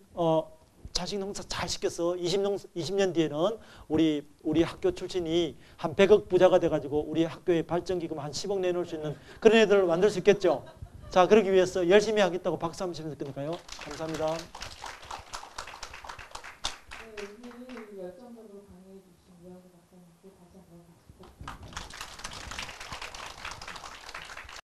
자식 농사 잘 시켜서 20년 뒤에는 우리 학교 출신이 한 100억 부자가 돼가지고 우리 학교에 발전기금 한 10억 내놓을 수 있는 그런 애들을 만들 수 있겠죠. 자, 그러기 위해서 열심히 하겠다고 박수 한번 치면서 끝낼까요? 감사합니다.